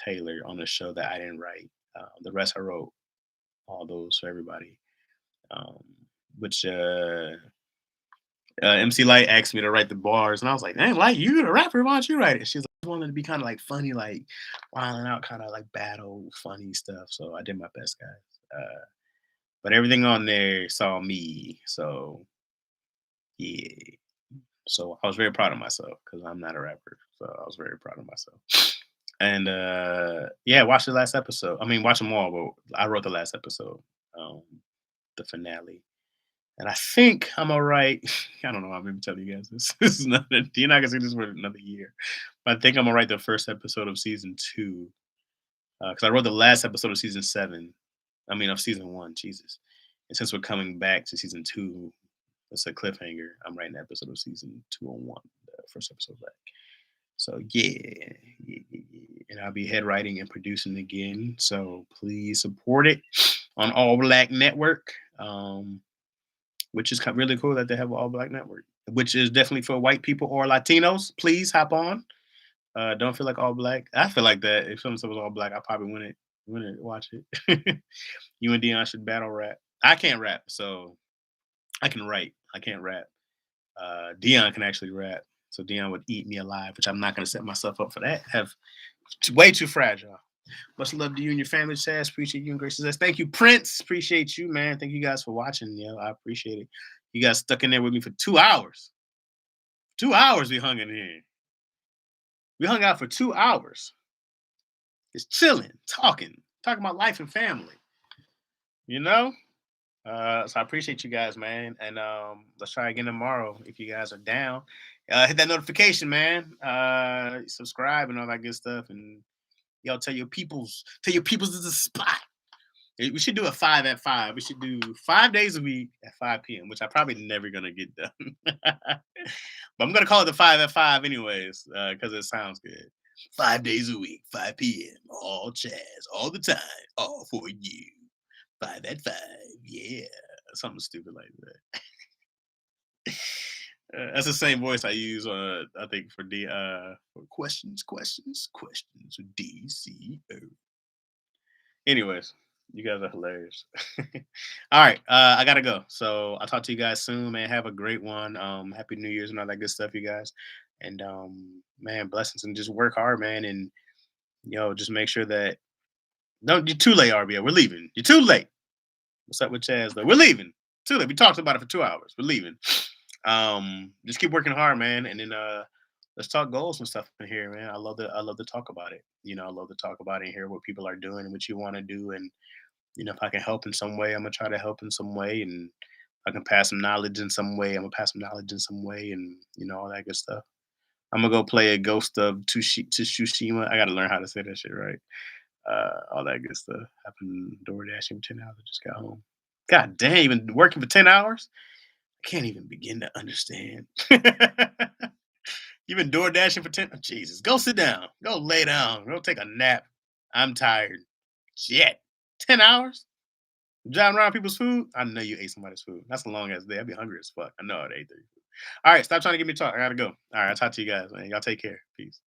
Taylor on the show that I didn't write. The rest I wrote all those for everybody. Um, which MC Light asked me to write the bars, and I was like, "Dang, Light, you the rapper? Why don't you write it?" She's like, "I wanted to be kind of like funny, like wilding out, kind of like battle, funny stuff." So I did my best, guys. But everything on there saw me, so yeah. So I was very proud of myself because I'm not a rapper. So I was very proud of myself. And yeah, watch the last episode. I mean, watch them all, but I wrote the last episode, um, the finale. And I think I'm all right. I don't know. I've been telling you guys this. This is not. You're not gonna see this for another year. But I think I'm gonna write the first episode of season two because I wrote the last episode of season seven. I mean, of season one. Jesus. And since we're coming back to season two, it's a cliffhanger. I'm writing the episode of season 201, the first episode back. So yeah. And I'll be head writing and producing again. So please support it on All Black Network, which is really cool that they have an All Black Network, which is definitely for white people or Latinos. Please hop on. Don't feel like all black. I feel like that. If someone was all black, I probably wouldn't watch it. You and Dion should battle rap. I can't rap, so I can write. I can't rap. Dion can actually rap, so Dion would eat me alive, which I'm not going to set myself up for that. Have way too fragile. Much love to you and your family, Chaz. Appreciate you and Grace says, thank you, Prince. Appreciate you, man. Thank you guys for watching. I appreciate it. You guys stuck in there with me for 2 hours. 2 hours we hung in here. We hung out for 2 hours. Just chilling, talking about life and family. You know? So I appreciate you guys, man. And let's try again tomorrow if you guys are down. Hit that notification, man. Subscribe and all that good stuff. And y'all tell your peoples this is a spot. We should do a 5 at 5. We should do 5 days a week at 5 p.m., which I'm probably never gonna get done. But I'm gonna call it the 5 at 5 anyways, because it sounds good. 5 days a week, 5 p.m. All Chaz, all the time, all for you. 5 at 5, yeah, something stupid like that. That's the same voice I use I think for for questions with DCO. Anyways, you guys are hilarious. All right, I gotta go. So I'll talk to you guys soon, man. Have a great one. Happy New Year's and all that good stuff, you guys. And man, blessings and just work hard, man. And just make sure that don't you're too late, RBO. We're leaving. You're too late. What's up with Chaz though? We're leaving. Too late. We talked about it for 2 hours. We're leaving. Just keep working hard, man. And then let's talk goals and stuff in here, man. I love to talk about it. I love to talk about it and hear what people are doing and what you want to do. And if I can help in some way, I'm gonna try to help in some way. And if I can pass some knowledge in some way, I'm gonna pass some knowledge in some way, and all that good stuff. I'm gonna go play a Ghost of Tsushima. I gotta learn how to say that shit right. All that good stuff. I've been door dashing for 10 hours. I just got home. God damn, even working for 10 hours? I can't even begin to understand. You've been door dashing for 10. Oh, Jesus, go sit down. Go lay down. Go take a nap. I'm tired. Shit. 10 hours? Driving around people's food? I know you ate somebody's food. That's a long ass day. I'd be hungry as fuck. I know it ate 30. All right, stop trying to get me talk. I gotta go. All right, I'll talk to you guys, man. Y'all take care. Peace.